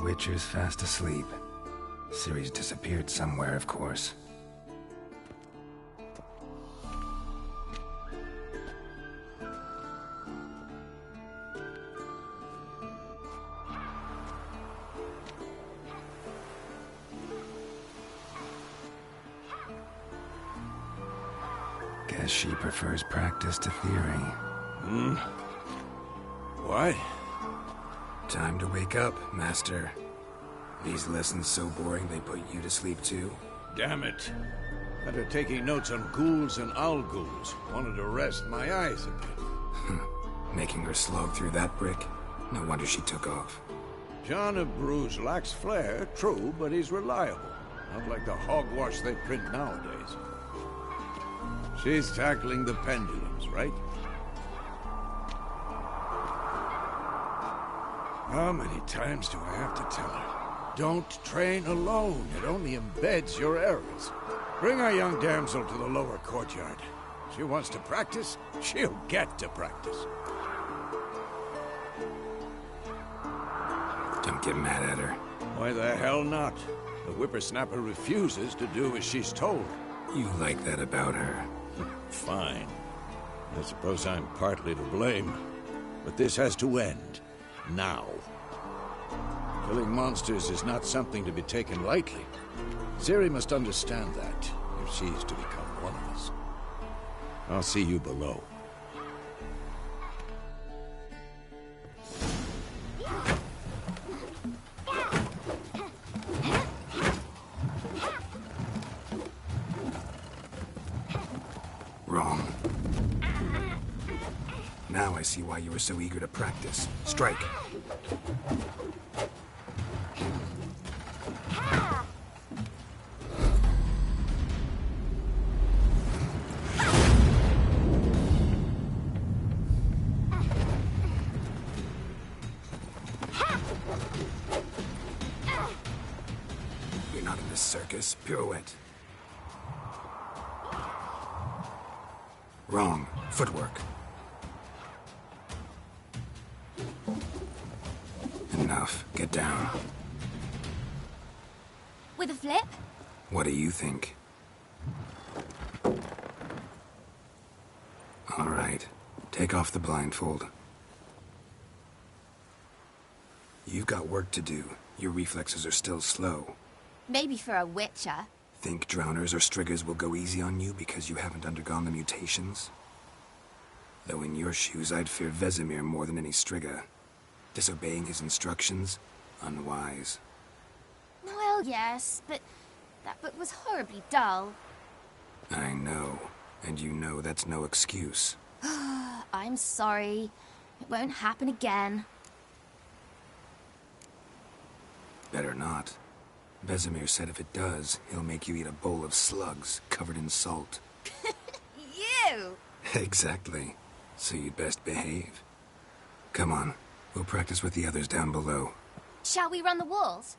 Witcher's fast asleep. Ciri's disappeared somewhere, of course. Guess she prefers practice to theory. Why? Time to wake up, Master. These lessons so boring they put you to sleep too? Damn it. After taking notes on ghouls and owl ghouls, wanted to rest my eyes a bit. Making her slog through that brick? No wonder she took off. John of Bruges lacks flair, true, but he's reliable. Not like the hogwash they print nowadays. She's tackling the pendulums, right? How many times do I have to tell her? Don't train alone. It only embeds your errors. Bring our young damsel to the lower courtyard. She wants to practice, she'll get to practice. Don't get mad at her. Why the hell not? The whippersnapper refuses to do as she's told. You like that about her. Fine. I suppose I'm partly to blame. But this has to end. Now. Killing monsters is not something to be taken lightly. Ciri must understand that, if she's to become one of us. I'll see you below. Wrong. Now I see why you were so eager to practice. Strike. You're not in this circus. Pirouette. Wrong. Footwork. Enough. Get down. With a flip? What do you think? All right. Take off the blindfold. You've got work to do. Your reflexes are still slow. Maybe for a witcher. Think drowners or striggers will go easy on you because you haven't undergone the mutations? Though in your shoes, I'd fear Vesemir more than any strigger. Disobeying his instructions? Unwise. Well, yes, but that book was horribly dull. I know. And you know that's no excuse. I'm sorry. It won't happen again. Better not. Vesemir said if it does, he'll make you eat a bowl of slugs covered in salt. You! Exactly. So you'd best behave. Come on. We'll practice with the others down below. Shall we run the walls?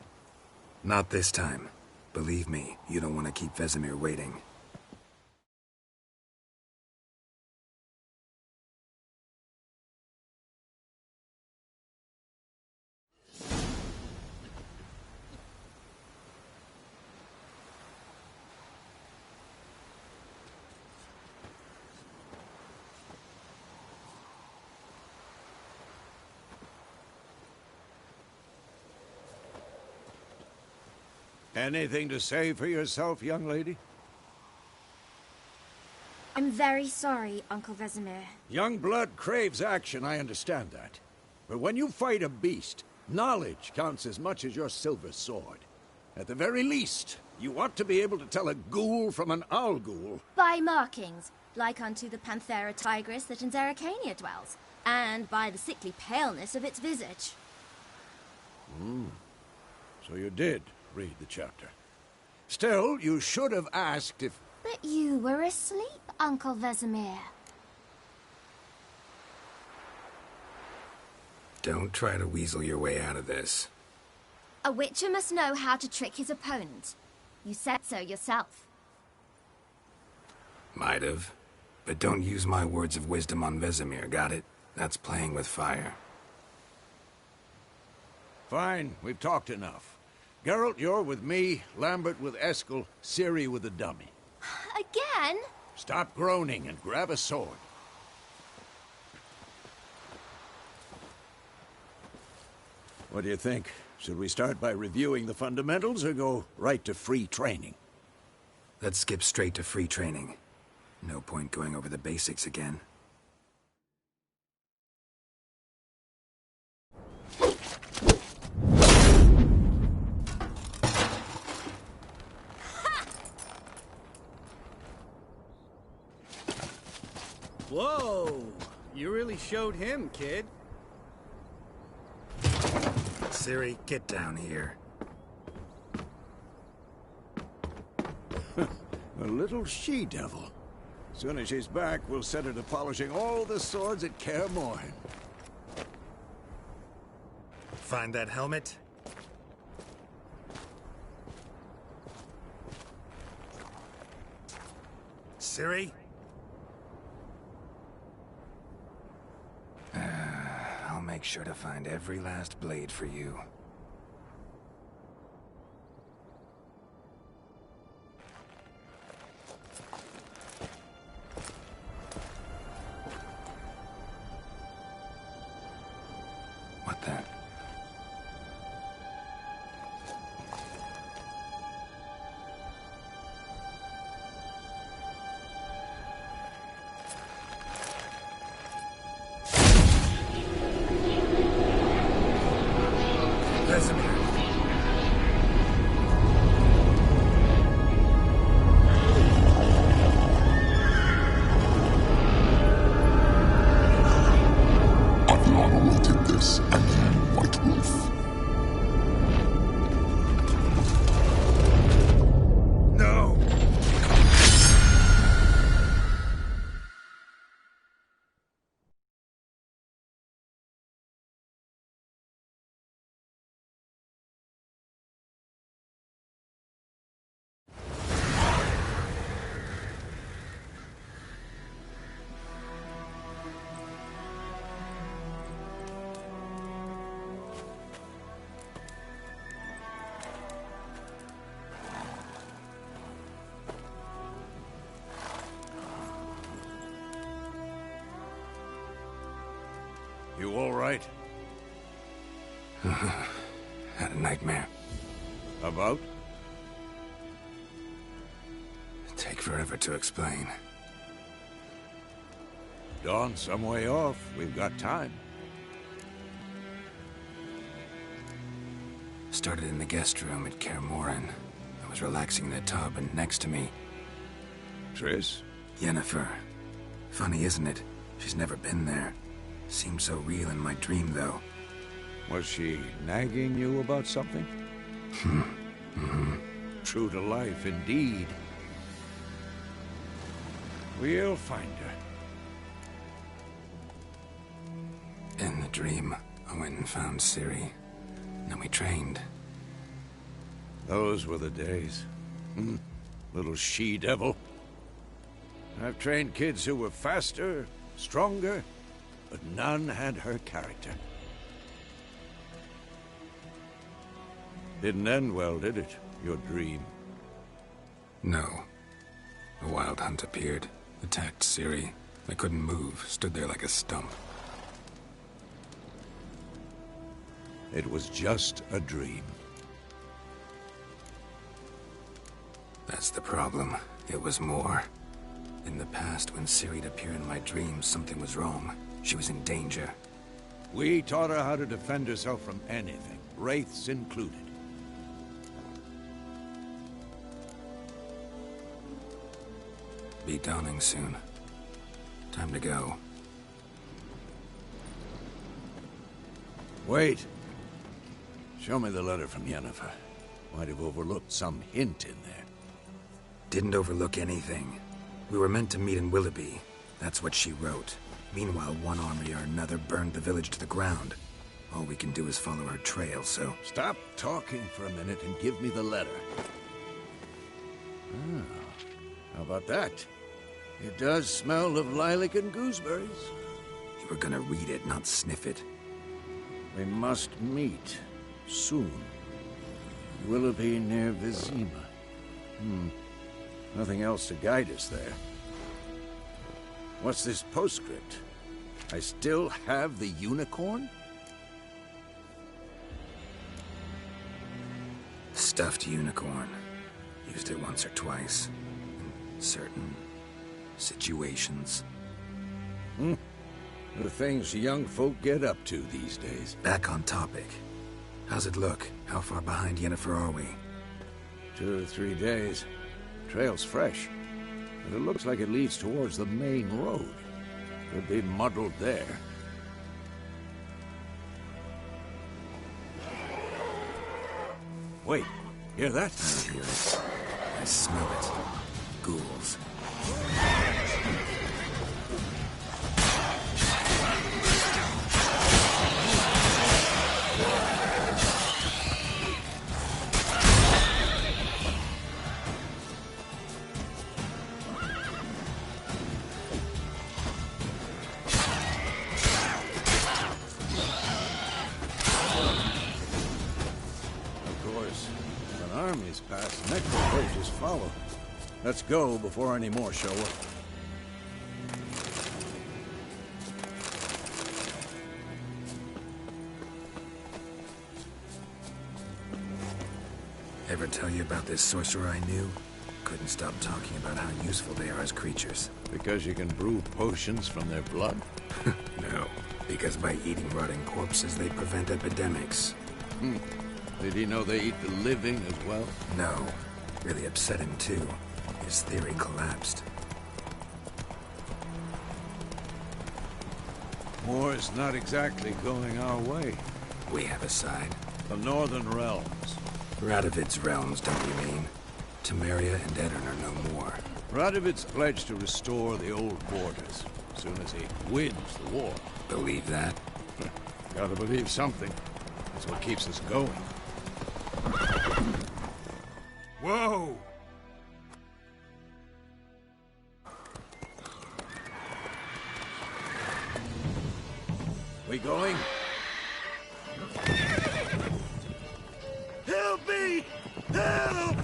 Not this time. Believe me, you don't want to keep Vesemir waiting. Anything to say for yourself, young lady? I'm very sorry, Uncle Vesemir. Young blood craves action, I understand that. But when you fight a beast, knowledge counts as much as your silver sword. At the very least, you ought to be able to tell a ghoul from an owl ghoul. By markings, like unto the Panthera tigris that in Zerrikania dwells, and by the sickly paleness of its visage. So you did read the chapter. Still, you should have asked if... But you were asleep, Uncle Vesemir. Don't try to weasel your way out of this. A witcher must know how to trick his opponent. You said so yourself. Might have. But don't use my words of wisdom on Vesemir, got it? That's playing with fire. Fine, we've talked enough. Geralt, you're with me, Lambert with Eskel, Ciri with the dummy. Again? Stop groaning and grab a sword. What do you think? Should we start by reviewing the fundamentals or go right to free training? Let's skip straight to free training. No point going over the basics again. Whoa! You really showed him, kid. Ciri, get down here. A little she-devil. Soon as she's back, we'll set her to polishing all the swords at Kaer Morhen. Find that helmet? Ciri? I'll make sure to find every last blade for you. What then? Vesemir. Athlana will take this, and you, White Wolf. No! You all right? Had a nightmare. About? Take forever to explain. Dawn's some way off. We've got time. Started in the guest room at Kaer Morhen. I was relaxing in a tub, and next to me, Triss? Yennefer. Funny, isn't it? She's never been there. Seemed so real in my dream, though. Was she nagging you about something? True to life, indeed. We'll find her. In the dream, I went and found Ciri. Then we trained. Those were the days. Little she-devil. I've trained kids who were faster, stronger, but none had her character. Didn't end well, did it? Your dream? No. A wild hunt appeared, attacked Ciri. I couldn't move, stood there like a stump. It was just a dream. That's the problem. It was more. In the past, when Ciri'd appear in my dreams, something was wrong. She was in danger. We taught her how to defend herself from anything, wraiths included. Be dawning soon. Time to go. Wait. Show me the letter from Yennefer. Might have overlooked some hint in there. Didn't overlook anything. We were meant to meet in Willoughby. That's what she wrote. Meanwhile, one army or another burned the village to the ground. All we can do is follow her trail, so... Stop talking for a minute and give me the letter. How about that? It does smell of lilac and gooseberries. You were gonna read it, not sniff it. We must meet. Soon. Willoughby near Vizima. Nothing else to guide us there. What's this postscript? I still have the unicorn? Stuffed unicorn. Used it once or twice. In certain situations. The things young folk get up to these days. Back on topic. How's it look? How far behind Yennefer are we? 2 or 3 days. Trail's fresh. But it looks like it leads towards the main road. Could be muddled there. Wait, hear that? I hear it. I smell it. Ghouls. Necrophagers follow. Let's go before any more show up. Ever tell you about this sorcerer I knew? Couldn't stop talking about how useful they are as creatures. Because you can brew potions from their blood? No, because by eating rotting corpses, they prevent epidemics. Did he know they eat the living as well? No. Really upset him, too. His theory collapsed. War's not exactly going our way. We have a side. The Northern Realms. Radovid's realms, don't you mean? Temeria and Edirn are no more. Radovid's pledged to restore the old borders as soon as he wins the war. Believe that? Gotta believe something. That's what keeps us going. Whoa! We going? Help me! Help!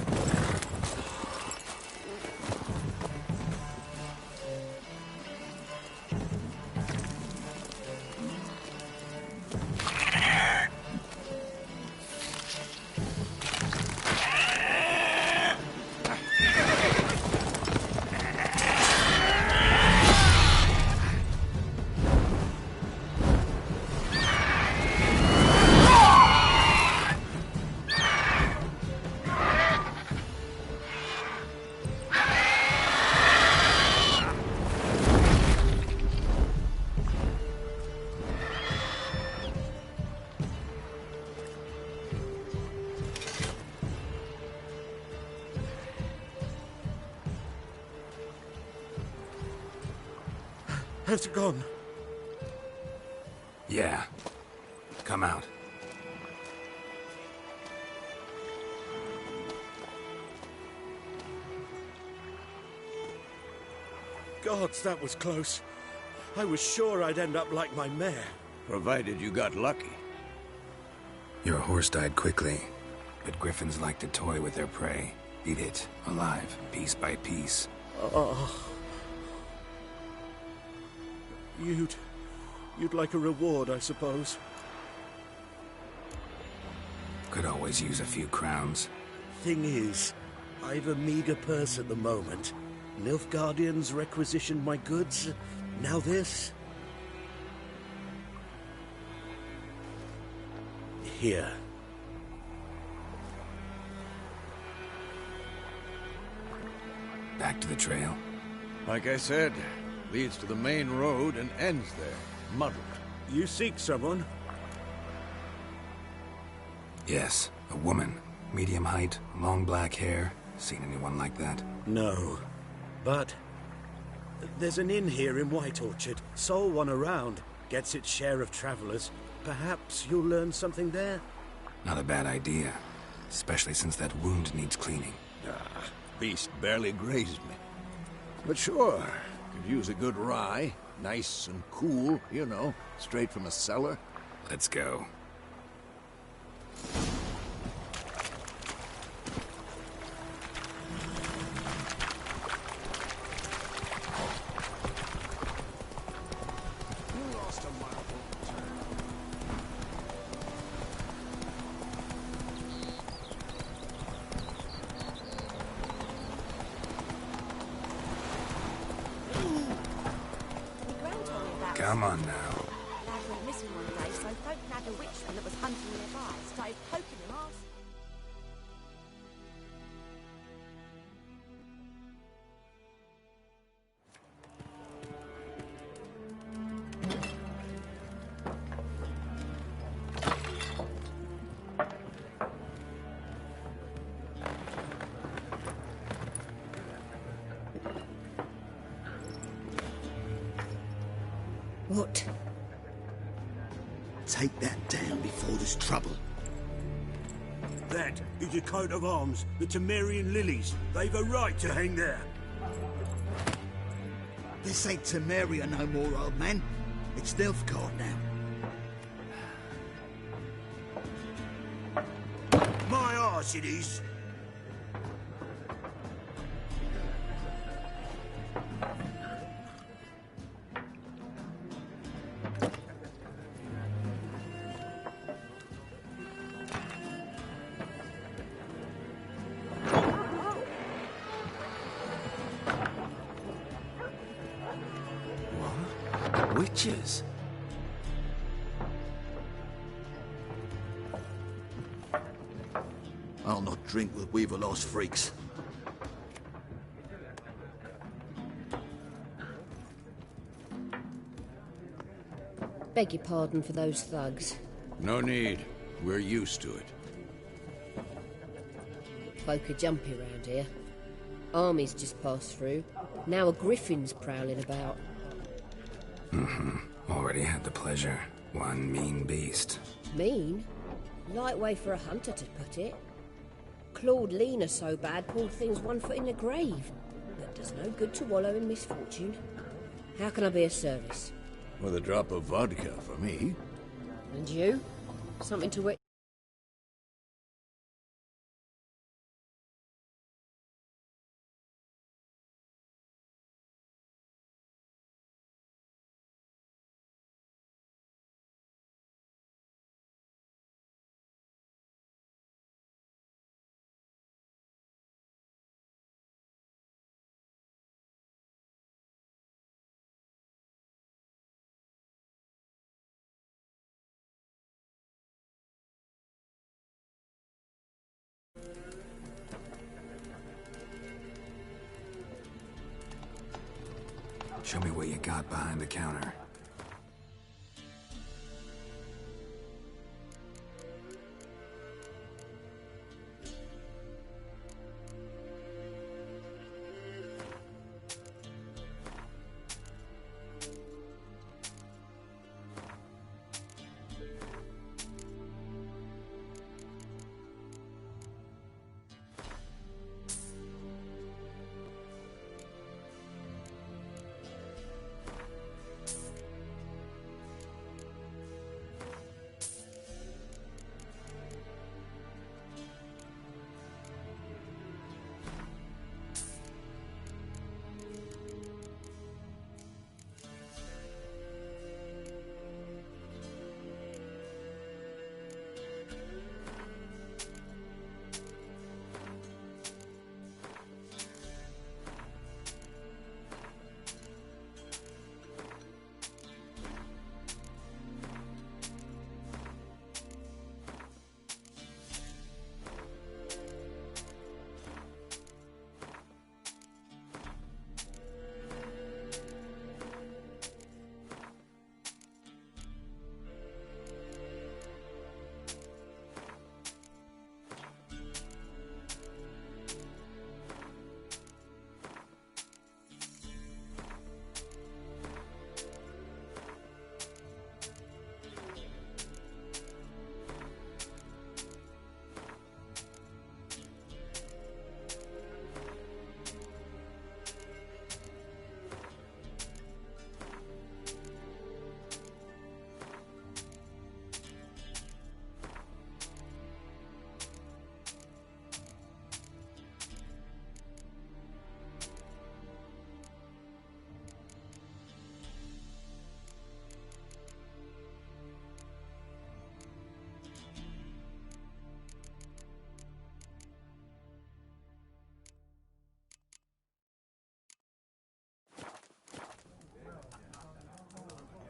Has it gone? Yeah. Come out. Gods, that was close. I was sure I'd end up like my mare. Provided you got lucky. Your horse died quickly, but griffins like to toy with their prey. Eat it, alive, piece by piece. You'd like a reward, I suppose. Could always use a few crowns. Thing is, I've a meager purse at the moment. Nilfgaardians requisitioned my goods. Now this. Here. Back to the trail. Like I said, leads to the main road and ends there, muddled. You seek someone? Yes, a woman. Medium height, long black hair. Seen anyone like that? No. But there's an inn here in White Orchard. Sole one around. Gets its share of travelers. Perhaps you'll learn something there? Not a bad idea. Especially since that wound needs cleaning. Beast barely grazed me. But sure, could use a good rye. Nice and cool, you know, straight from a cellar. Let's go. Come on now. Lad went missing one day, so folk nabbed a witchman that was hunting nearby, started poking him arse. What? Take that down before there's trouble. That is a coat of arms, the Temerian lilies. They've a right to hang there. This ain't Temeria no more, old man. It's Nilfgaard now. My arse it is. Witches? I'll not drink with Weaverlost freaks. Beg your pardon for those thugs. No need. We're used to it. Folk are jumpy round here. Armies just passed through. Now a griffin's prowling about. Already had the pleasure. One mean beast. Mean? Light way for a hunter to put it. Clawed Lena so bad, poor thing's 1 foot in the grave. But does no good to wallow in misfortune. How can I be of service? With a drop of vodka for me. And you? Something to wit? Show me what you got behind the counter.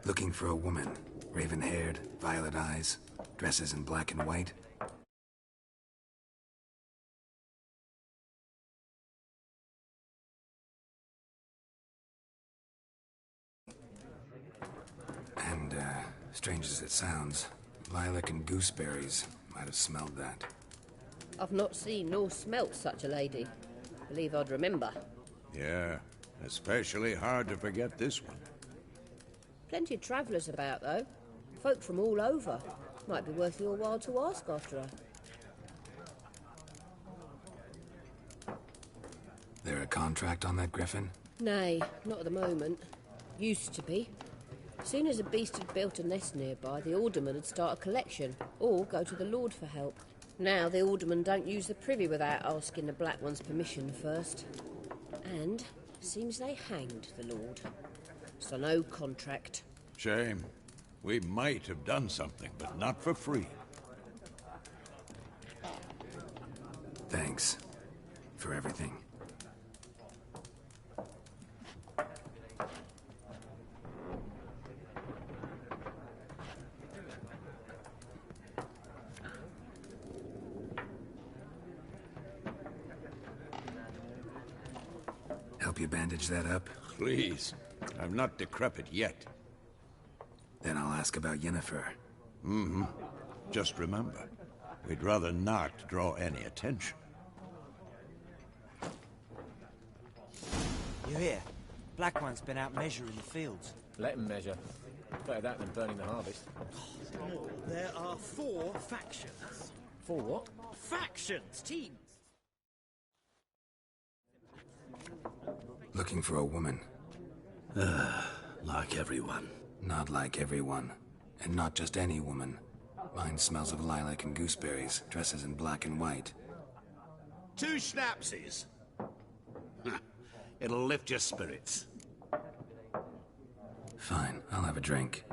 Looking for a woman. Raven-haired, violet eyes, dresses in black and white. And, strange as it sounds, lilac and gooseberries might have smelled that. I've not seen nor smelt such a lady. Believe I'd remember. Yeah, especially hard to forget this one. Plenty of travellers about, though. Folk from all over. Might be worth your while to ask after her. There a contract on that griffin? Nay, not at the moment. Used to be. Soon as a beast had built a nest nearby, the alderman would start a collection, or go to the Lord for help. Now the alderman don't use the privy without asking the Black One's permission first. And seems they hanged the Lord. So no contract. Shame. We might have done something, but not for free. Thanks. For everything. Help you bandage that up? Please. I'm not decrepit yet. Then I'll ask about Yennefer. Mm-hmm. Just remember, we'd rather not draw any attention. You hear? Black One's been out measuring the fields. Let him measure. Better that than burning the harvest. There are 4 factions. 4 what? Factions! Teams! Looking for a woman. Like everyone. Not like everyone. And not just any woman. Mine smells of lilac and gooseberries, dresses in black and white. 2 schnapsies. It'll lift your spirits. Fine, I'll have a drink.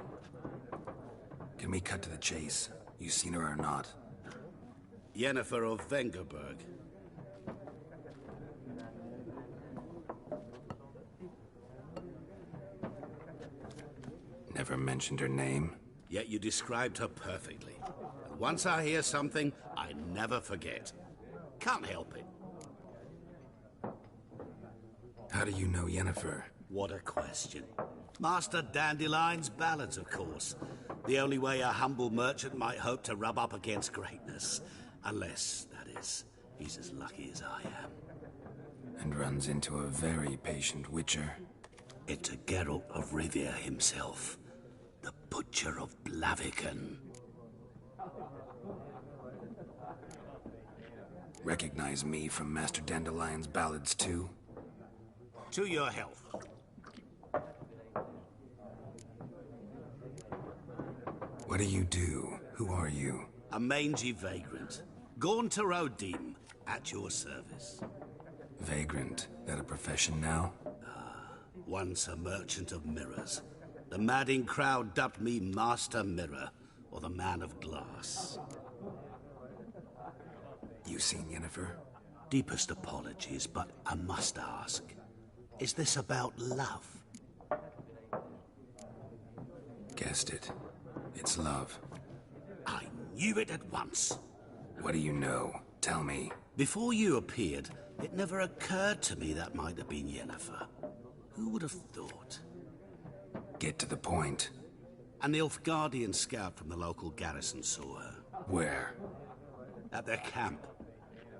Can we cut to the chase? You seen her or not? Yennefer of Vengerberg. Never mentioned her name. Yet you described her perfectly. And once I hear something, I never forget. Can't help it. How do you know Yennefer? What a question. Master Dandelion's ballads, of course. The only way a humble merchant might hope to rub up against greatness. Unless, that is, he's as lucky as I am. And runs into a very patient witcher. Into Geralt of Rivia himself. The Butcher of Blaviken. Recognize me from Master Dandelion's ballads, too? To your health. What do you do? Who are you? A mangy vagrant. Gaunt to Rodim, at your service. Vagrant? That a profession now? Once a merchant of mirrors. The madding crowd dubbed me Master Mirror, or the Man of Glass. You seen Yennefer? Deepest apologies, but I must ask. Is this about love? Guessed it. It's love. I knew it at once. What do you know? Tell me. Before you appeared, it never occurred to me that might have been Yennefer. Who would have thought? Get to the point. An Nilfgaardian scout from the local garrison saw her. Where? At their camp.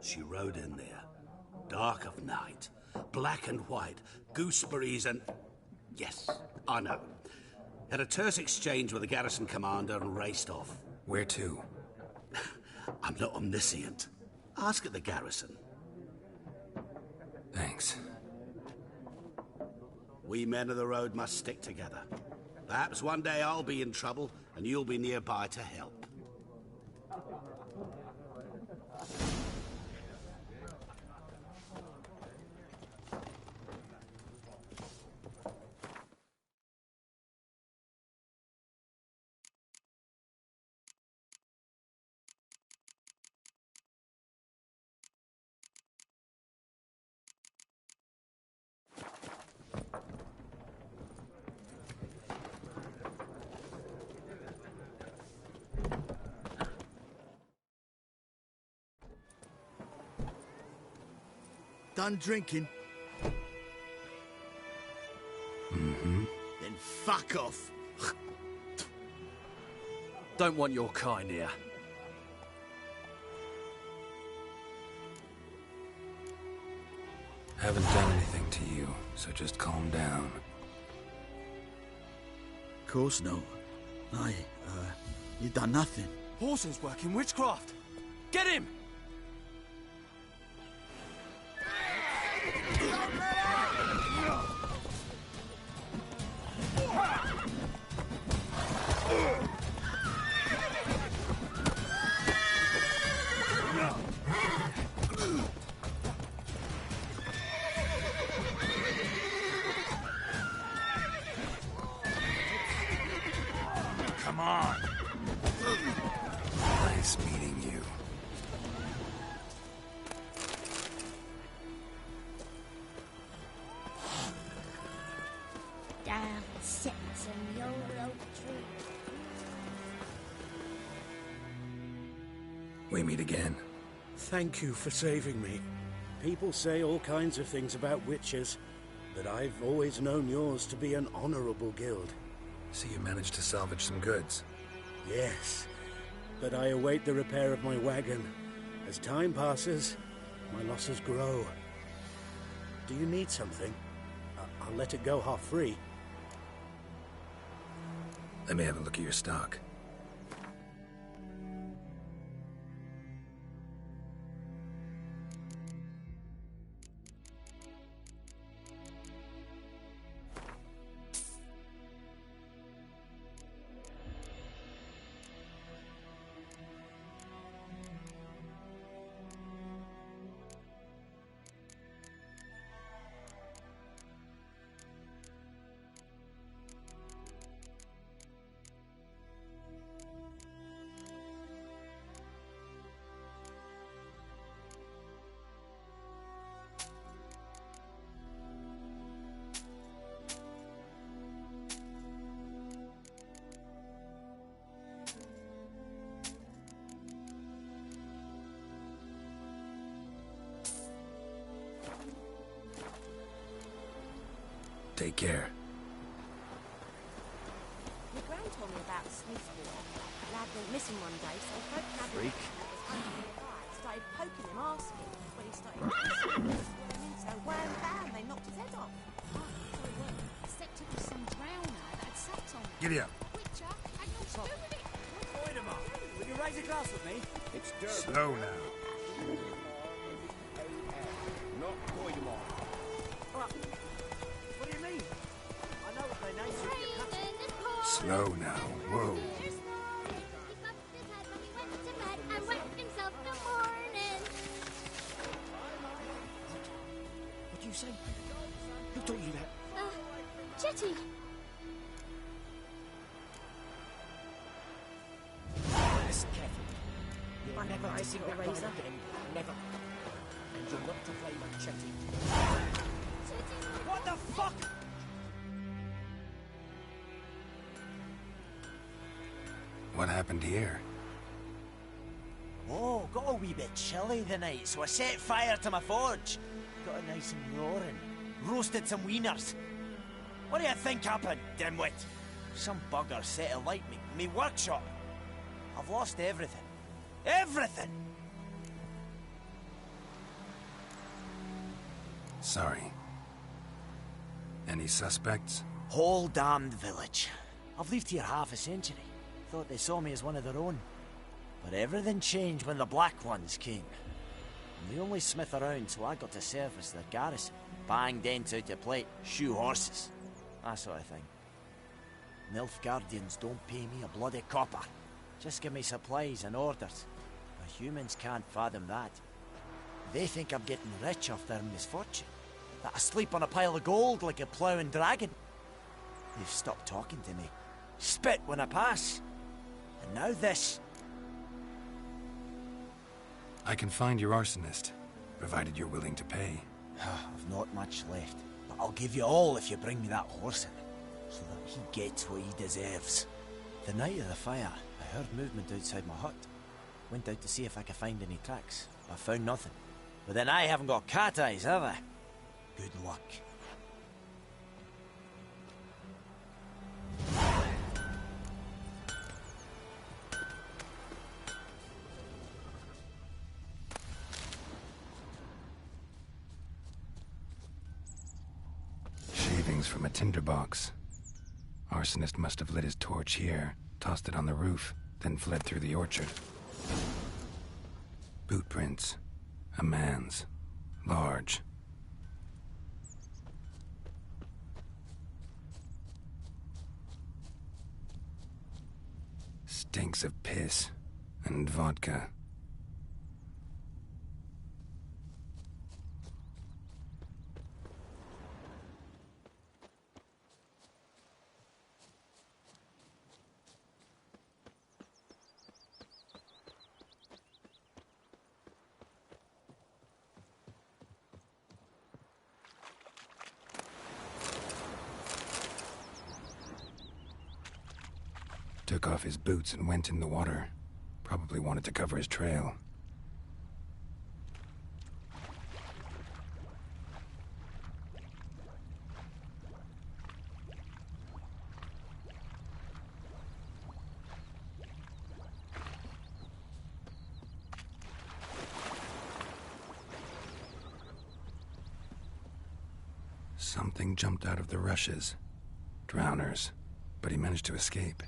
She rode in there. Dark of night. Black and white. Gooseberries and... Yes, I know. Had a terse exchange with the garrison commander and raced off. Where to? I'm not omniscient. Ask at the garrison. Thanks. We men of the road must stick together. Perhaps one day I'll be in trouble, and you'll be nearby to help. Done drinking? Mm-hmm. Then fuck off. Don't want your kind here. Haven't done anything to you, so just calm down. Of course not. You done nothing. Horson's working witchcraft. Get him! Come on. Nice meeting you. Down sits in the old oak tree. We meet again. Thank you for saving me. People say all kinds of things about witches, but I've always known yours to be an honorable guild. So you managed to salvage some goods? Yes, but I await the repair of my wagon. As time passes, my losses grow. Do you need something? I'll let it go half-free. Let me have a look at your stock. Take care. Your gran told me about Smithfield. Lad went missing one day, so folk nabbed him. Started poking him, asking when he started so wham bam, they knocked his head off. Except it was some drowner that had sat on it. Giddy up. Witcher had nothing to do with it. Voidemar, will you raise a glass with me? It's Durban. Slow now. Not Voidemar. What do you mean? I know what they named you. Slow now. Whoa. What do you say? Who told you that? Jetty. Listen carefully. You'll I never icing the interact with razor. him again. Never. And you're not to blame on Chetty. What the fuck? What happened here? Oh, got a wee bit chilly the night, so I set fire to my forge. Got it nice and roaring. Roasted some wieners. What do you think happened, dimwit? Some bugger set alight me workshop. I've lost everything. Everything! Sorry. Any suspects? Whole damned village. I've lived here half a century. Thought they saw me as one of their own. But everything changed when the Black Ones came. I'm the only smith around, so I got to serve as their garrison. Bang dents out your plate, shoe horses. That sort of thing. Nilfgaardians don't pay me a bloody copper. Just give me supplies and orders. The humans can't fathom that. They think I'm getting rich off their misfortune. That I sleep on a pile of gold like a ploughing dragon. They've stopped talking to me. Spit when I pass. And now this. I can find your arsonist, provided you're willing to pay. I've not much left, but I'll give you all if you bring me that horse in, so that he gets what he deserves. The night of the fire, I heard movement outside my hut. Went out to see if I could find any tracks. I found nothing. But then I haven't got cat eyes, have I? Good luck. Shavings from a tinderbox. Arsonist must have lit his torch here, tossed it on the roof, then fled through the orchard. Boot prints. A man's. Large. Stinks of piss and vodka. Took off his boots and went in the water. Probably wanted to cover his trail. Something jumped out of the rushes. Drowners. But he managed to escape.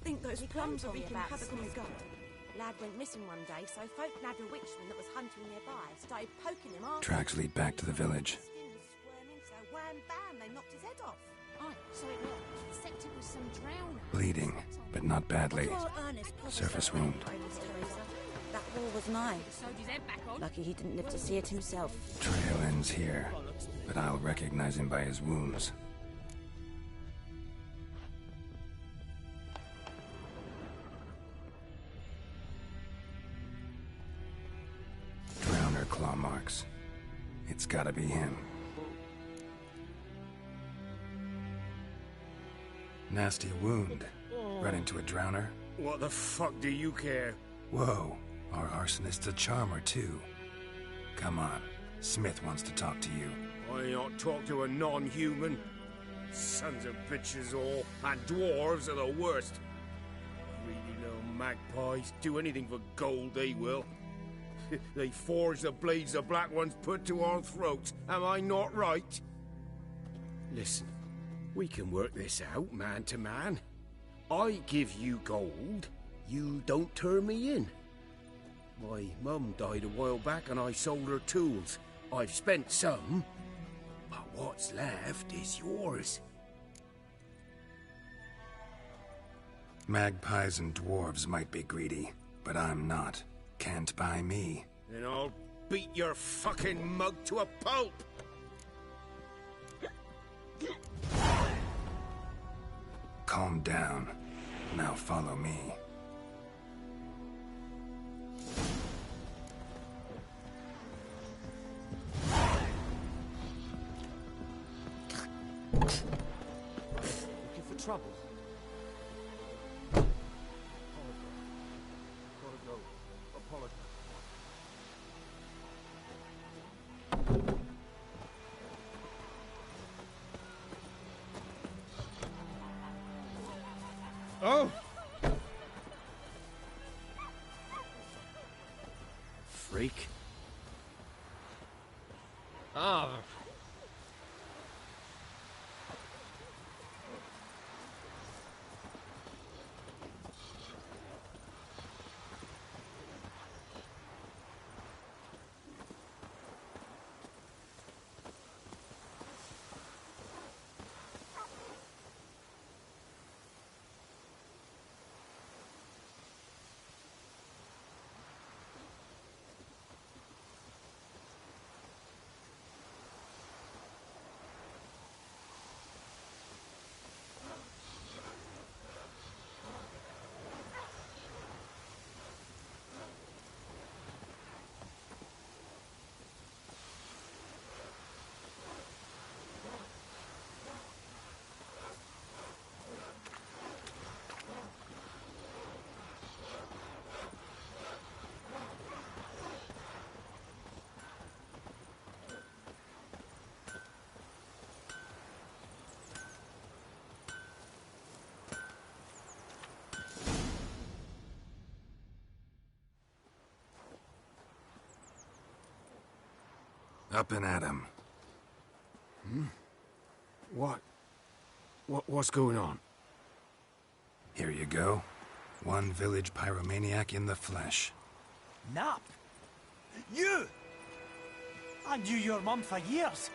Think those plums told me about Smith. Lad went missing one day, so folk nabbed a witchman that was hunting nearby. Started poking him after. Tracks lead back to the village. So wham bam, they knocked his head off. Oh, so it looked. Except it was some drowner. Bleeding, but not badly. Surface wound. That wall was mine. Lucky he didn't live to see it himself. Trail ends here, but I'll recognize him by his wounds. Drowner claw marks. It's gotta be him. Nasty wound. Run into a drowner? What the fuck do you care? Whoa, our arsonist's a charmer too. Come on, Smith wants to talk to you. I not talk to a non-human. Sons of bitches all, and dwarves are the worst. Greedy little magpies, do anything for gold they will. They forge the blades the Black Ones put to our throats, am I not right? Listen, we can work this out man to man. I give you gold, you don't turn me in. My mum died a while back and I sold her tools. I've spent some, but what's left is yours. Magpies and dwarves might be greedy, but I'm not. Can't buy me. Then I'll beat your fucking mug to a pulp! Calm down. Now follow me. Looking for trouble? Gotta go. Apologize. Oh! Freak. Ah. Up and at 'em. What's going on? Here you go. One village pyromaniac in the flesh. Nap? You! I knew your mum for years.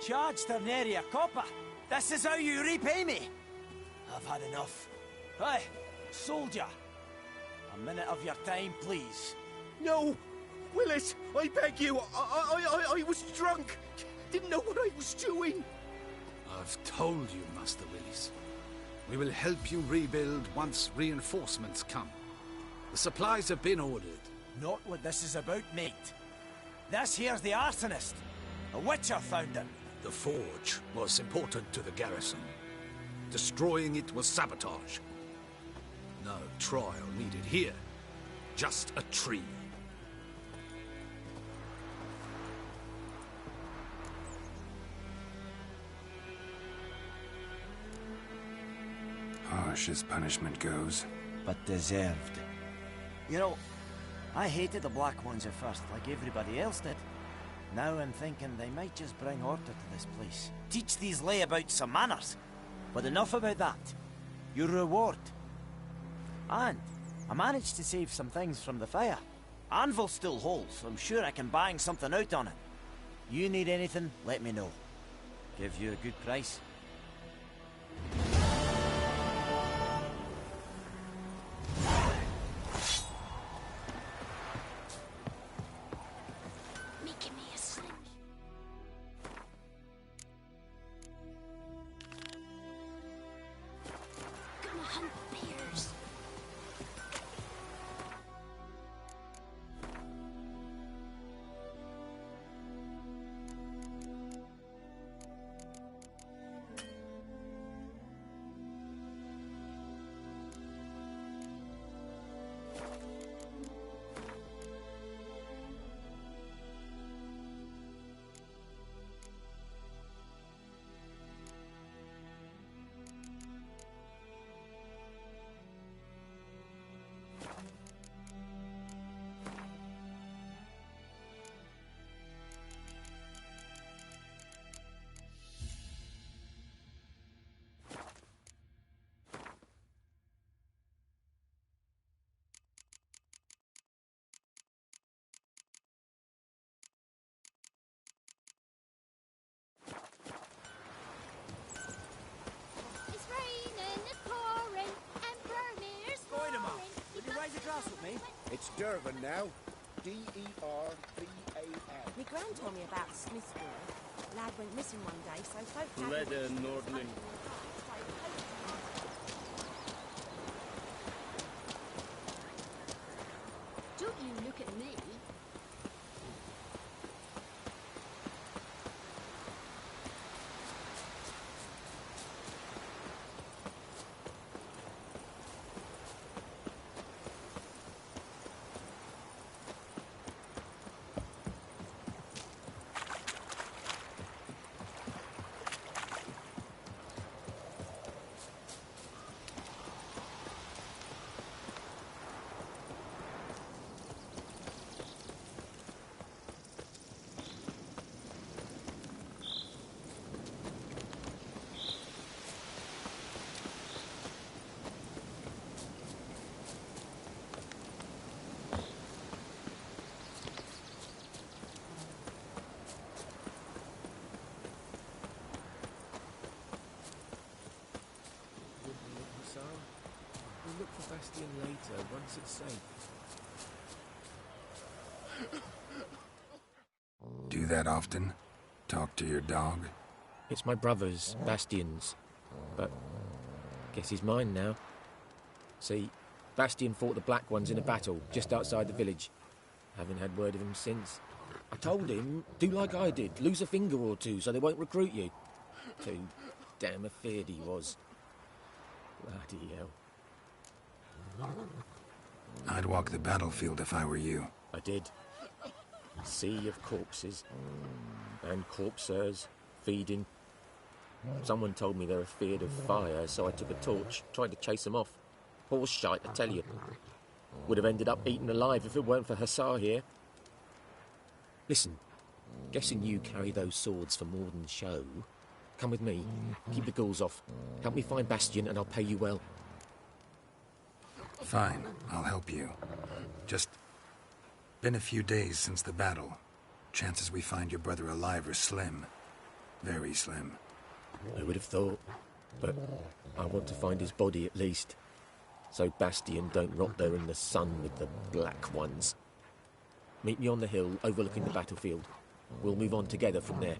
Charged her nary a copper. This is how you repay me. I've had enough. Hey, soldier. A minute of your time, please. No! Willis, I beg you. I was drunk. Didn't know what I was doing. I've told you, Master Willis. We will help you rebuild once reinforcements come. The supplies have been ordered. Not what this is about, mate. This here's the arsonist. A witcher found him. The forge was important to the garrison. Destroying it was sabotage. No trial needed here. Just a tree. Harsh as punishment goes. But deserved. You know, I hated the Black Ones at first, like everybody else did. Now I'm thinking they might just bring order to this place. Teach these layabouts some manners. But enough about that. Your reward. And I managed to save some things from the fire. Anvil still holds, so I'm sure I can bang something out on it. You need anything, let me know. Give you a good price. It's Dervin now. D-E-R-V-A-N. My gran told me about Smithfield. Lad went missing one day, so folk... Red Nordling. Don't you look at me. We'll look for Bastion later, once it's safe. Do that often? Talk to your dog? It's my brother's, Bastion's. But guess he's mine now. See, Bastion fought the Black Ones in a battle just outside the village. Haven't had word of him since. I told him, do like I did, lose a finger or two so they won't recruit you. Too damn afeard he was. Bloody hell. I'd walk the battlefield if I were you. I did. Sea of corpses. And corpsers, feeding. Someone told me they're afeard of fire, so I took a torch, tried to chase them off. Horse shite, I tell you. Would have ended up eaten alive if it weren't for Hussar here. Listen, Guessing you carry those swords for more than show. Come with me. Keep the ghouls off. Help me find Bastion and I'll pay you well. Fine, I'll help you. Just... been a few days since the battle. Chances we find your brother alive are slim. Very slim. I would have thought. But I want to find his body at least. So Bastion don't rot there in the sun with the Black Ones. Meet me on the hill overlooking the battlefield. We'll move on together from there.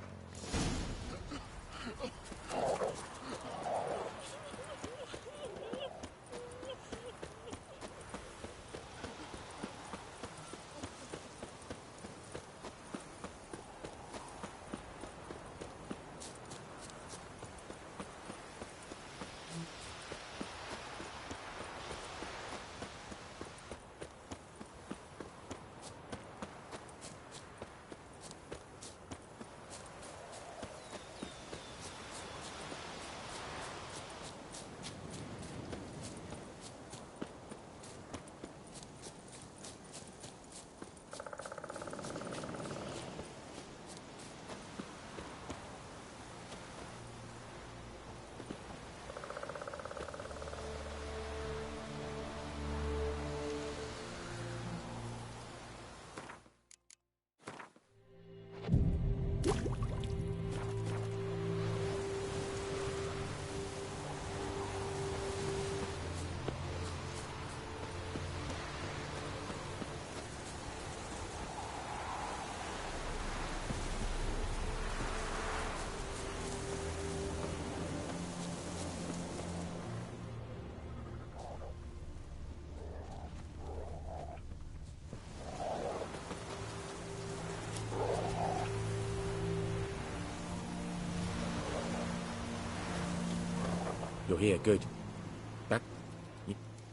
You're here, good. Back.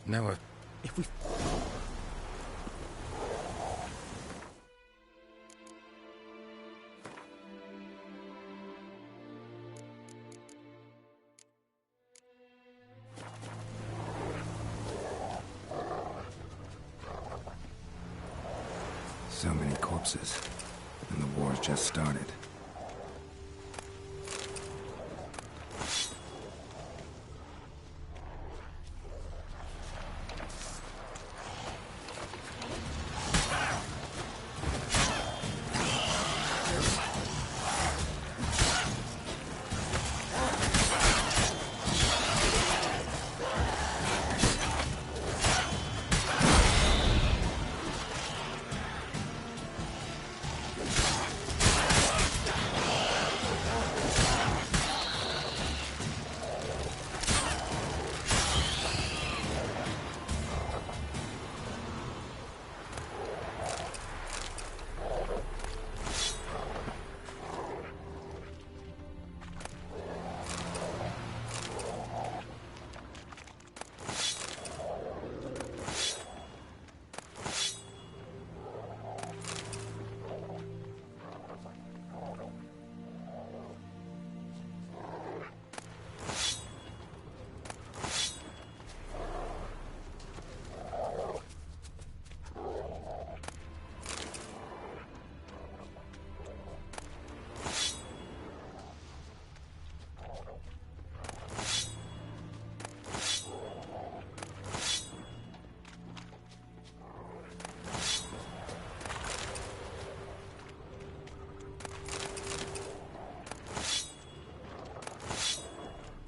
Noah. If we... So many corpses. And the war's just started.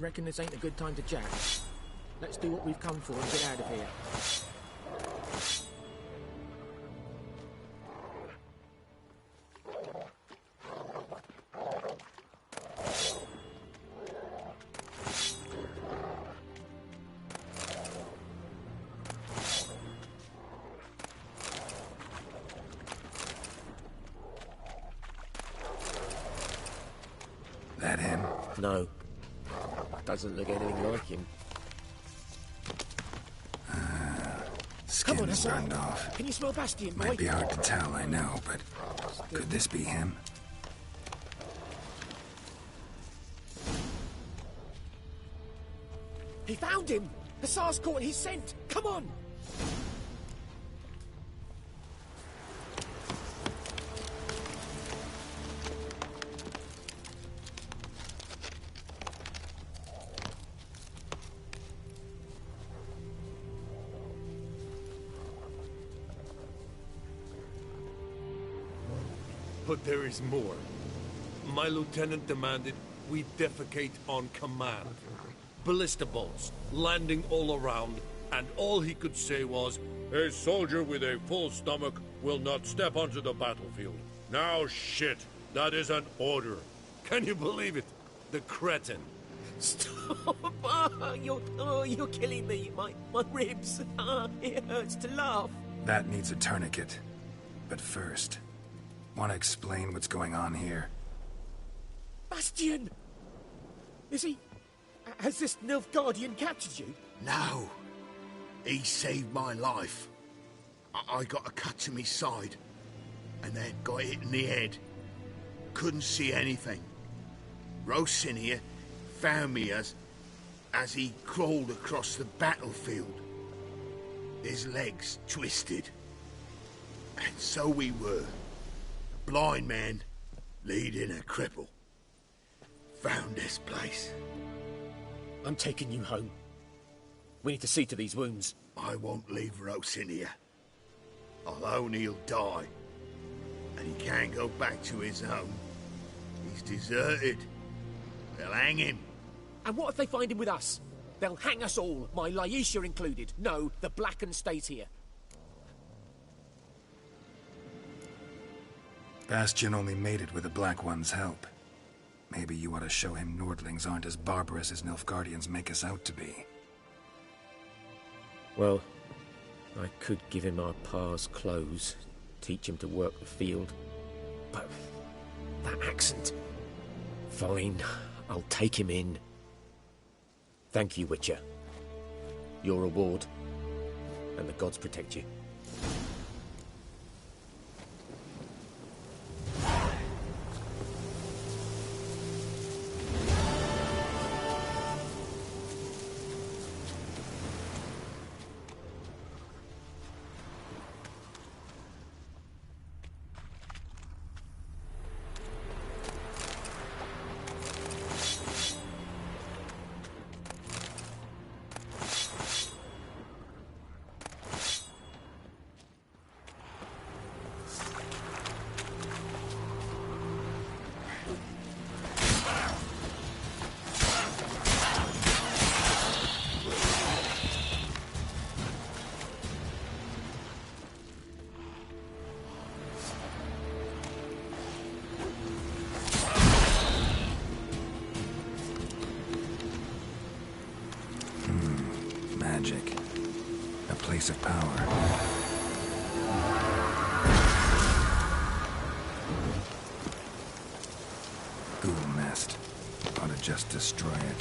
Reckon this ain't a good time to jack. Let's do what we've come for and get out of here. That him? No. Doesn't look anything like him. Skin's burned off. Can you smell Bastion, boy? Might be hard to tell, I know, but could this be him? He found him! Hussar's caught his scent! Come on! But there is more. My lieutenant demanded we defecate on command. Ballista bolts, landing all around, and all he could say was, "A soldier with a full stomach will not step onto the battlefield." Now shit, that is an order. Can you believe it? The cretin. Stop! You're killing me. My ribs. It hurts to laugh. That needs a tourniquet. But first, want to explain what's going on here? Bastian! Is he... Has this Nilfgaardian captured you? No. He saved my life. I got a cut to my side, and then got hit in the head. Couldn't see anything. Rosinia found me as he crawled across the battlefield. His legs twisted. And so we were. A blind man leading a cripple. Found this place. I'm taking you home. We need to see to these wounds. I won't leave Rosinia. Alone he'll die. And he can't go back to his home. He's deserted. They'll hang him. And what if they find him with us? They'll hang us all, my Laisha included. No, the Blacken stays here. Bastion only made it with the Black One's help. Maybe you ought to show him Nordlings aren't as barbarous as Nilfgaardians make us out to be. Well, I could give him our pa's clothes, teach him to work the field. But that accent... Fine, I'll take him in. Thank you, Witcher. Your reward, and the gods protect you. Magic. A place of power. Ghoul nest. Ought to just destroy it.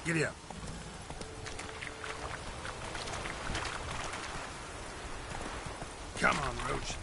Giddy up. Come on, Roach.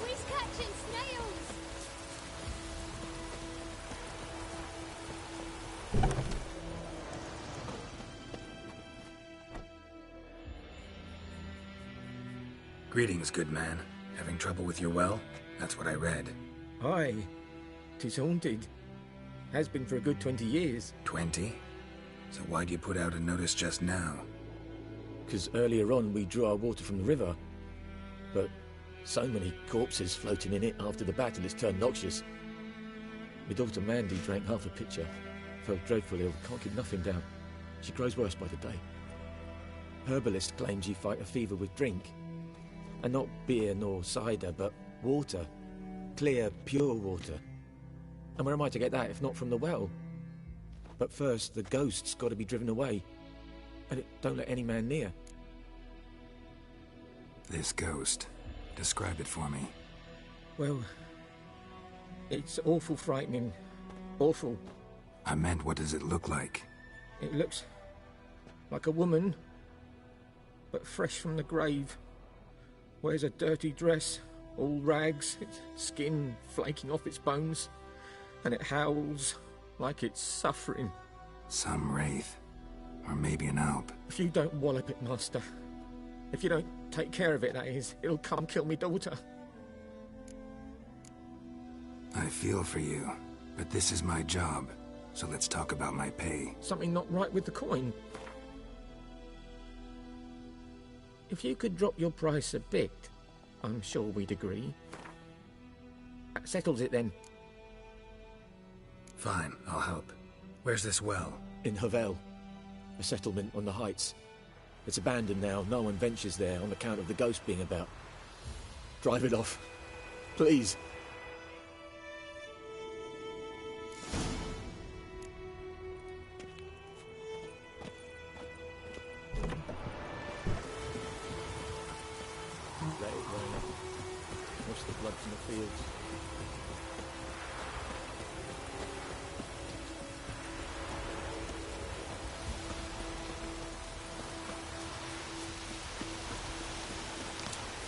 We's catching snails! Greetings, good man. Having trouble with your well? That's what I read. Aye. 'Tis haunted. Has been for a good 20 years. 20? So why'd you put out a notice just now? 'Cause earlier on we drew our water from the river. But so many corpses floating in it after the battle it's turned noxious. My daughter Mandy drank half a pitcher. Felt dreadful ill, can't keep nothing down. She grows worse by the day. Herbalist claims you fight a fever with drink. And not beer nor cider, but water. Clear, pure water. And where am I to get that if not from the well? But first, the ghost's got to be driven away. And it don't let any man near. This ghost. Describe it for me. Well, it's awful frightening. Awful. I meant, what does it look like? It looks like a woman, but fresh from the grave. Wears a dirty dress, all rags, its skin flaking off its bones, and it howls like it's suffering. Some wraith. Or maybe an alp. If you don't wallop it, Master, if you don't take care of it, that is, it'll come kill me daughter. I feel for you, but this is my job, so let's talk about my pay. Something not right with the coin. If you could drop your price a bit, I'm sure we'd agree. That settles it then. Fine, I'll help. Where's this well? In Havel, a settlement on the heights. It's abandoned now, no one ventures there on account of the ghost being about. Drive it off, please. Let it rain. Wash the blood from the fields.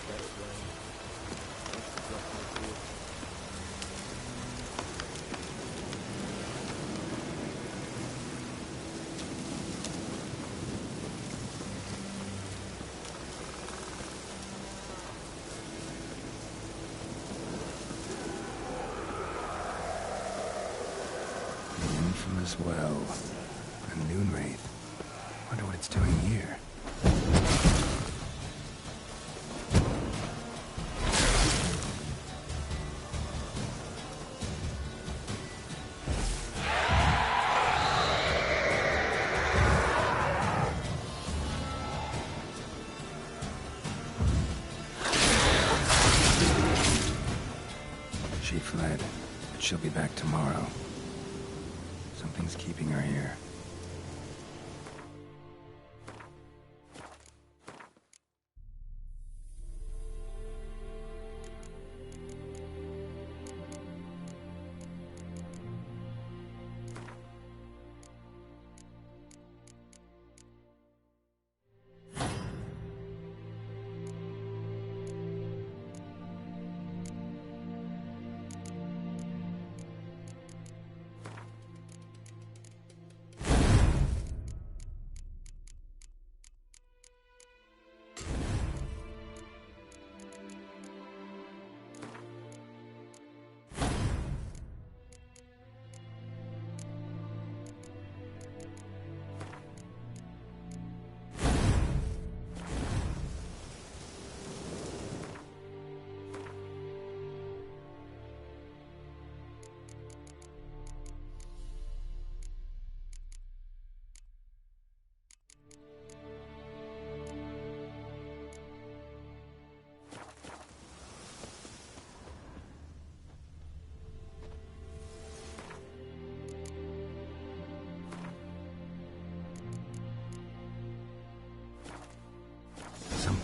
Let it rain. Wash the blood from the fields. The infamous well. A noon wraith. Wonder what it's doing here. She fled, but she'll be back tomorrow. Something's keeping her here.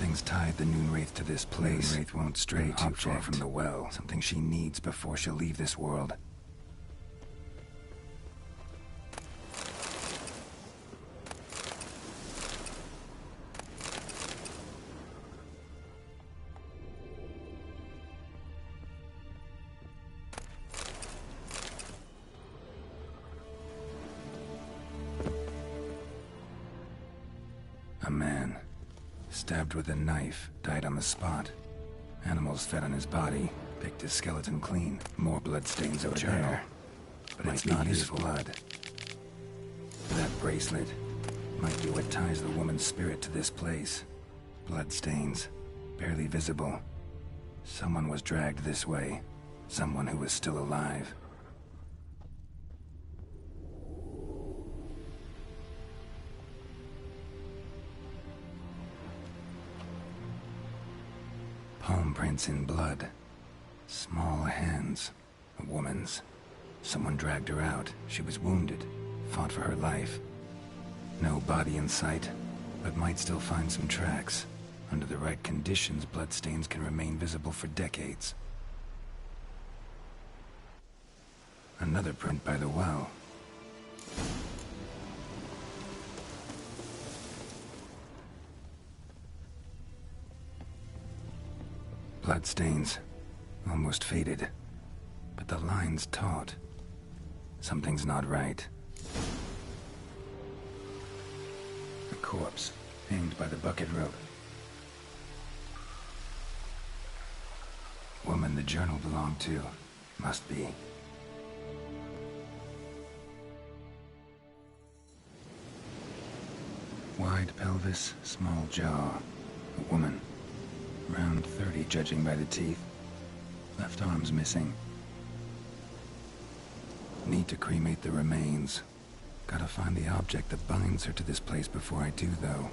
Something's tied the Noon Wraith to this place. Noon Wraith won't stray too far from the well. Something she needs before she'll leave this world. A man, stabbed with a knife, died on the spot. Animals fed on his body, picked his skeleton clean. More bloodstains over there. But it's not his blood. That bracelet might be what ties the woman's spirit to this place. Bloodstains, barely visible. Someone was dragged this way. Someone who was still alive. Palm prints in blood. Small hands. A woman's. Someone dragged her out. She was wounded. Fought for her life. No body in sight, but might still find some tracks. Under the right conditions, bloodstains can remain visible for decades. Another print by the well. Bloodstains, almost faded, but the line's taut. Something's not right. A corpse, hanged by the bucket rope. Woman the journal belonged to, must be. Wide pelvis, small jaw. A woman. Around 30, judging by the teeth. Left arm's missing. Need to cremate the remains. Gotta find the object that binds her to this place before I do, though.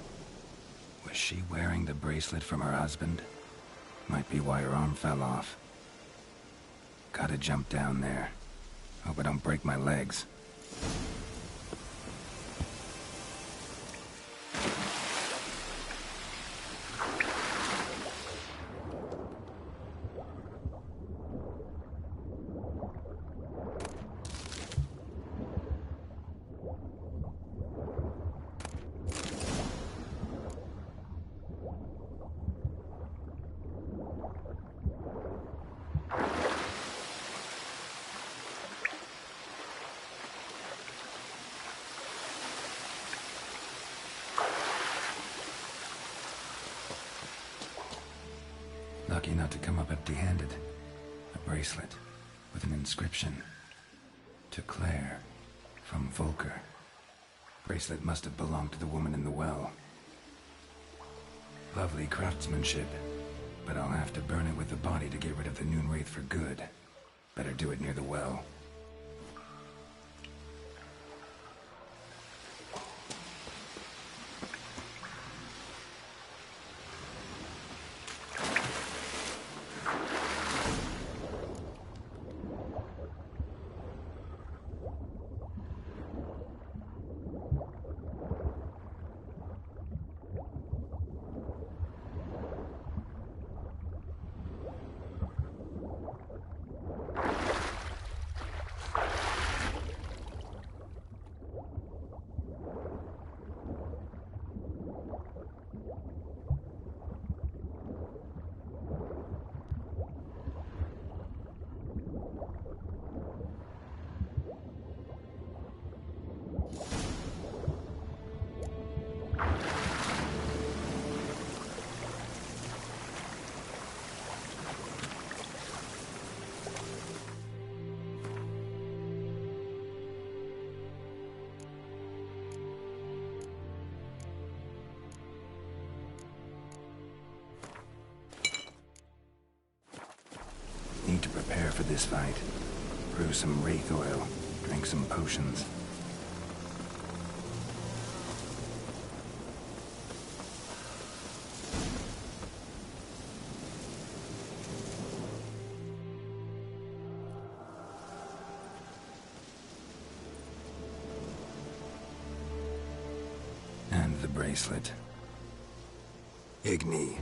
Was she wearing the bracelet from her husband? Might be why her arm fell off. Gotta jump down there. Hope I don't break my legs. Lucky not to come up empty-handed. A bracelet with an inscription. To Claire, from Volker. Bracelet must have belonged to the woman in the well. Lovely craftsmanship, but I'll have to burn it with the body to get rid of the Noon Wraith for good. Better do it near the well. Need to prepare for this fight. Brew some wraith oil, drink some potions. And the bracelet. Igni.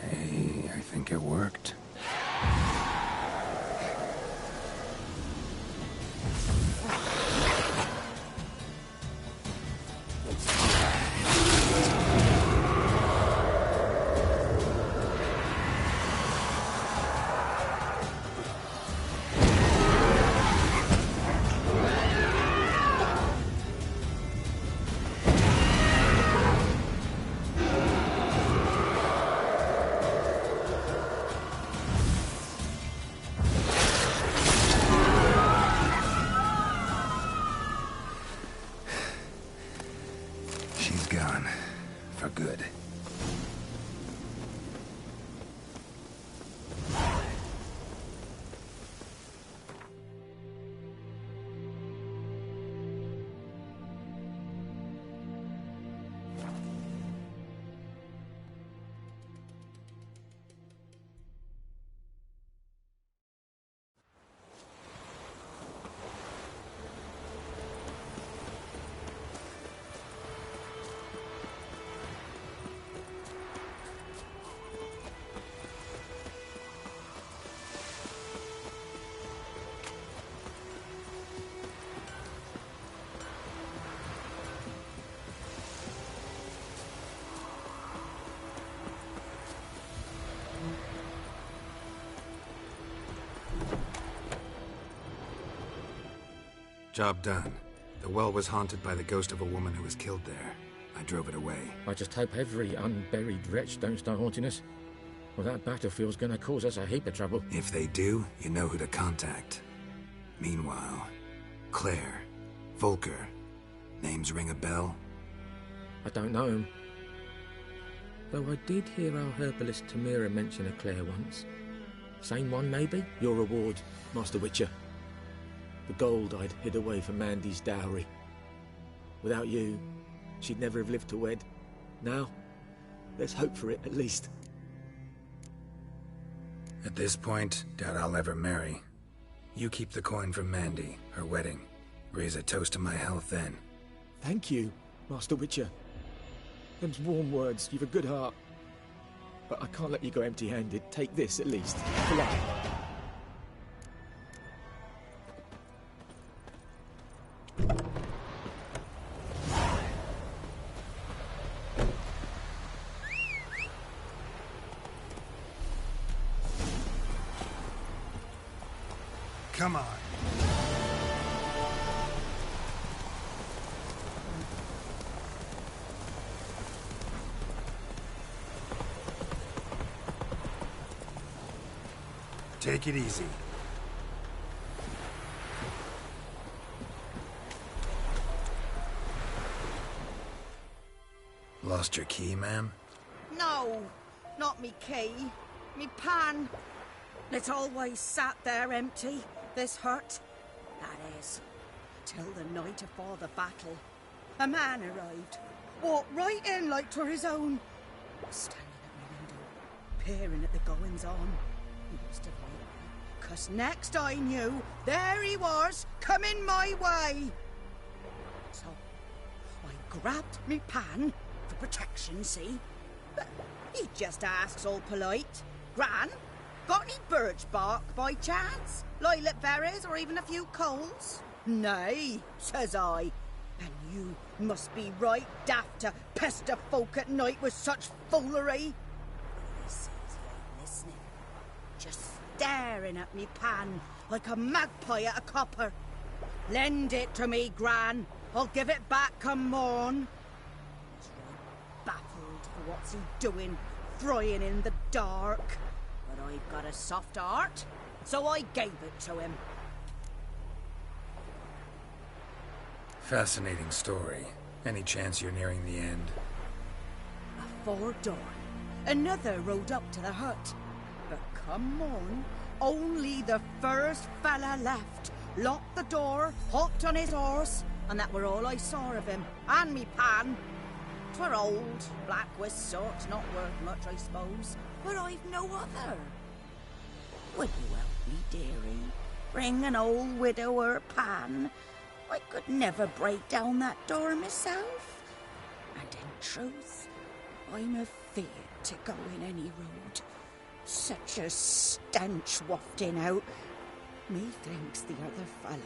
Hey, I think it worked. She's gone. For good. Job done. The well was haunted by the ghost of a woman who was killed there. I drove it away. I just hope every unburied wretch don't start haunting us. Well, that battlefield's gonna cause us a heap of trouble. If they do, you know who to contact. Meanwhile, Claire, Volker, names ring a bell? I don't know him. Though I did hear our herbalist Tamira mention a Claire once. Same one, maybe? Your reward, Master Witcher. The gold I'd hid away for Mandy's dowry. Without you, she'd never have lived to wed. Now, there's hope for it, at least. At this point, doubt I'll ever marry. You keep the coin from Mandy, her wedding. Raise a toast to my health then. Thank you, Master Witcher. Them's warm words, you've a good heart. But I can't let you go empty-handed. Take this, at least. For life. Come on. Take it easy. Lost your key, ma'am? No, not me key. Me pan. It's always sat there empty, this hut. That is, till the night afore the battle. A man arrived, walked right in like 'twere his own. Standing at my window, peering at the goings-on. He must have known, 'cause next I knew, there he was, coming my way. So, I grabbed me pan, for protection, see? But he just asks all polite, Gran, got any birch bark by chance? Lilac berries or even a few coals? Nay, says I. And you must be right daft to pester folk at night with such foolery. He sees he ain't listening, just staring at me pan like a magpie at a copper. Lend it to me, Gran. I'll give it back come morn. He's right baffled for what's he doing, frying in the dark. But I've got a soft heart, so I gave it to him. Fascinating story. Any chance you're nearing the end? Afore dawn, another rode up to the hut. But come on, only the first fella left. Locked the door, hopped on his horse, and that were all I saw of him, and me pan. 'Twere old, black with soot, not worth much, I suppose, but I've no other. Would you help me, dearie? Bring an old widower pan? I could never break down that door myself. And in truth, I'm afeard to go in any road. Such a stench wafting out. Methinks the other fellow...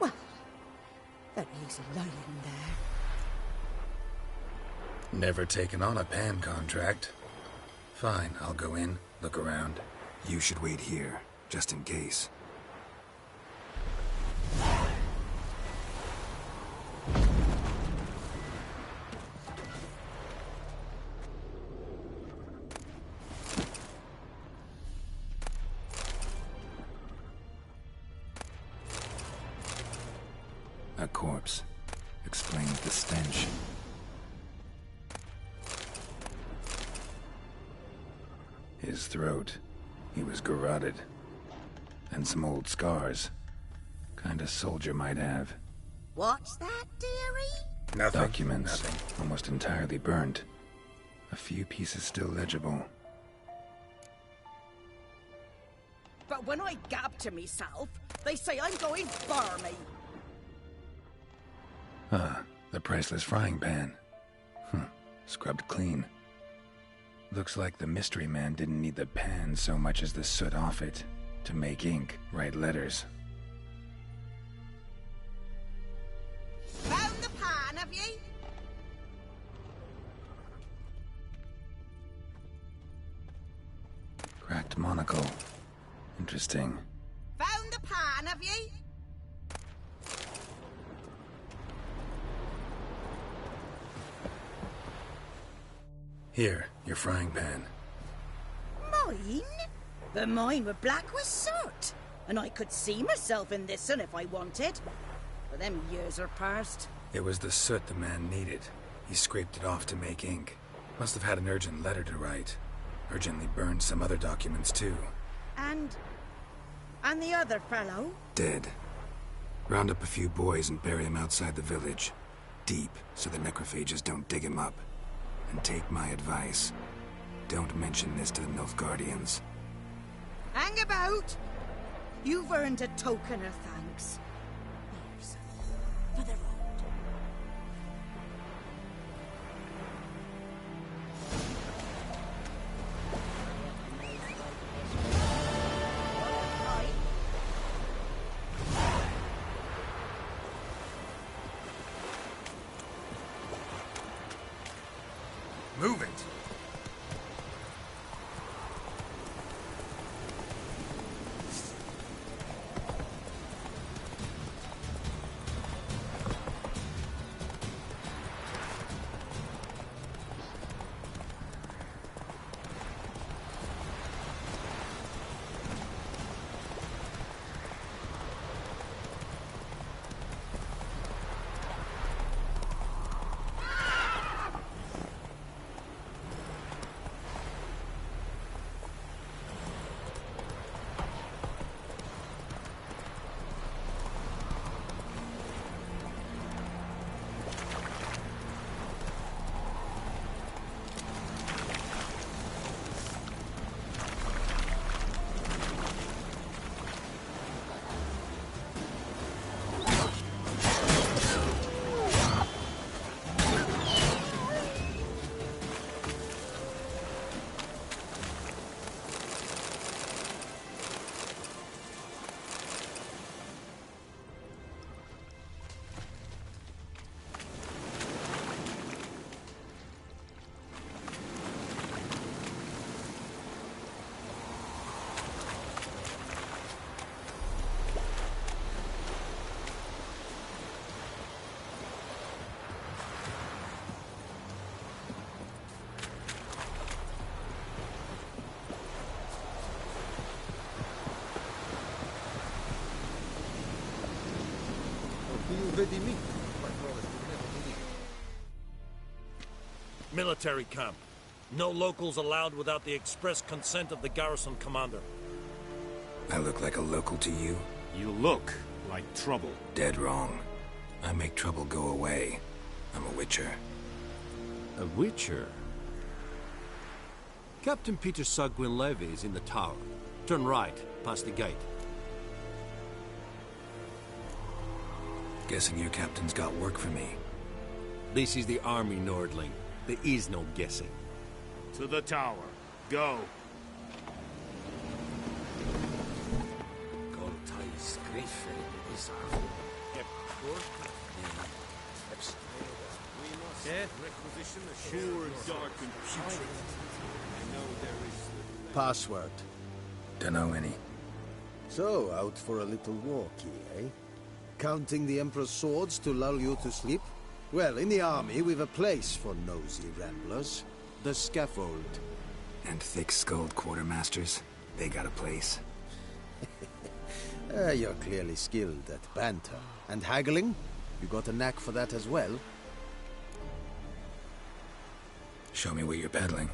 Well, that he's lying there. Never taken on a pan contract. Fine, I'll go in, look around. You should wait here, just in case. A corpse. Explains the stench. His throat. He was garroted. And some old scars. Kind of soldier might have. What's that, dearie? Nothing. Documents. Nothing. Almost entirely burnt. A few pieces still legible. But when I gab to myself, they say I'm going barmy. Ah, the priceless frying pan. Scrubbed clean. Looks like the mystery man didn't need the pan so much as the soot off it to make ink, write letters. Found the pan, have ye? Cracked monocle. Interesting. Found the pan, have ye? Here, your frying pan. Mine? But mine were black with soot, and I could see myself in this one if I wanted. But them years are past. It was the soot the man needed. He scraped it off to make ink. Must have had an urgent letter to write. Urgently burned some other documents too. And the other fellow? Dead. Round up a few boys and bury him outside the village. Deep, so the necrophages don't dig him up. And take my advice. Don't mention this to the Nilfgaardians. Hang about! You've earned a token of thanks. Here's for the road. Move it! Military camp. No locals allowed without the express consent of the garrison commander. I look like a local to you? You look like trouble. Dead wrong. I make trouble go away. I'm a witcher. A witcher? Captain Peter Sir Gwynleve is in the tower. Turn right, past the gate. Guessing your captain's got work for me. This is the army, Nordling. There is no guessing. To the tower. Go. Poor, dark, and putrid. I know there is... Password. Dunno any. So, out for a little walkie, eh? Counting the Emperor's swords to lull you to sleep? Well, in the army, we've a place for nosy ramblers. The scaffold. And thick-skulled quartermasters? They got a place? You're clearly skilled at banter. And haggling? You got a knack for that as well? Show me what you're peddling.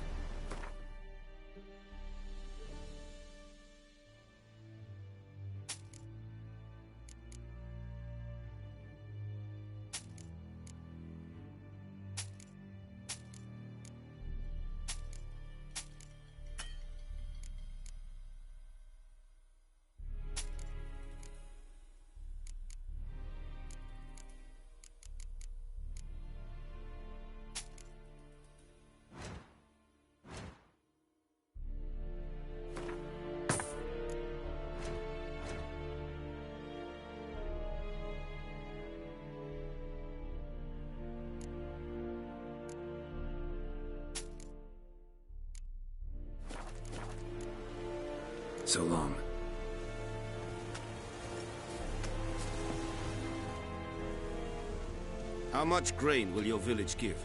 So long. How much grain will your village give?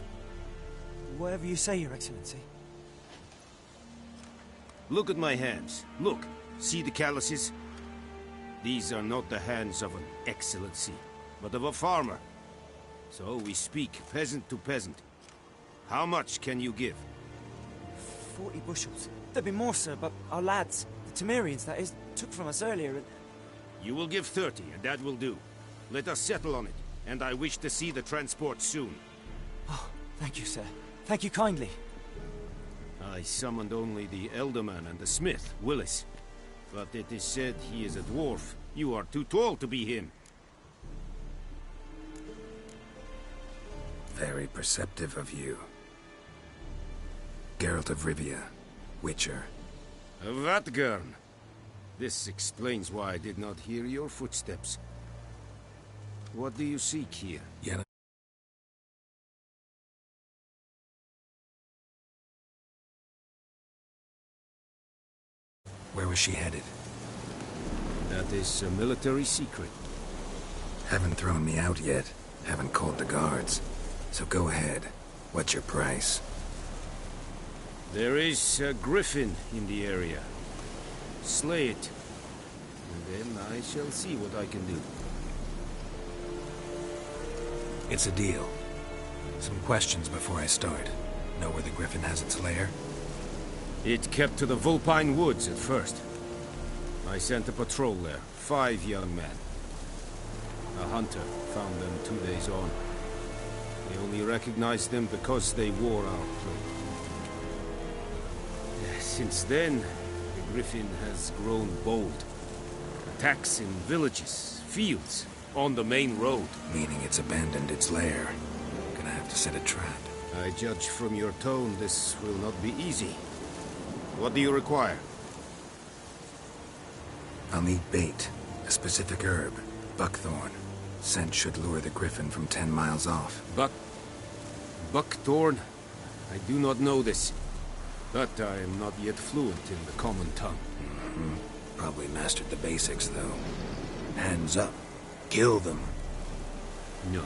Whatever you say, Your Excellency. Look at my hands. Look. See the calluses? These are not the hands of an excellency, but of a farmer. So we speak peasant to peasant. How much can you give? 40 bushels. There'd be more, sir, but our lads, the Temerians, that is, took from us earlier and... You will give 30, and that will do. Let us settle on it, and I wish to see the transport soon. Oh, thank you, sir. Thank you kindly. I summoned only the Elderman and the smith, Willis. But it is said he is a dwarf. You are too tall to be him. Very perceptive of you. Geralt of Rivia, Witcher. Vatgern. This explains why I did not hear your footsteps. What do you seek here? Yenna. Where was she headed? That is a military secret. Haven't thrown me out yet. Haven't called the guards. So go ahead. What's your price? There is a griffin in the area. Slay it. And then I shall see what I can do. It's a deal. Some questions before I start. Know where the griffin has its lair? It kept to the Vulpine Woods at first. I sent a patrol there, 5 young men. A hunter found them 2 days on. They only recognized them because they wore our cloak. Since then, the griffin has grown bold. Attacks in villages, fields, on the main road. Meaning it's abandoned its lair. Gonna have to set a trap. I judge from your tone this will not be easy. What do you require? I'll need bait. A specific herb. Buckthorn. Scent should lure the griffin from 10 miles off. Buckthorn? I do not know this. But I am not yet fluent in the common tongue. Probably mastered the basics, though. Hands up. Kill them. No.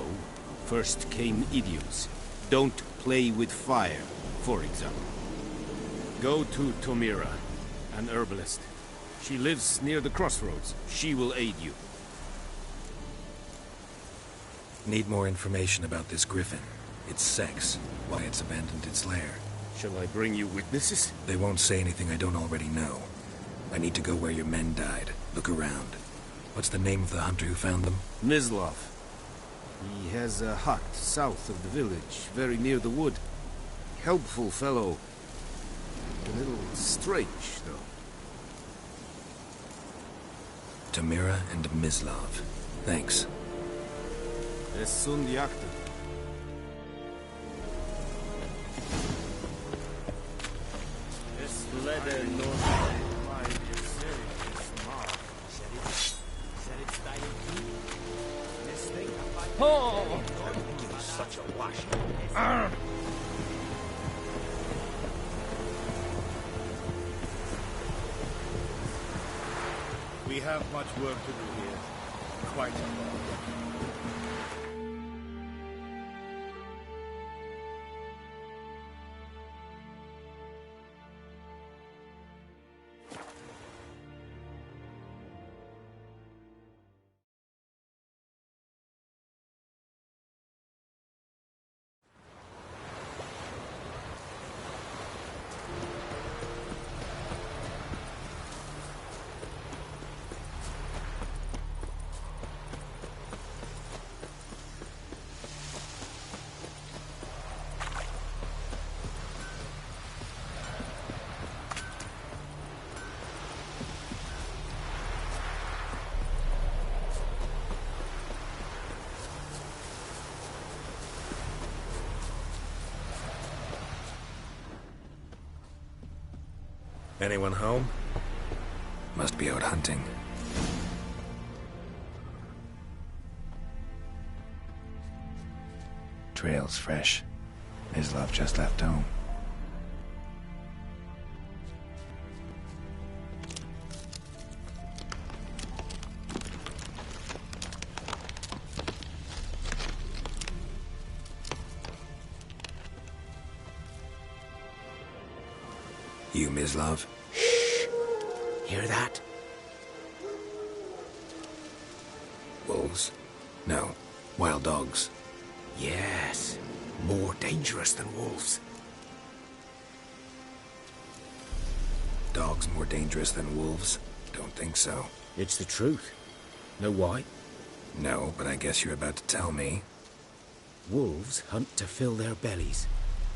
First came idioms. Don't play with fire, for example. Go to Tomira, an herbalist. She lives near the crossroads. She will aid you. Need more information about this griffin. Its sex, why it's abandoned its lair. Shall I bring you witnesses? They won't say anything I don't already know. I need to go where your men died. Look around. What's the name of the hunter who found them? Mislav. He has a hut south of the village, very near the wood. Helpful fellow. A little strange, though. Tamira and Mislav. Thanks. Es sunt jachtet. Es leather north. Oh! Such a wash. We have much work to do here. Quite a lot. Anyone home? Must be out hunting. Trail's fresh. Mislav just left home. You, Mislav? Shh! Hear that? Wolves? No. Wild dogs. Yes. More dangerous than wolves. Dogs more dangerous than wolves? Don't think so. It's the truth. Know why? No, but I guess you're about to tell me. Wolves hunt to fill their bellies.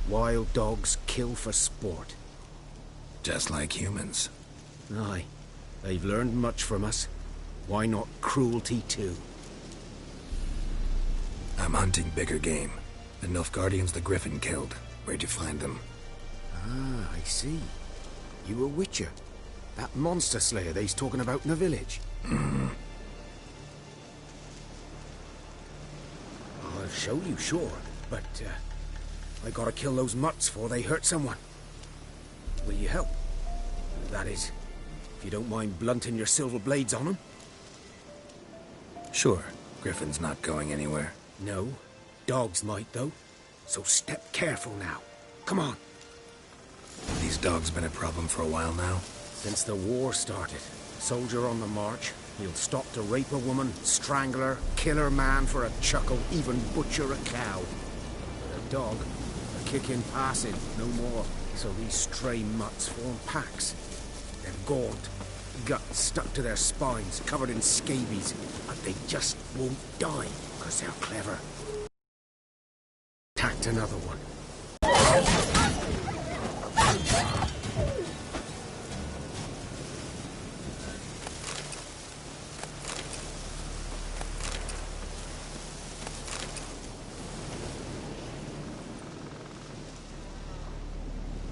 Wild dogs kill for sport. Just like humans. Aye. They've learned much from us. Why not cruelty too? I'm hunting bigger game. The Nilfgaardians the Griffin killed. Where'd you find them? Ah, I see. You a witcher. That monster slayer they's talking about in the village. I'll show you, sure. But, I gotta kill those mutts before they hurt someone. Will you help? That is, if you don't mind blunting your silver blades on them. Sure. Griffin's not going anywhere. No. Dogs might, though. So step careful now. Come on. These dogs been a problem for a while now? Since the war started. Soldier on the march. He'll stop to rape a woman, strangle her, kill her man for a chuckle, even butcher a cow. But a dog, a kick in passing, no more. So these stray mutts form packs. They're gaunt, guts stuck to their spines, covered in scabies, but they just won't die, because they're clever. Attacked another one.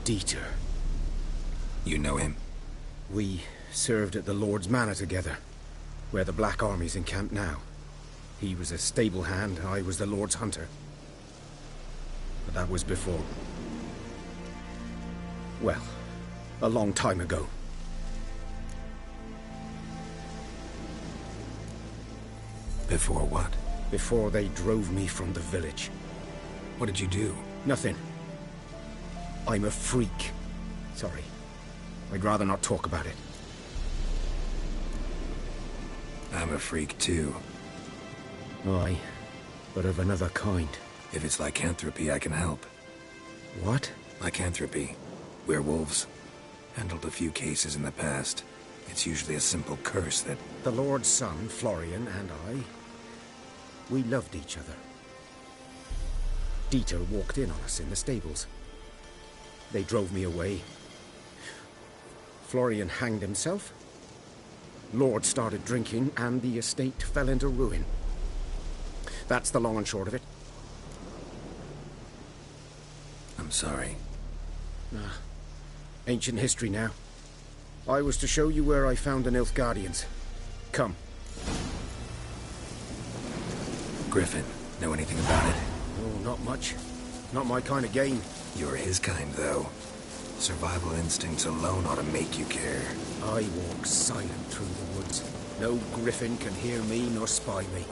Dieter. You know him? We served at the Lord's Manor together, where the Black Army's encamped now. He was a stable hand, I was the Lord's hunter. But that was before. Well, a long time ago. Before what? Before they drove me from the village. What did you do? Nothing. I'm a freak. Sorry. I'd rather not talk about it. I'm a freak too. Aye, but of another kind. If it's lycanthropy, I can help. What? Lycanthropy. Werewolves. Handled a few cases in the past. It's usually a simple curse that... The Lord's son, Florian, and I... We loved each other. Dieter walked in on us in the stables. They drove me away. Florian hanged himself. Lord started drinking, and the estate fell into ruin. That's the long and short of it. I'm sorry. Ancient history now. I was to show you where I found the Nilfgaardians. Come. Griffin, know anything about it? Oh, not much. Not my kind of game. You're his kind, though. Survival instincts alone ought to make you care. I walk silent through the woods. No griffin can hear me nor spy me.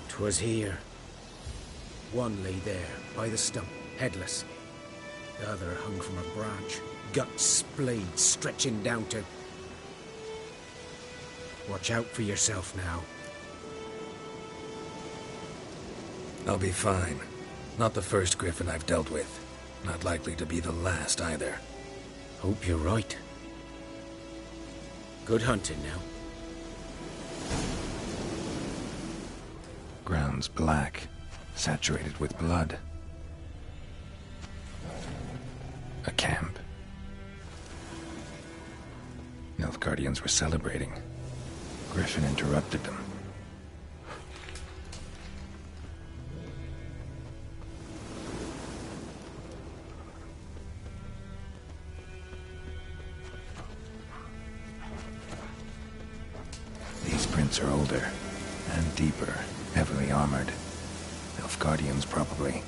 'Twas here. One lay there, by the stump, headless. The other hung from a branch, guts splayed, stretching down to... Watch out for yourself now. I'll be fine. Not the first griffin I've dealt with. Not likely to be the last, either. Hope you're right. Good hunting now. Ground's black, saturated with blood. A camp. Nilfgaardians were celebrating. Griffin interrupted them. These prints are older and deeper, heavily armored. Nilfgaardians, probably.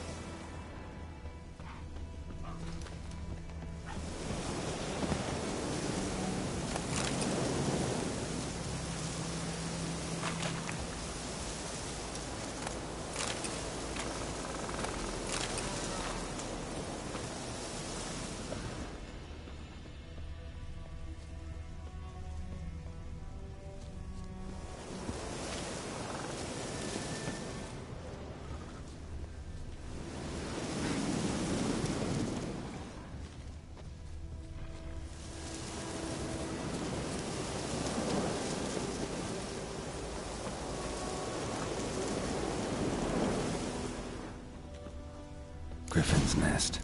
Griffin's nest.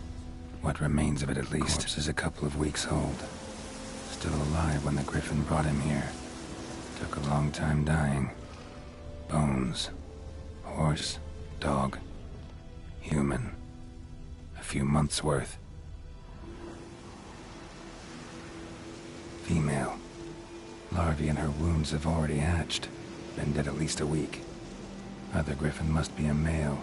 What remains of it, at least, corpse is a couple of weeks old. Still alive when the griffin brought him here. Took a long time dying. Bones. Horse. Dog. Human. A few months' worth. Female. Larvae in her wounds have already hatched. Been dead at least a week. Other griffin must be a male.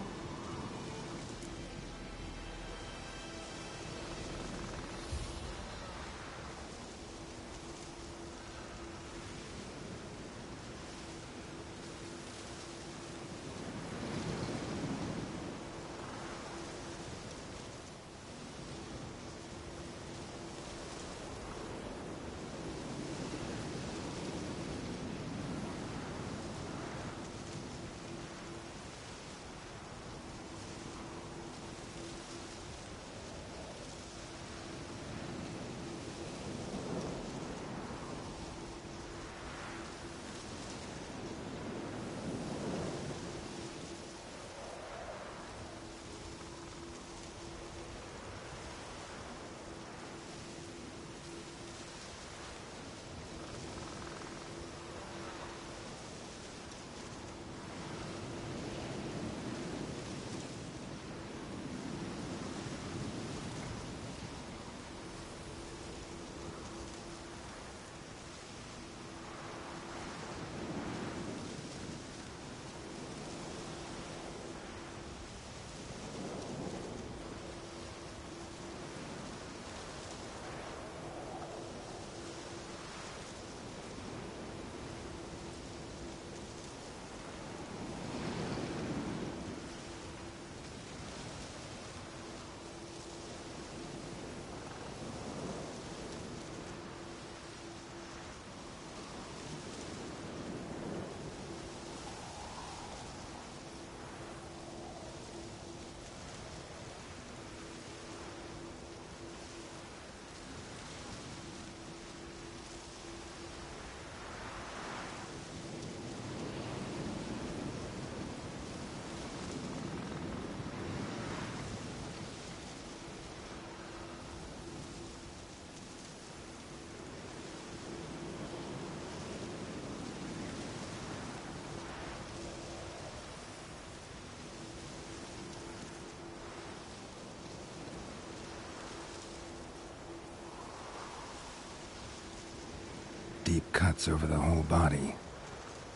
deep cuts over the whole body.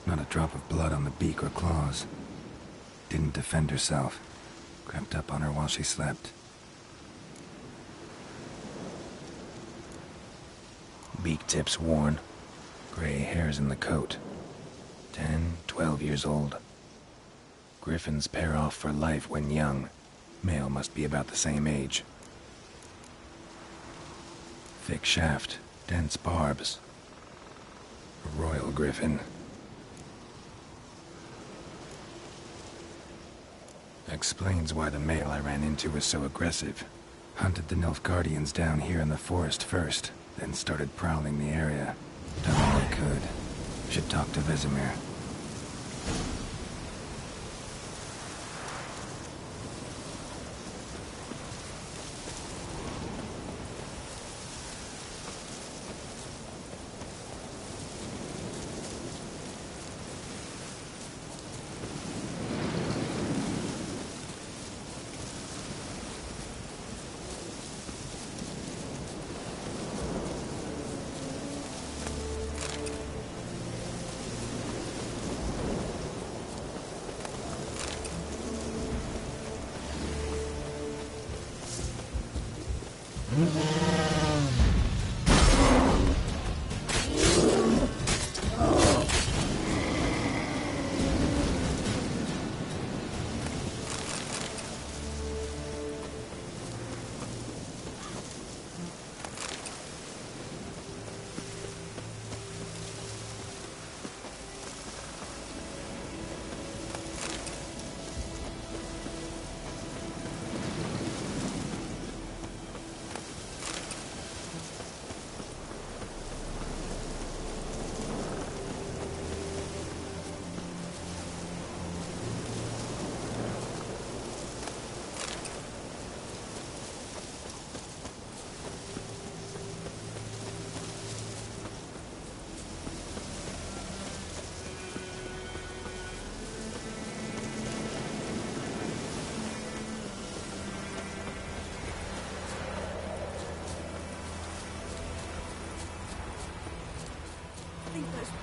Not a drop of blood on the beak or claws. Didn't defend herself. Crept up on her while she slept. Beak tips worn. Gray hairs in the coat. 10, 12 years old. Griffins pair off for life when young. Male must be about the same age. Thick shaft, dense barbs. A royal griffin. Explains why the male I ran into was so aggressive. Hunted the Nilfgaardians down here in the forest first, then started prowling the area. Done all I could. Should talk to Vesemir.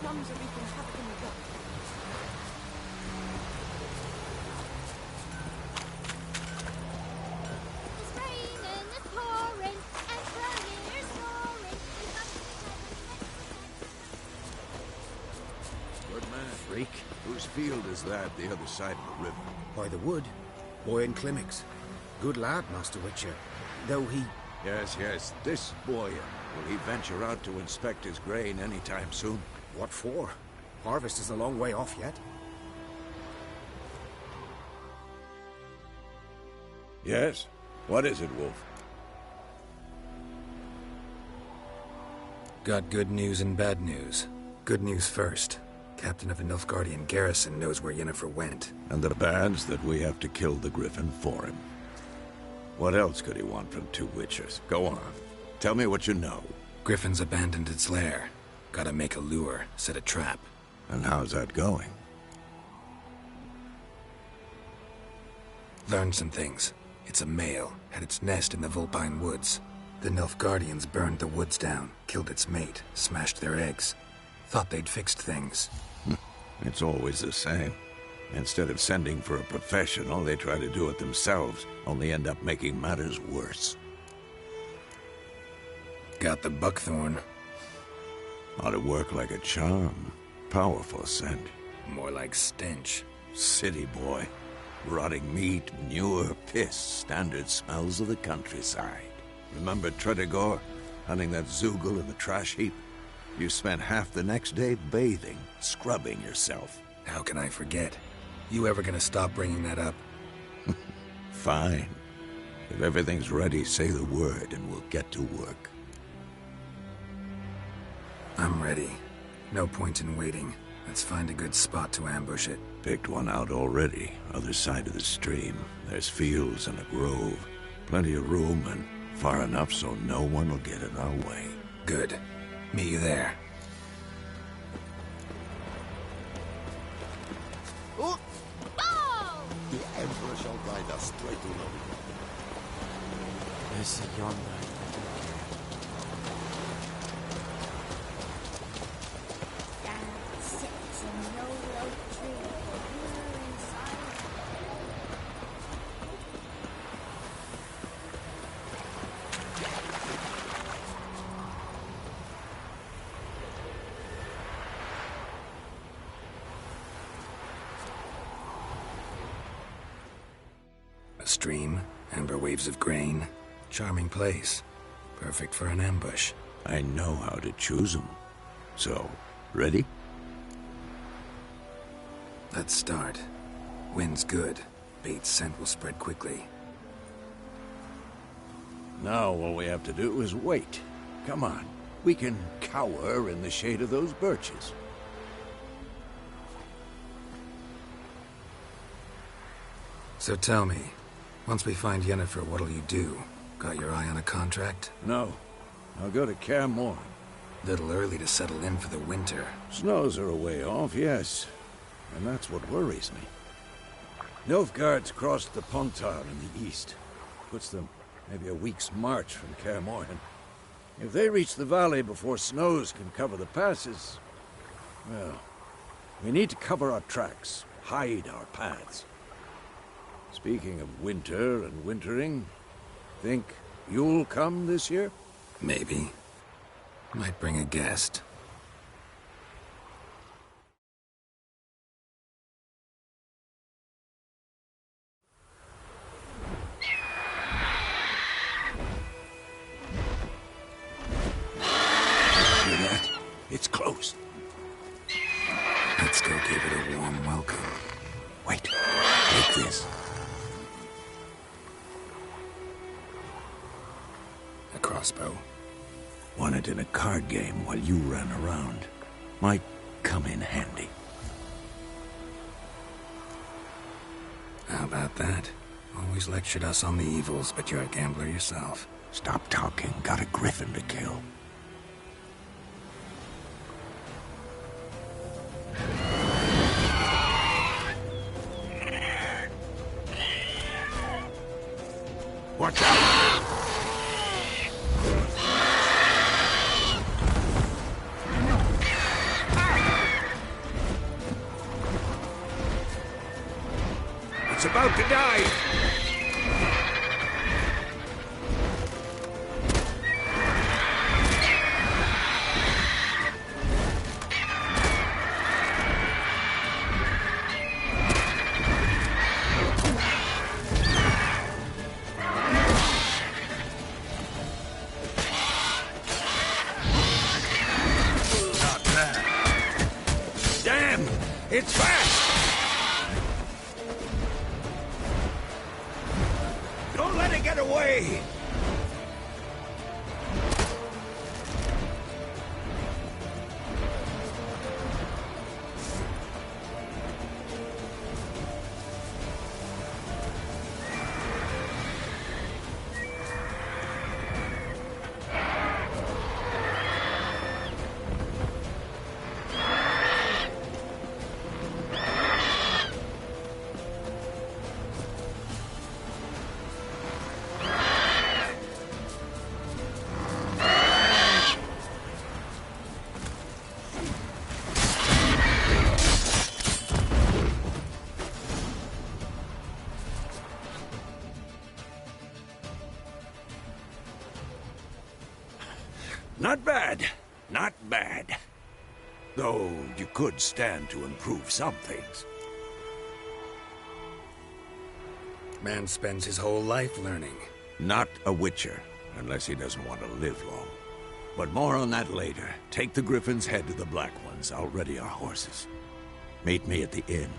Plums are wreaking havoc in the rock. It's raining, it's pouring, and Fromir's snoring. Good man. Freak. Whose field is that, the other side of the river? By the wood. Boy in Klimmix. Good lad, Master Witcher. Though he... Yes, yes. This boy, will he venture out to inspect his grain anytime soon? What for? Harvest is a long way off yet. Yes? What is it, Wolf? Got good news and bad news. Good news first. Captain of the Nilfgaardian garrison knows where Yennefer went. And the bad's that we have to kill the Griffin for him. What else could he want from two Witchers? Go on. Tell me what you know. Griffin's abandoned its lair. Gotta make a lure, set a trap. And how's that going? Learned some things. It's a male, had its nest in the Vulpine Woods. The Nilfgaardians burned the woods down, killed its mate, smashed their eggs. Thought they'd fixed things. It's always the same. Instead of sending for a professional, they try to do it themselves, only end up making matters worse. Got the buckthorn. Ought to work like a charm. Powerful scent. More like stench. City boy. Rotting meat, manure, piss. Standard smells of the countryside. Remember Tretogor? Hunting that Zoogle in the trash heap? You spent half the next day bathing, scrubbing yourself. How can I forget? You ever gonna stop bringing that up? Fine. If everything's ready, say the word and we'll get to work. I'm ready. No point in waiting. Let's find a good spot to ambush it. Picked one out already. Other side of the stream. There's fields and a grove. Plenty of room and far enough so no one will get in our way. Good. Meet you there. Oh! The Emperor shall guide us straight to Rome. There's a yonder. stream, amber waves of grain. Charming place. Perfect for an ambush. I know how to choose them. So, ready? Let's start. Wind's good. Bait's scent will spread quickly. Now all we have to do is wait. Come on. We can cower in the shade of those birches. So tell me, once we find Yennefer, what'll you do? Got your eye on a contract? No. I'll go to Kaer Morhen. Little early to settle in for the winter. Snows are a way off, yes. And that's what worries me. Nilfgaard's crossed the Pontar in the east. Puts them maybe a week's march from Kaer Morhen. If they reach the valley before snows can cover the passes, well, we need to cover our tracks, hide our paths. Speaking of winter and wintering, think you'll come this year? Maybe. Might bring a guest. Hear that? It's close. Let's go give it a warm welcome. Wait. Take this. A crossbow. Won it in a card game while you ran around. Might come in handy. How about that? Always lectured us on the evils, but you're a gambler yourself. Stop talking. Got a griffin to kill. Watch out! It's about to die! Not bad. Damn! It's fast! Don't let it get away! Not bad. Not bad. Though you could stand to improve some things. Man spends his whole life learning. Not a witcher, unless he doesn't want to live long. But more on that later. Take the Griffin's head to the Black Ones. I'll ready our horses. Meet me at the inn.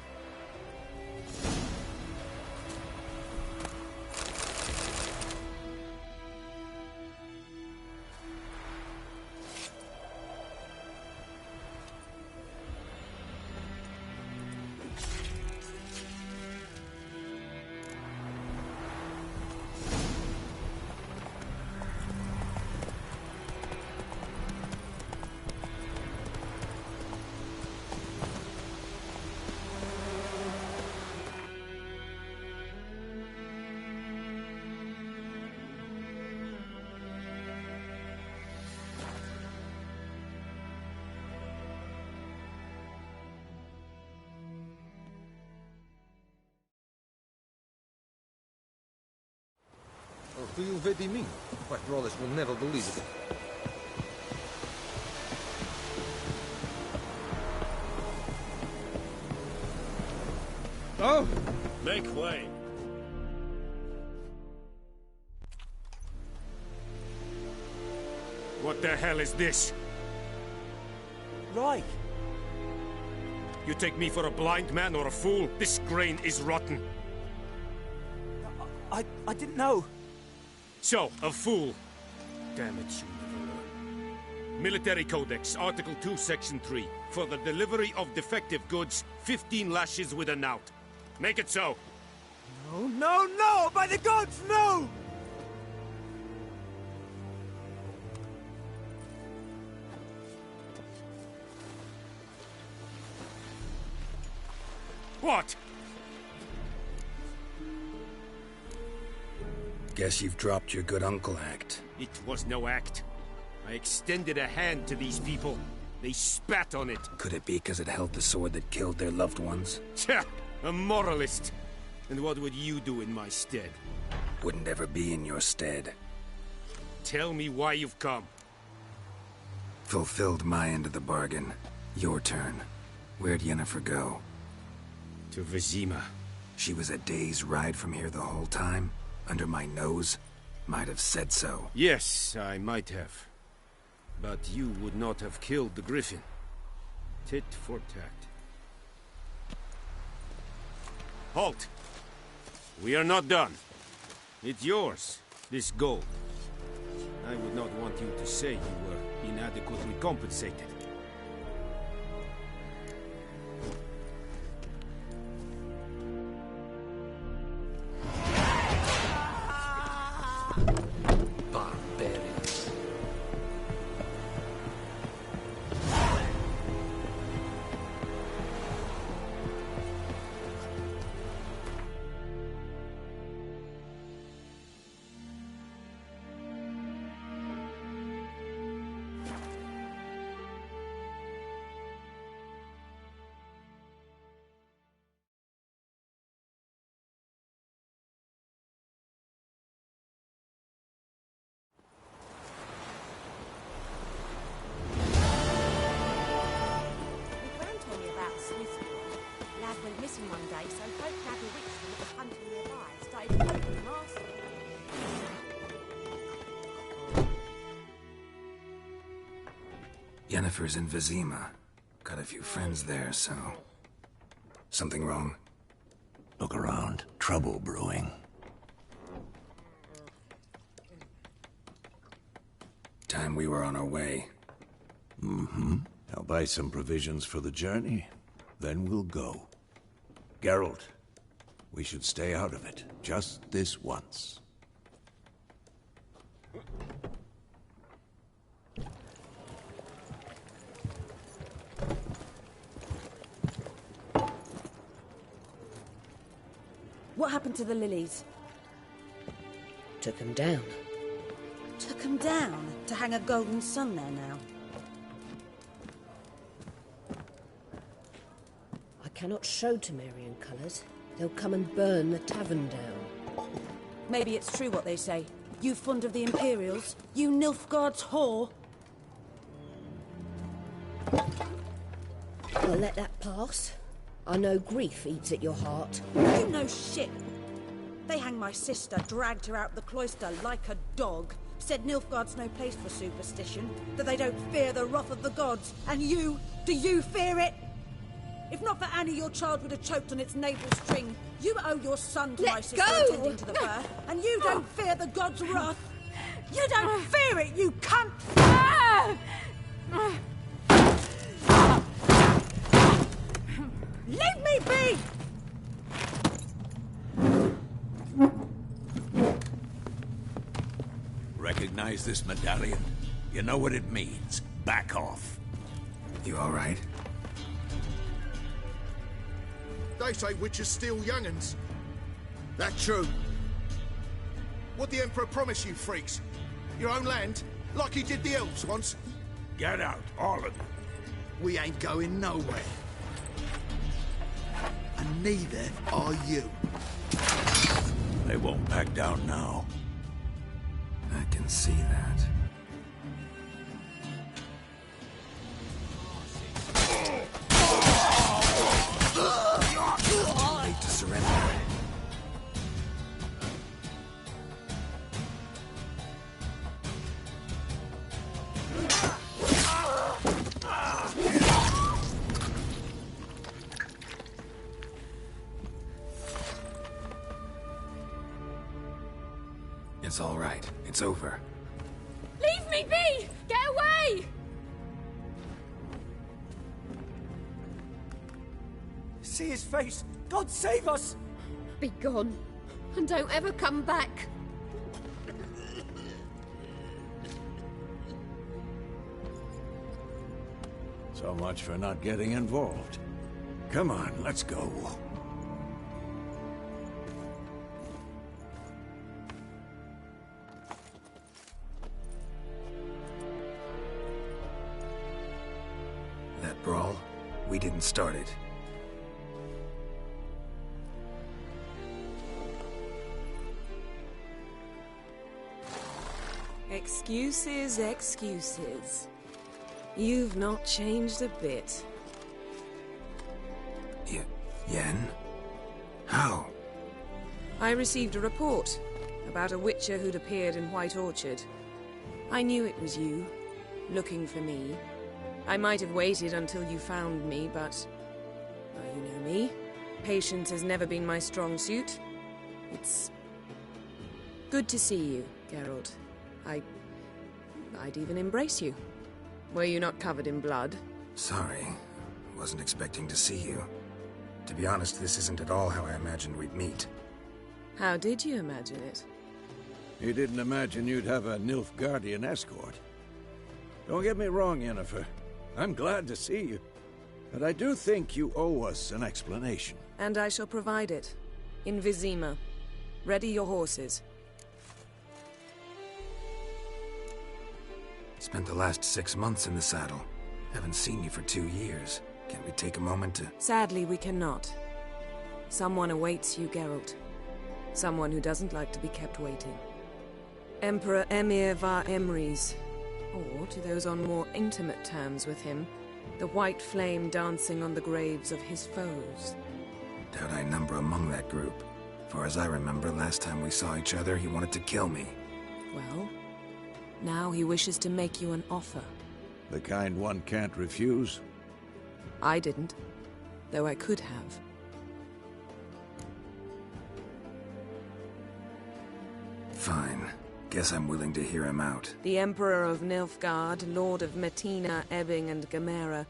Do you vedi me? My brothers will never believe it. Oh! Make way. the hell is this? Roy! You take me for a blind man or a fool? This grain is rotten. I didn't know. So, a fool. Damn it, you never learn. Military Codex, Article 2, Section 3. For the delivery of defective goods, 15 lashes with a knout. Make it so. No, no, no! By the gods, no! What? Guess you've dropped your good uncle act. It was no act. I extended a hand to these people. They spat on it. Could it be because it held the sword that killed their loved ones? Tja, a moralist. And what would you do in my stead? Wouldn't ever be in your stead. Tell me why you've come. Fulfilled my end of the bargain. Your turn. Where'd Yennefer go? To Vizima. She was a day's ride from here the whole time? Under my nose? Might have said so. Yes, I might have. But you would not have killed the Griffin. Tit for tat. Halt! We are not done. It's yours, this gold. I would not want you to say you were inadequately compensated. Barbarians. Missing one day, so folk nabbed a witchman that was hunting nearby, started poking him asking. Yennefer's in Vizima. Got a few friends there, so... Something wrong? Look around. Trouble brewing. Time we were on our way. Mm-hmm. I'll buy some provisions for the journey. Then we'll go. Geralt, we should stay out of it. Just this once. What happened to the lilies? Took them down. Took them down? To hang a golden sun there now? I cannot show Temerian colours. They'll come and burn the tavern down. Maybe it's true what they say. You fond of the Imperials? You Nilfgaard's whore? I'll let that pass. I know grief eats at your heart. You know shit. They hanged my sister, dragged her out the cloister like a dog. Said Nilfgaard's no place for superstition, that they don't fear the wrath of the gods. And you, do you fear it? If not for Annie, your child would have choked on its navel string. You owe your son to my sister attending to the birth, and you don't fear the gods' wrath. You don't fear it, you cunt! Leave me be! Recognize this medallion? You know what it means. Back off. You all right? They say witches steal young'uns. That true? What the Emperor promise you, freaks? Your own land? Like he did the elves once? Get out, all of you. We ain't going nowhere. And neither are you. They won't back down now. I can see that. Too late to surrender. It's all right. It's over. Leave me be! Get away! See his face! God save us! Be gone, and don't ever come back. So much for not getting involved. Come on, let's go. That brawl, we didn't start it. Excuses, excuses. You've not changed a bit. Yen? How? I received a report about a witcher who'd appeared in White Orchard. I knew it was you, looking for me. I might have waited until you found me, but... well, you know me. Patience has never been my strong suit. It's... good to see you, Geralt. I'd even embrace you. Were you not covered in blood? Sorry. Wasn't expecting to see you. To be honest, this isn't at all how I imagined we'd meet. How did you imagine it? You didn't imagine you'd have a Nilfgaardian escort. Don't get me wrong, Yennefer. I'm glad to see you. But I do think you owe us an explanation. And I shall provide it. In Vizima. Ready your horses. Spent the last 6 months in the saddle. Haven't seen you for 2 years. Can't we take a moment to... Sadly, we cannot. Someone awaits you, Geralt. Someone who doesn't like to be kept waiting. Emperor Emhyr var Emreis. Or, to those on more intimate terms with him, the white flame dancing on the graves of his foes. Doubt I number among that group. Far as I remember, last time we saw each other, he wanted to kill me. Well, now he wishes to make you an offer. The kind one can't refuse? I didn't, though I could have. Fine. Guess I'm willing to hear him out. The Emperor of Nilfgaard, Lord of Metina, Ebbing and Gamera,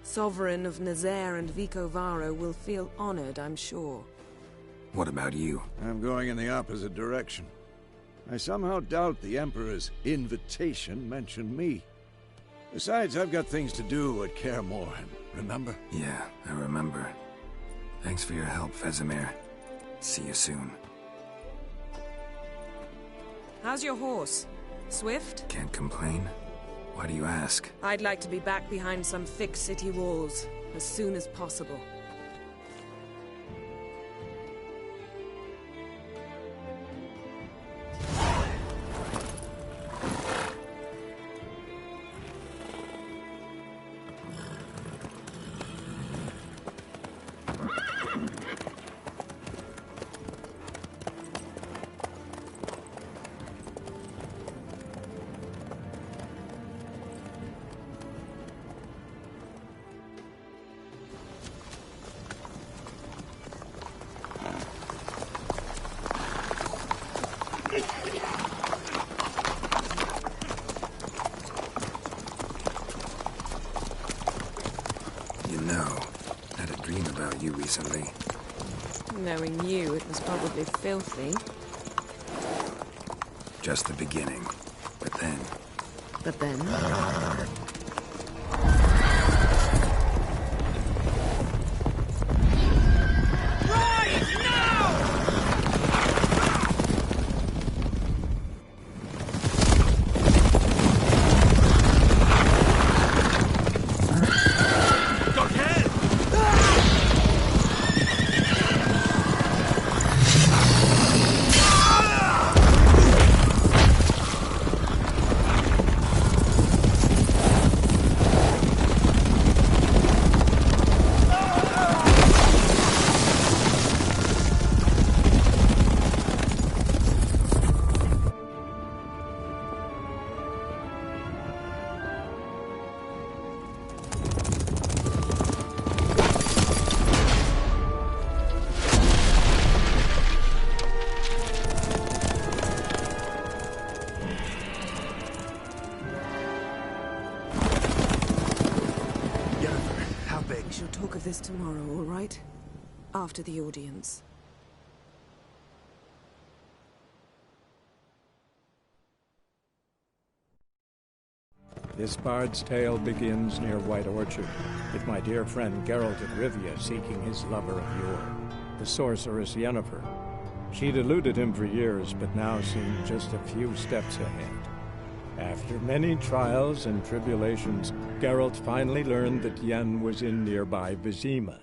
Sovereign of Nazaire and Vicovaro will feel honored, I'm sure. What about you? I'm going in the opposite direction. I somehow doubt the Emperor's invitation mentioned me. Besides, I've got things to do at Kaer Morhen, remember? Yeah, I remember. Thanks for your help, Vesemir. See you soon. How's your horse? Swift? Can't complain. Why do you ask? I'd like to be back behind some thick city walls, as soon as possible. You know, I had a dream about you recently. Knowing you, it was probably filthy. Just the beginning. But then... But then? beg. We shall talk of this tomorrow, all right? After the audience. This bard's tale begins near White Orchard, with my dear friend Geralt of Rivia seeking his lover of yore, the sorceress Yennefer. She'd eluded him for years, but now seemed just a few steps ahead. After many trials and tribulations, Geralt finally learned that Yen was in nearby Vizima.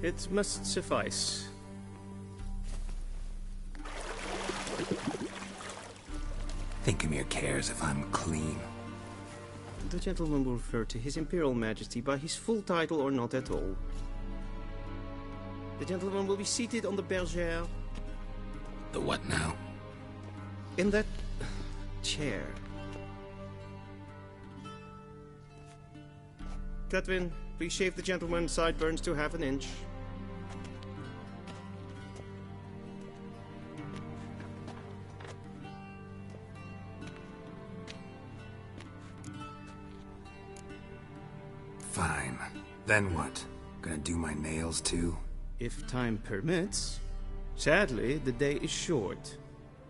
It must suffice. Thinkamere cares if I'm clean. The gentleman will refer to His Imperial Majesty by his full title or not at all. The gentleman will be seated on the bergère. The what now? In that chair. Cletwin, please shave the gentleman's sideburns to half an inch. Fine. Then what? Gonna do my nails too? If time permits. Sadly, the day is short,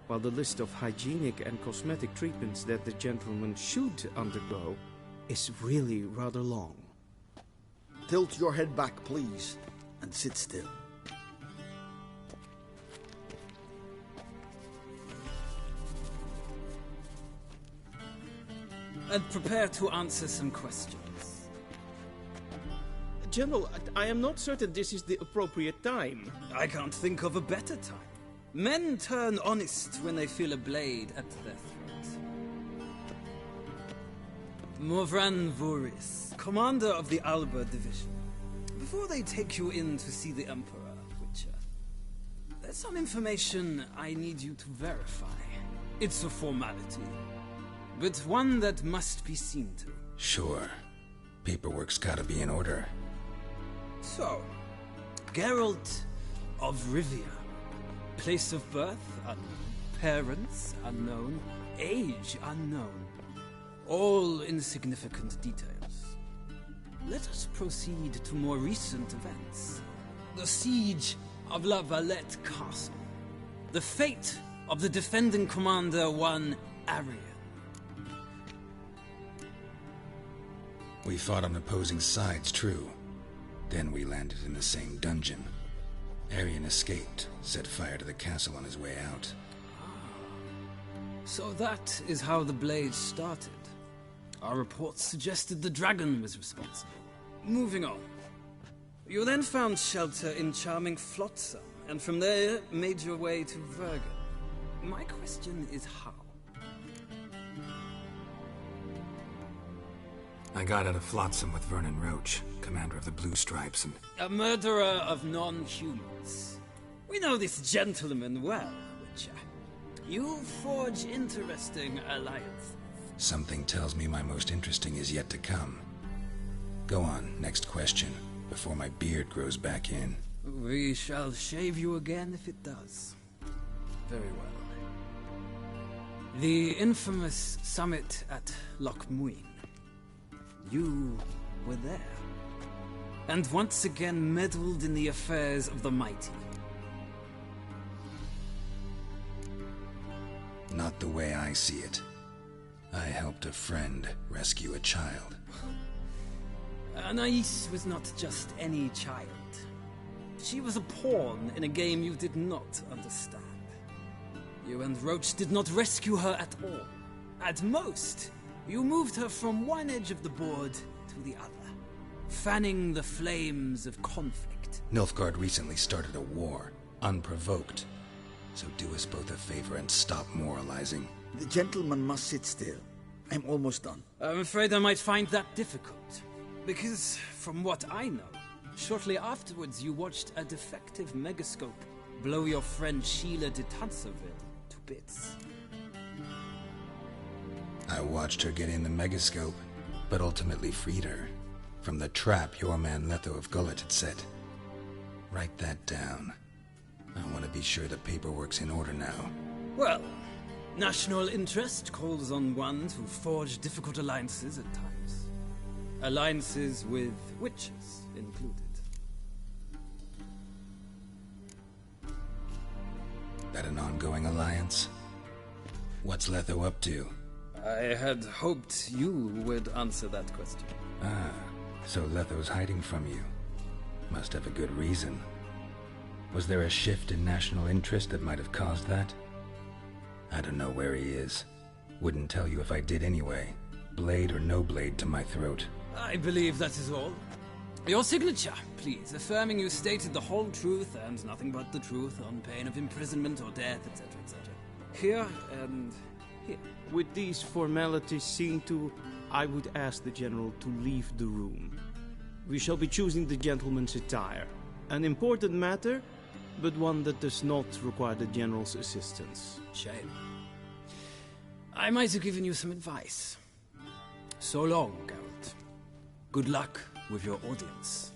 while the list of hygienic and cosmetic treatments that the gentleman should undergo is really rather long. Tilt your head back, please, and sit still. And prepare to answer some questions. General, I am not certain this is the appropriate time. I can't think of a better time. Men turn honest when they feel a blade at their throat. Morvran Voorhis, commander of the Alba Division. Before they take you in to see the Emperor, Witcher, there's some information I need you to verify. It's a formality, but one that must be seen to. Sure. Paperwork's gotta be in order. So, Geralt of Rivia. Place of birth unknown. Parents unknown. Age unknown. All insignificant details. Let us proceed to more recent events. The siege of La Valette Castle. The fate of the defending commander, one Arian. We fought on opposing sides, true. Then we landed in the same dungeon. Arian escaped, set fire to the castle on his way out. So that is how the Blade started. Our reports suggested the dragon was responsible. Moving on. You then found shelter in charming Flotsam, and from there made your way to Vergen. My question is how? I got out of Flotsam with Vernon Roach, commander of the Blue Stripes, and... A murderer of non-humans. We know this gentleman well, Witcher. You forge interesting alliances. Something tells me my most interesting is yet to come. Go on, next question, before my beard grows back in. We shall shave you again if it does. Very well. The infamous summit at Loch Muin. You were there. And once again meddled in the affairs of the mighty. Not the way I see it. I helped a friend rescue a child. Anais was not just any child. She was a pawn in a game you did not understand. You and Roach did not rescue her at all. At most, you moved her from one edge of the board to the other, fanning the flames of conflict. Nilfgaard recently started a war, unprovoked. So do us both a favor and stop moralizing. The gentleman must sit still. I'm almost done. I'm afraid I might find that difficult. Because, from what I know, shortly afterwards you watched a defective megascope blow your friend Sheila de Tanserville to bits. I watched her get in the megascope, but ultimately freed her from the trap your man Letho of Gullet had set. Write that down. I want to be sure the paperwork's in order now. Well, national interest calls on one to forge difficult alliances at times. Alliances with witches included. That an ongoing alliance? What's Letho up to? I had hoped you would answer that question. Ah, so Letho's hiding from you. Must have a good reason. Was there a shift in national interest that might have caused that? I don't know where he is. Wouldn't tell you if I did anyway. Blade or no blade to my throat. I believe that is all. Your signature, please, affirming you stated the whole truth and nothing but the truth on pain of imprisonment or death, etc., etc. Here and here. With these formalities seen to, I would ask the General to leave the room. We shall be choosing the gentleman's attire. An important matter, but one that does not require the General's assistance. Shame. I might have given you some advice. So long, Geralt. Good luck with your audience.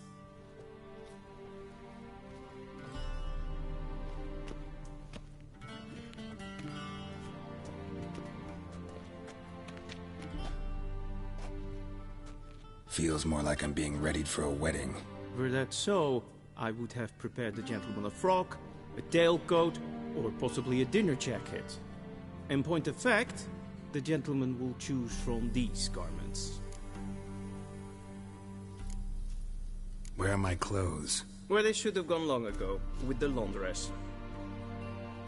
Feels more like I'm being readied for a wedding. Were that so, I would have prepared the gentleman a frock, a tailcoat, or possibly a dinner jacket. In point of fact, the gentleman will choose from these garments. Where are my clothes? Where they should have gone long ago, with the laundress.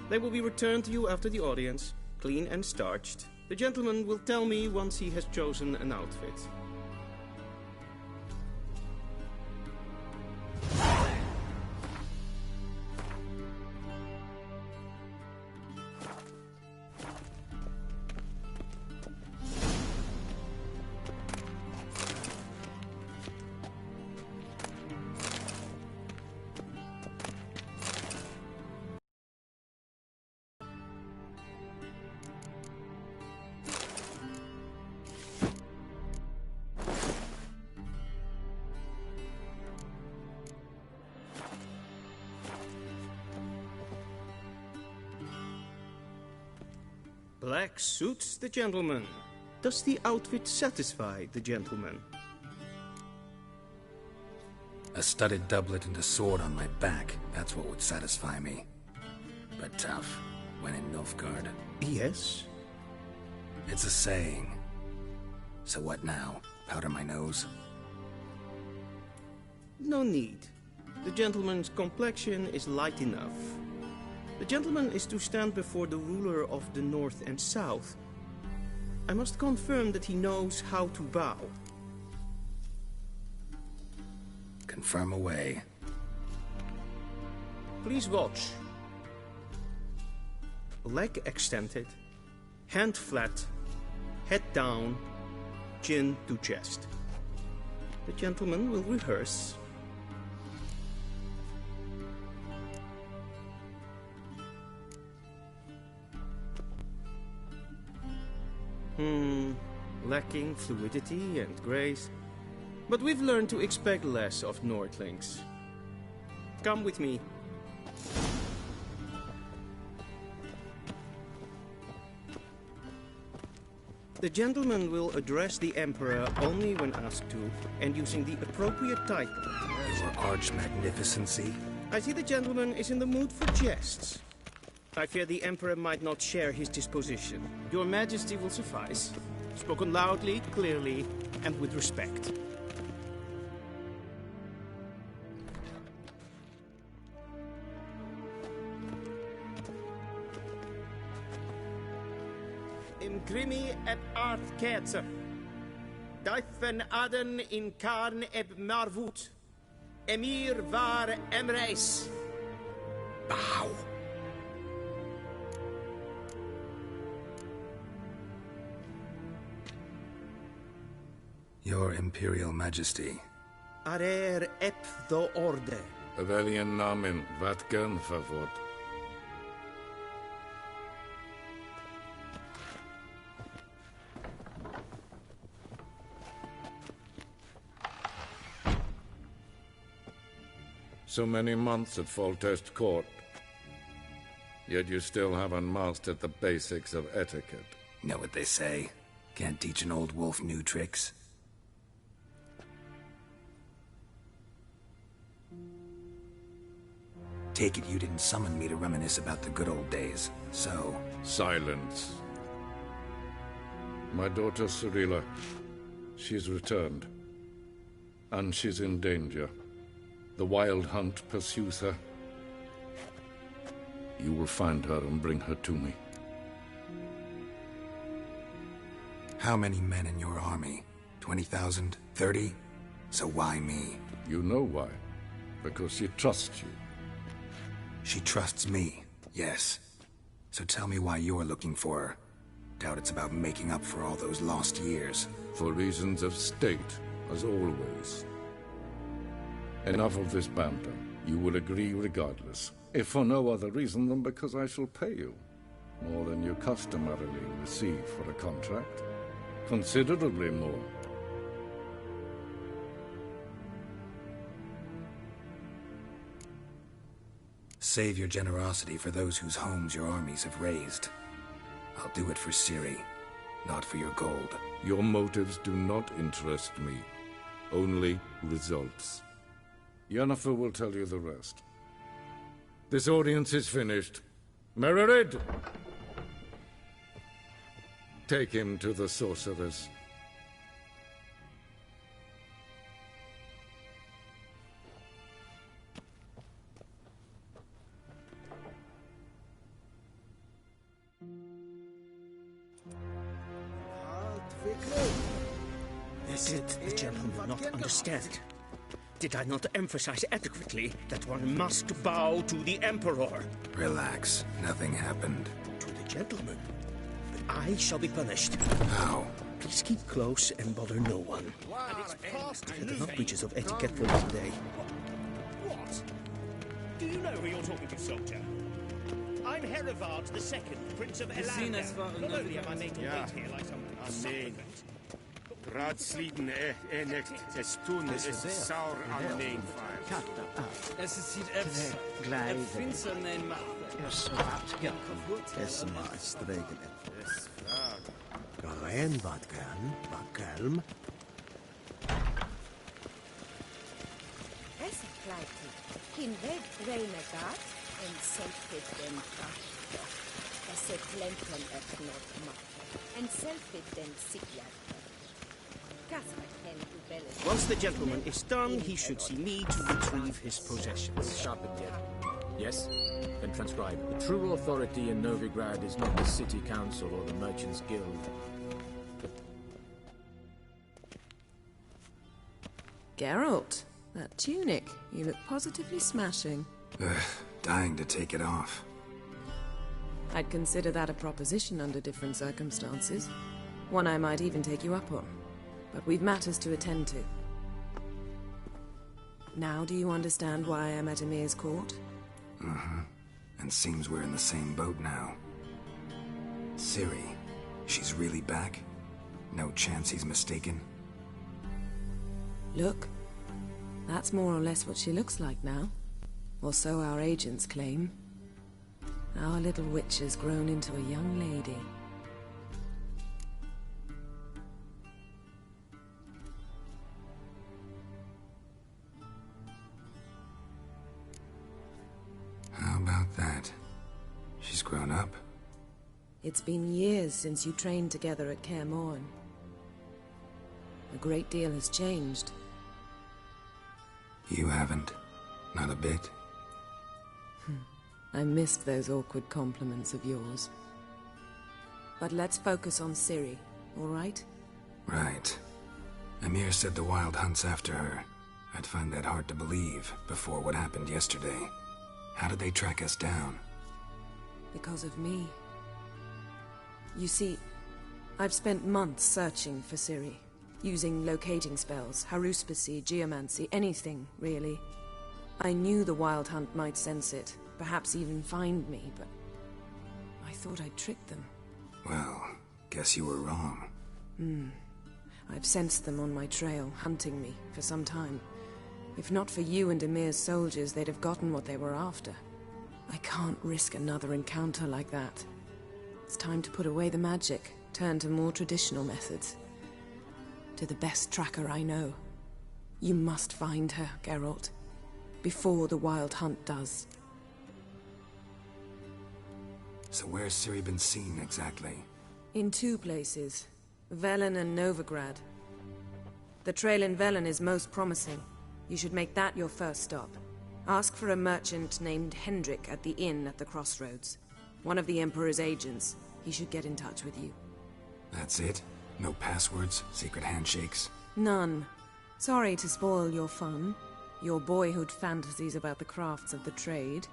They will be returned to you after the audience, clean and starched. The gentleman will tell me once he has chosen an outfit. Black suits the gentleman. Does the outfit satisfy the gentleman? A studded doublet and a sword on my back. That's what would satisfy me. But tough, when in Nilfgaard. Yes? It's a saying. So what now? Powder my nose? No need. The gentleman's complexion is light enough. The gentleman is to stand before the ruler of the North and South. I must confirm that he knows how to bow. Confirm away. Please watch. Leg extended, hand flat, head down, chin to chest. The gentleman will rehearse. Lacking fluidity and grace. But we've learned to expect less of Nordlings. Come with me. The gentleman will address the Emperor only when asked to, and using the appropriate title. Your Arch-Magnificency? I see the gentleman is in the mood for jests. I fear the Emperor might not share his disposition. Your Majesty will suffice. Spoken loudly, clearly, and with respect. Imgrimi eb art ketzer. Daifen aden in karn eb marvut. Emir var emreis. Bow. Your Imperial Majesty. Arer ep do orde. Avelian namen, wat gun favor. So many months at Foltest Court. Yet you still haven't mastered the basics of etiquette. Know what they say? Can't teach an old wolf new tricks. Take it you didn't summon me to reminisce about the good old days, so... Silence. My daughter Cirilla, she's returned. And she's in danger. The Wild Hunt pursues her. You will find her and bring her to me. How many men in your army? 20,000? 30? So why me? You know why. Because she trusts you. She trusts me, yes. So tell me why you're looking for her. Doubt it's about making up for all those lost years. For reasons of state, as always. Enough of this banter. You will agree regardless. If for no other reason than because I shall pay you. More than you customarily receive for a contract. Considerably more. Save your generosity for those whose homes your armies have razed. I'll do it for Ciri, not for your gold. Your motives do not interest me. Only results. Yennefer will tell you the rest. This audience is finished. Mererid! Take him to the sorceress. Did the gentleman not understand? Did I not emphasize adequately that one must bow to the Emperor? Relax. Nothing happened. To the gentleman? But I shall be punished. How? Please keep close and bother no one. Had enough breaches of etiquette for one day. What? Do you know who you're talking to, soldier? I'm Herivard II, Prince of Elander. Not only am I made to wait here like some supplicant. Raadsleden echt es tun es saur aan neem Es is hier even finster neem maar. Es maar streken Garen wat kalm. Es pleite. In red renegat en selfit den kracht. Es glemplen knot mak. En selfit den sikler. Once the gentleman is done, he should see me to retrieve his possessions. Sharpened yet? Yes? Then transcribe. The true authority in Novigrad is not the city council or the merchants' guild. Geralt, that tunic. You look positively smashing. Dying to take it off. I'd consider that a proposition under different circumstances. One I might even take you up on. But we've matters to attend to. Now do you understand why I'm at Emir's court? Uh-huh. And seems we're in the same boat now. Ciri, she's really back? No chance he's mistaken? Look, that's more or less what she looks like now. Or so our agents claim. Our little witch has grown into a young lady. How about that? She's grown up? It's been years since you trained together at Kaer Morhen. A great deal has changed. You haven't. Not a bit. I missed those awkward compliments of yours. But let's focus on Ciri, all right? Right. Emir said the Wild Hunt's after her. I'd find that hard to believe before what happened yesterday. How did they track us down? Because of me. You see, I've spent months searching for Ciri. using locating spells, haruspicy, geomancy, anything, really. I knew the Wild Hunt might sense it, perhaps even find me, but I thought I'd tricked them. Well, guess you were wrong. I've sensed them on my trail, hunting me, for some time. If not for you and Emir's soldiers, they'd have gotten what they were after. I can't risk another encounter like that. It's time to put away the magic, turn to more traditional methods. To the best tracker I know. You must find her, Geralt. Before the Wild Hunt does. So where's Ciri been seen, exactly? In 2 places. Velen and Novigrad. The trail in Velen is most promising. You should make that your first stop. Ask for a merchant named Hendrik at the inn at the crossroads. One of the Emperor's agents. He should get in touch with you. That's it? No passwords? Secret handshakes? None. Sorry to spoil your fun. Your boyhood fantasies about the crafts of the trade.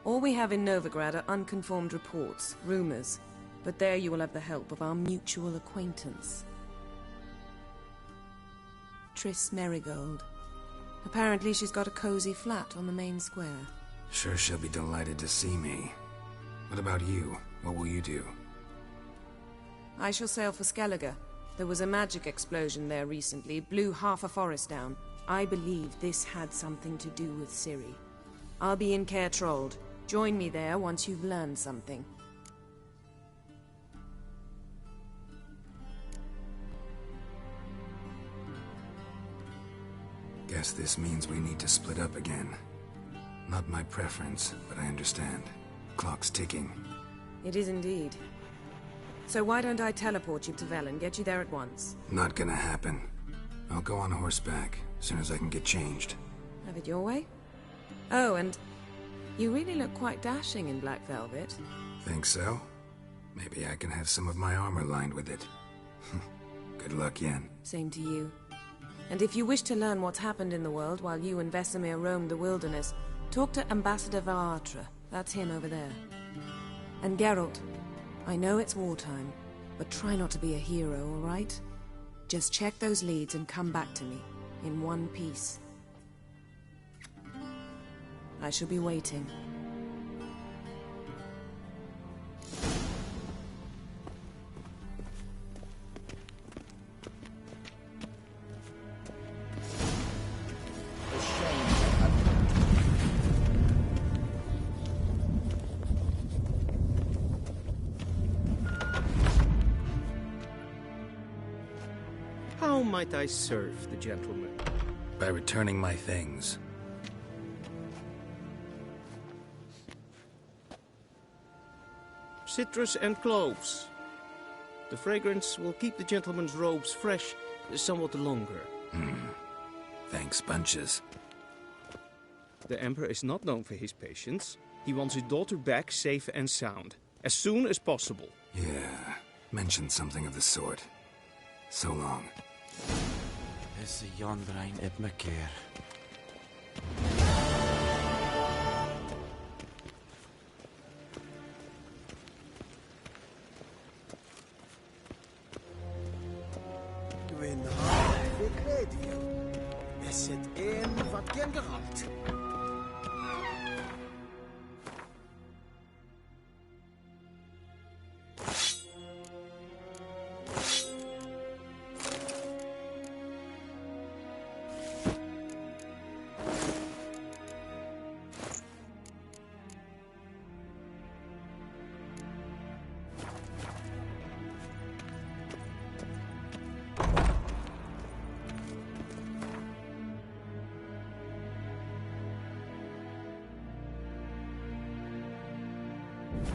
All we have in Novigrad are unconfirmed reports, rumors. But there you will have the help of our mutual acquaintance. Triss Merigold. Apparently she's got a cozy flat on the main square. Sure she'll be delighted to see me. What about you? What will you do? I shall sail for Skellige. There was a magic explosion there recently, blew half a forest down. I believe this had something to do with Ciri. I'll be in Caer Trolde. Join me there once you've learned something. Guess this means we need to split up again. Not my preference, but I understand. Clock's ticking. It is indeed. So why don't I teleport you to Velen, get you there at once? Not gonna happen. I'll go on horseback, as soon as I can get changed. Have it your way? Oh, and you really look quite dashing in black velvet. Think so? Maybe I can have some of my armor lined with it. Good luck, Yen. Same to you. And if you wish to learn what's happened in the world while you and Vesemir roamed the wilderness, talk to Ambassador Vaatra. That's him over there. And Geralt, I know it's wartime, but try not to be a hero, all right? Just check those leads and come back to me, in one piece. I shall be waiting. How might I serve the gentleman? By returning my things. Citrus and cloves. The fragrance will keep the gentleman's robes fresh somewhat longer. Thanks, bunches. The Emperor is not known for his patience. He wants his daughter back safe and sound, as soon as possible. Yeah, mentioned something of the sort. So long. Is the Yondrain Ibmakir. Gwyn hart fikredië. Is het een wat gen gehad?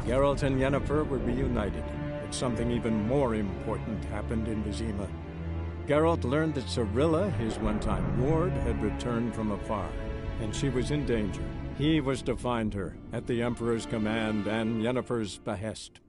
Geralt and Yennefer were reunited, but something even more important happened in Vizima. Geralt learned that Cirilla, his one-time ward, had returned from afar, and she was in danger. He was to find her, at the Emperor's command and Yennefer's behest.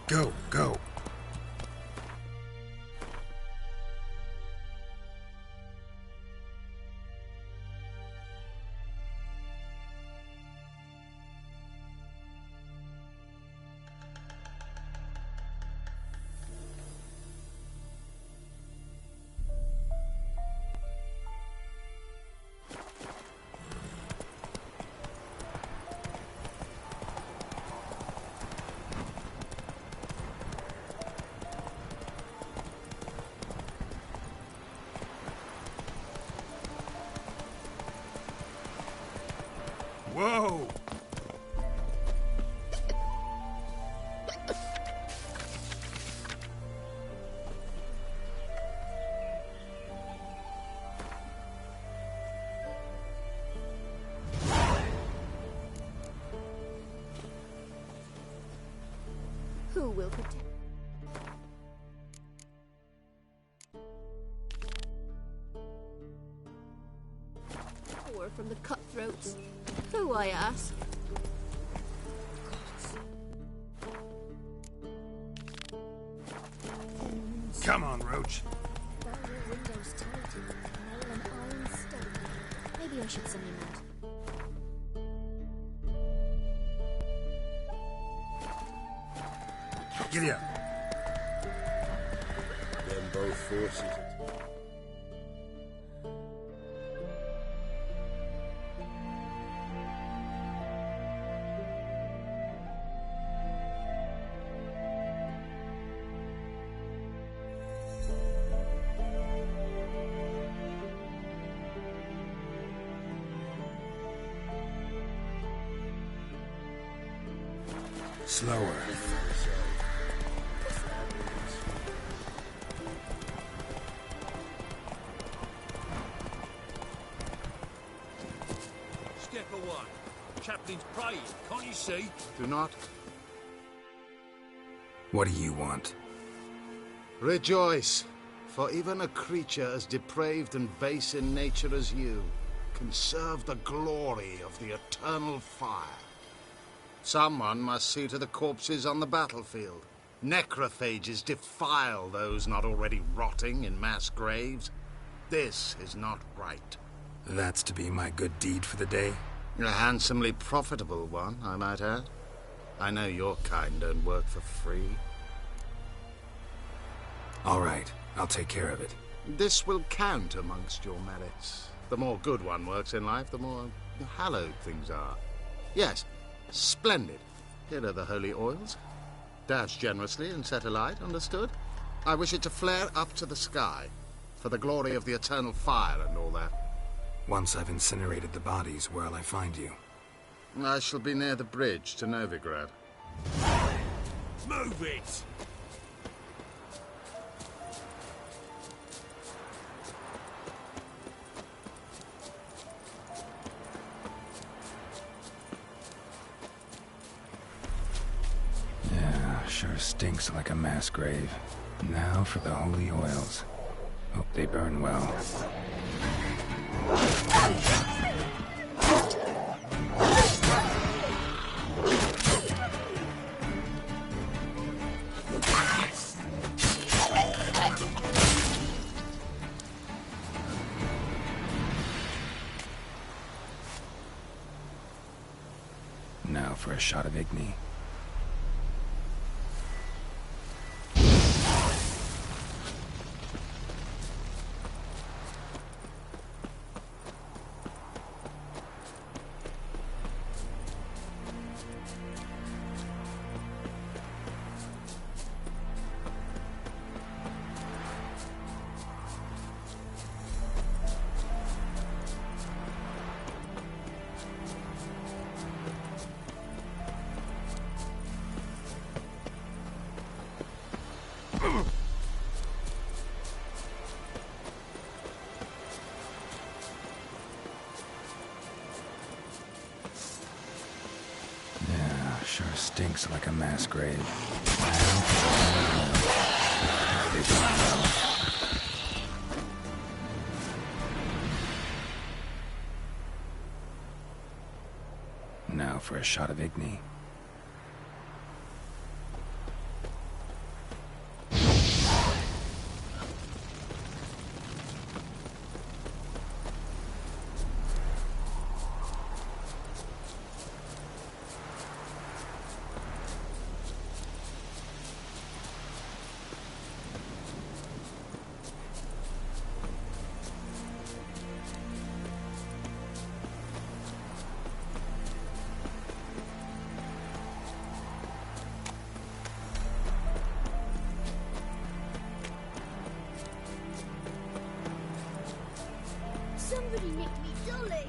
Go, go. Whoa! Who will protect? Power from the cutthroats. Who, I ask? Come on, Roach. Barrier windows tilted, nail and iron stone. Maybe I should send him out. Giddy up. Them both forces. Slower. Step away. Chaplain's praying, can't you see? Do not. What do you want? Rejoice, for even a creature as depraved and base in nature as you can serve the glory of the eternal fire. Someone must see to the corpses on the battlefield. Necrophages defile those not already rotting in mass graves. This is not right. That's to be my good deed for the day? A handsomely profitable one, I might add. I know your kind don't work for free. All right, I'll take care of it. This will count amongst your merits. The more good one works in life, the more hallowed things are. Yes, splendid. Here are the holy oils. Dash generously and set alight, understood? I wish it to flare up to the sky, for the glory of the eternal fire and all that. Once I've incinerated the bodies, where'll I find you? I shall be near the bridge to Novigrad. Move it! Yeah, sure stinks like a mass grave. Now for the holy oils. Hope they burn well. Now for a shot of Igni. Yeah, sure stinks like a mass grave. They burn well. Now for a shot of Igni. Somebody nicked me dolly.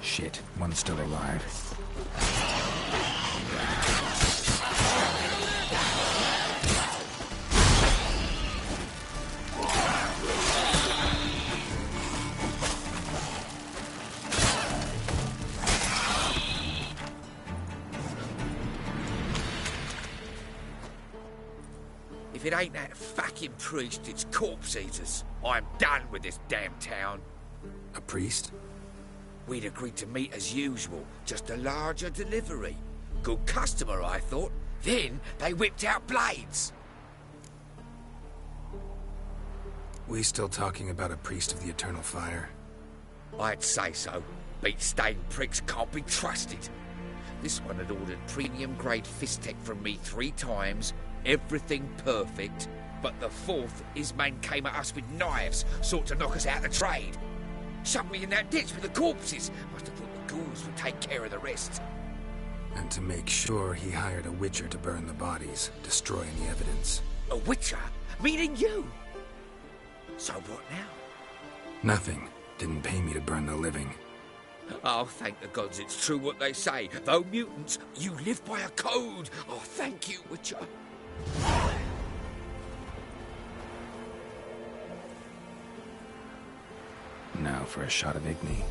Shit, one's still alive. If it ain't that fucking priest, it's corpse eaters. I'm done with this damn town. A priest? We'd agreed to meet as usual, just a larger delivery. Good customer, I thought. Then they whipped out blades. We still talking about a priest of the Eternal Fire? I'd say so. Beat-stained pricks can't be trusted. This one had ordered premium-grade fist-tech from me 3 times, everything perfect, but the 4th, his men came at us with knives, sought to knock us out of trade. Shoved me in that ditch with the corpses. Must have thought the ghouls would take care of the rest. And to make sure, he hired a witcher to burn the bodies, destroy any evidence. A witcher? Meaning you? So what now? Nothing. Didn't pay me to burn the living. Oh, thank the gods it's true what they say. Though mutants, you live by a code. Oh, thank you, Witcher. Now for a shot of Igni.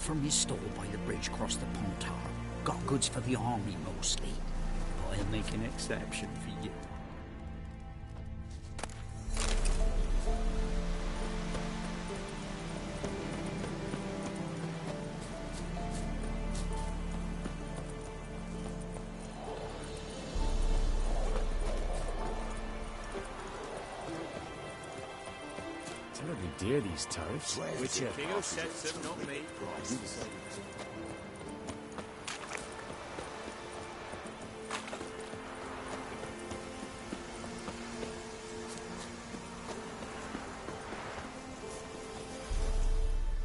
from his stall by the bridge across the Pontar. Got goods for the army mostly. But I'll make an exception for you. Terribly dear, these tariffs. Witcher. King who sets them, not me.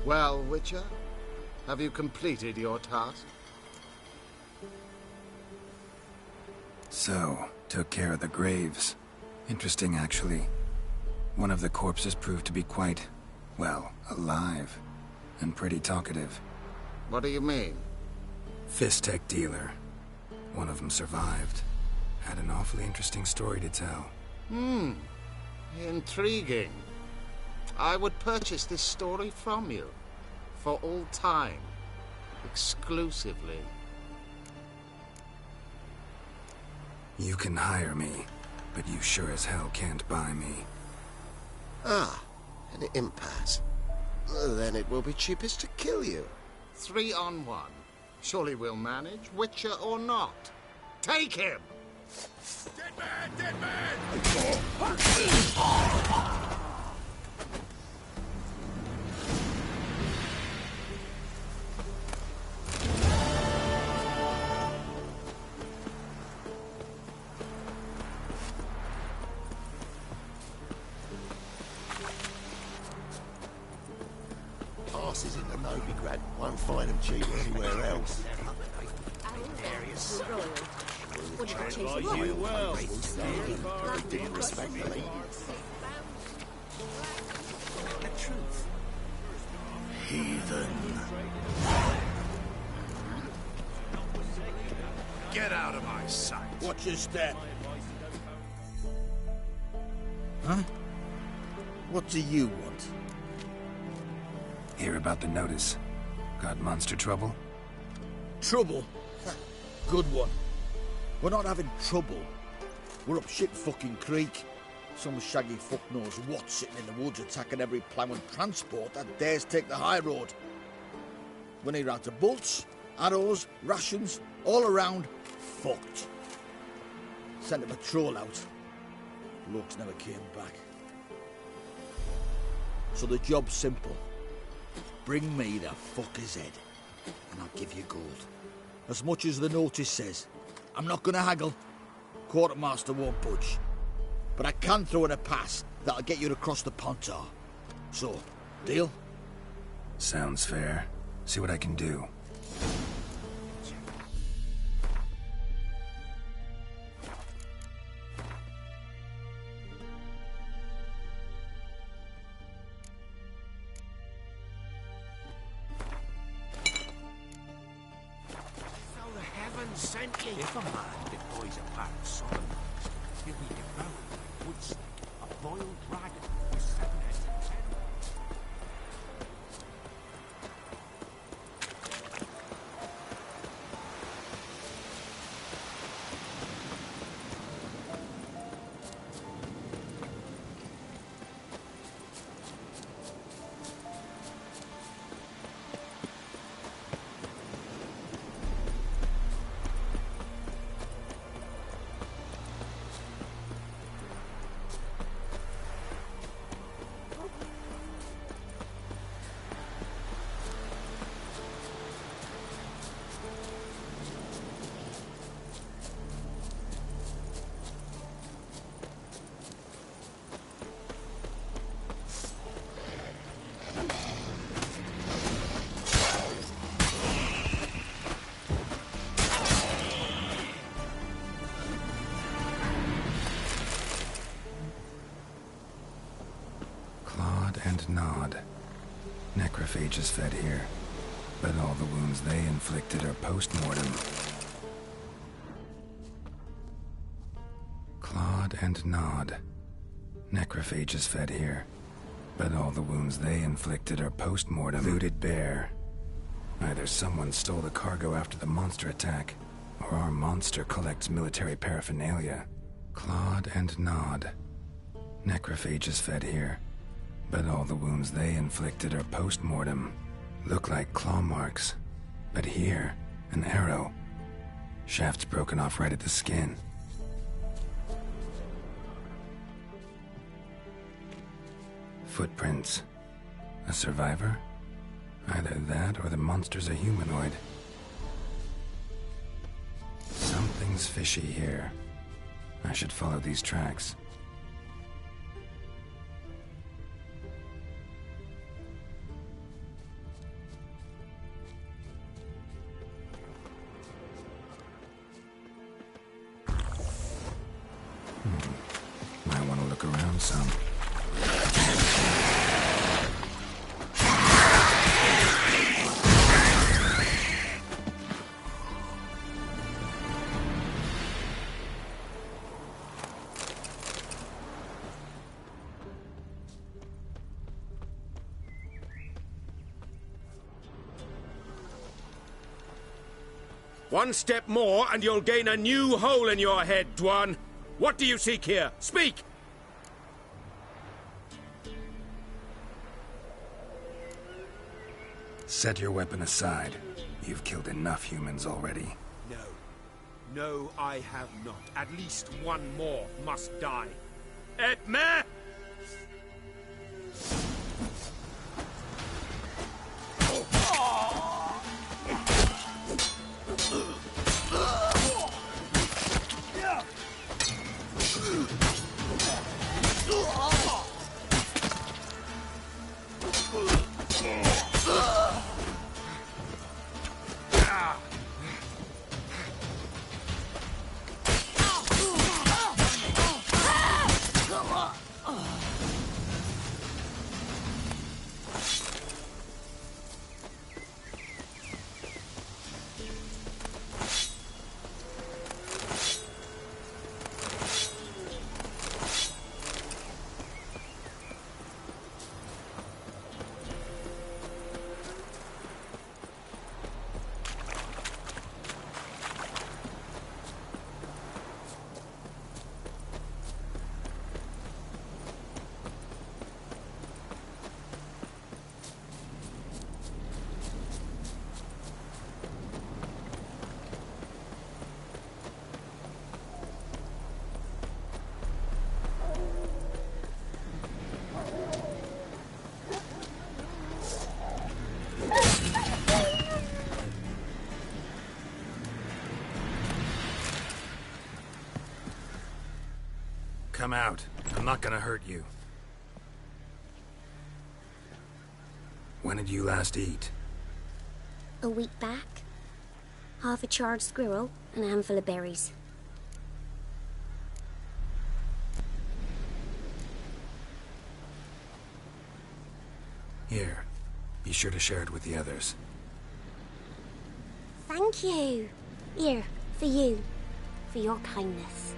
Well, Witcher, have you completed your task? So, took care of the graves. Interesting, actually. One of the corpses proved to be quite, well, alive. And pretty talkative. What do you mean? Fistech dealer. One of them survived. Had an awfully interesting story to tell. Intriguing. I would purchase this story from you. For all time. Exclusively. You can hire me, but you sure as hell can't buy me. Ah, an impasse. Then it will be cheapest to kill you. 3 on 1. Surely we'll manage, Witcher or not. Take him! Dead man! Dead man! Horses in the Novigrad won't find them cheap anywhere else. You well. They didn't respect the ladies. The truth. Heathen. Get out of my sight. Watch your step. Huh? What do you want? Hear about the notice. Got monster trouble? Trouble? Good one. We're not having trouble. We're up shit fucking creek. Some shaggy fuck knows what sitting in the woods attacking every plough and transport that dares take the high road. We're near out of bolts, arrows, rations, all around, fucked. Sent a patrol out. Blokes never came back. So the job's simple. Bring me the fucker's head, and I'll give you gold. As much as the notice says. I'm not gonna haggle. Quartermaster won't budge. But I can throw in a pass that'll get you across the Pontar. So, deal? Sounds fair. See what I can do. If a man deploys a pack of Solomons, he'll be devoured, wood snake, a boiled dragon with 7 heads and 10. And Nod. Necrophages fed here, but all the wounds they inflicted are post-mortem. Claude and Nod. Necrophages fed here, but all the wounds they inflicted are post-mortem. Looted bear. Either someone stole the cargo after the monster attack, or our monster collects military paraphernalia. Clawed and gnawed. Necrophages fed here, but all the wounds they inflicted are post-mortem. Look like claw marks, but here, an arrow. Shaft's broken off right at the skin. Footprints. A survivor? Either that or the monster's a humanoid. Something's fishy here. I should follow these tracks. Might want to look around some. One step more, and you'll gain a new hole in your head, Dwan. What do you seek here? Speak! Set your weapon aside. You've killed enough humans already. No. No, I have not. At least one more must die. Etme! Come out. I'm not gonna hurt you. When did you last eat? A week back. Half a charred squirrel and a handful of berries. Here. Be sure to share it with the others. Thank you. Here, for you. For your kindness.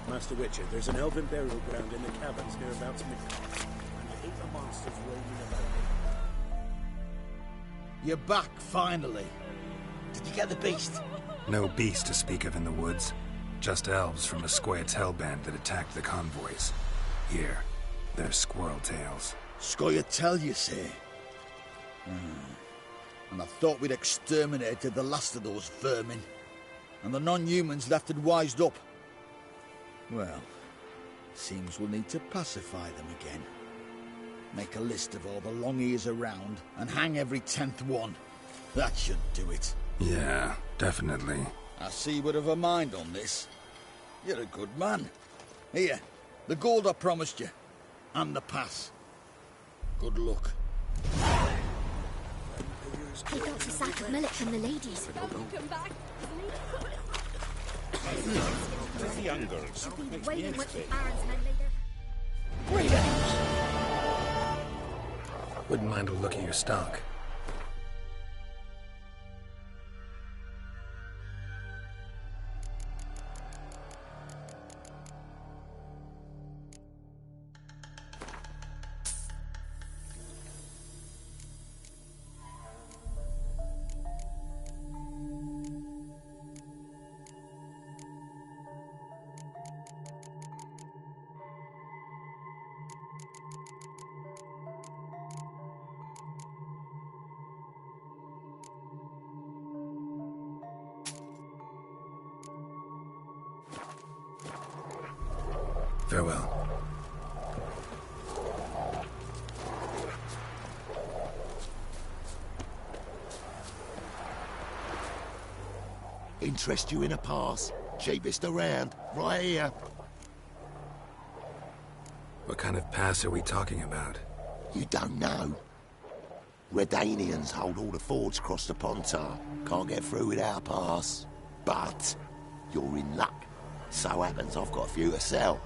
Master Witcher, there's an elven burial ground in the caverns nearabouts Midgard, and I hate the monsters roaming about. You're back, finally. Did you get the beast? No beast to speak of in the woods. Just elves from a Squoia't's hellband that attacked the convoys. Here, they're squirrel tails. Scoia'tael, you say? And I thought we'd exterminated the last of those vermin. And the non-humans left and wised up. Well, seems we'll need to pacify them again. Make a list of all the long ears around and hang every 10th one. That should do it. Yeah, definitely. I see you would have a mind on this. You're a good man. Here, the gold I promised you. And the pass. Good luck. He got a sack of millet from the ladies. The young girls. Makes me Waiting with the interested. Baron's men later. Greetings! Wouldn't mind a look at your stock. Farewell. Interest you in a pass? Cheapest around, right here. What kind of pass are we talking about? You don't know. Redanians hold all the fords across the Pontar. Can't get through without a pass. But you're in luck. So happens I've got a few to sell.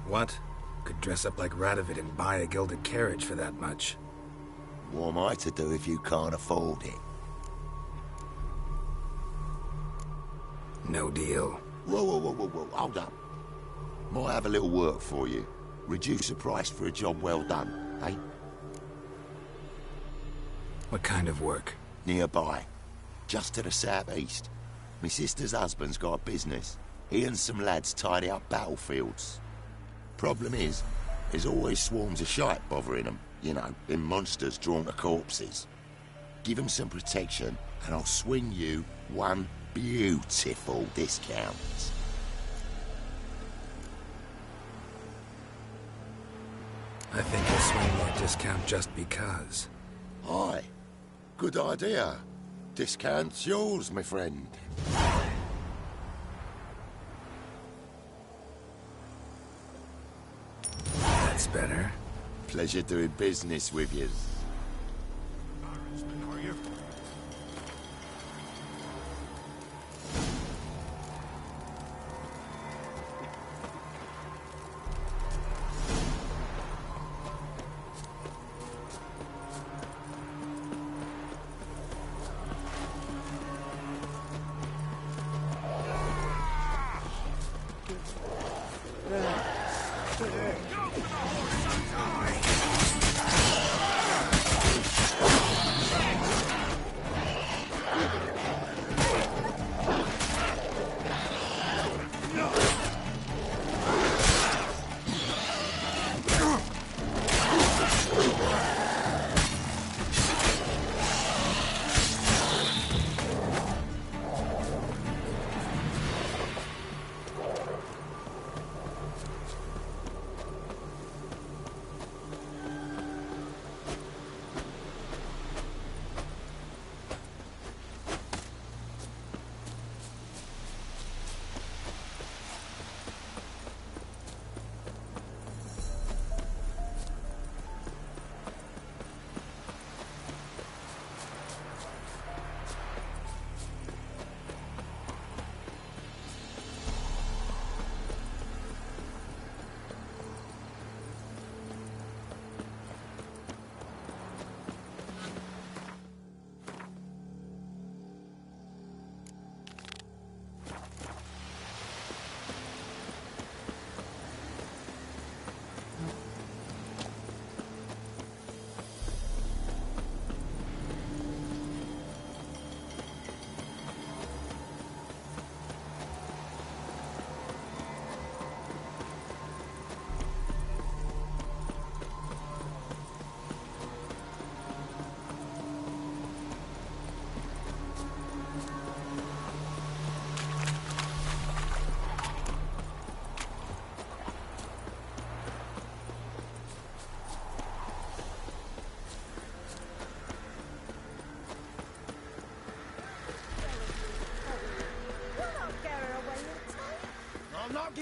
What? Could dress up like Radovid and buy a gilded carriage for that much. What am I to do if you can't afford it? No deal. Whoa, hold up. Might have a little work for you. Reduce the price for a job well done, eh? What kind of work? Nearby. Just to the southeast. My sister's husband's got a business. He and some lads tidy up battlefields. Problem is, there's always swarms of shite bothering them. You know, them monsters drawn to corpses. Give them some protection, and I'll swing you one beautiful discount. I think you'll swing me a discount just because. Aye. Good idea. Discount's yours, my friend. That's better. Pleasure doing business with you.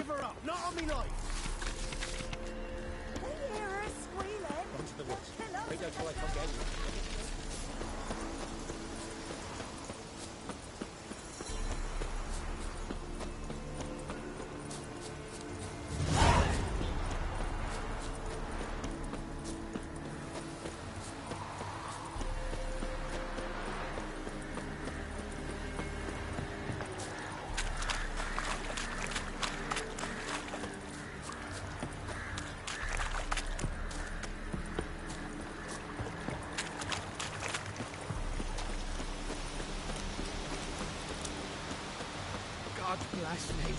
Give her up, not on me knife! They hear her squealing. Onto the woods. Wait until I come get you. God bless me.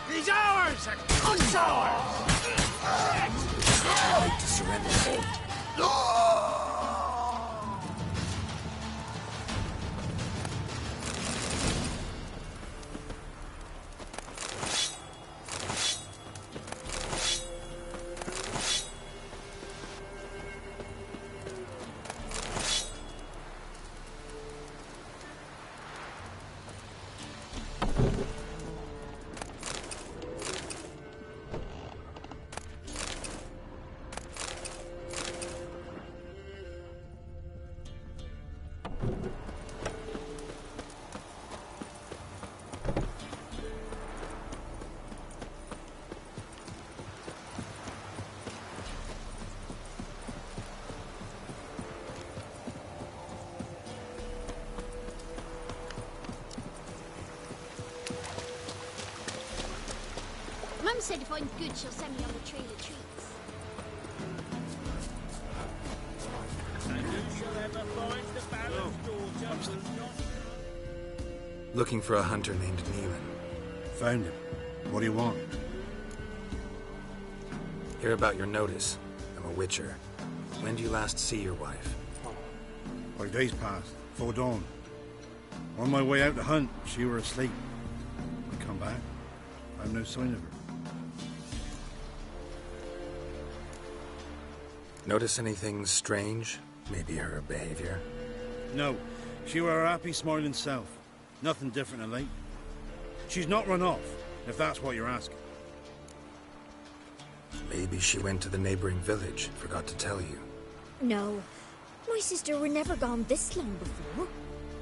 He's ours! It's ours! Right to surrender. Mum said if I'm good, she'll send me on the trail of treats. And who shall ever find the Baron's daughter will not... Looking for a hunter named Neelan. Found him. What do you want? Hear about your notice. I'm a witcher. When do you last see your wife? 5 days passed, before dawn. On my way out to hunt, she were asleep. I come back, found no sign of her. Notice anything strange? Maybe her behavior? No, she were her happy, smiling self. Nothing different of late. She's not run off, if that's what you're asking. Maybe she went to the neighboring village, forgot to tell you. No, my sister were never gone this long before.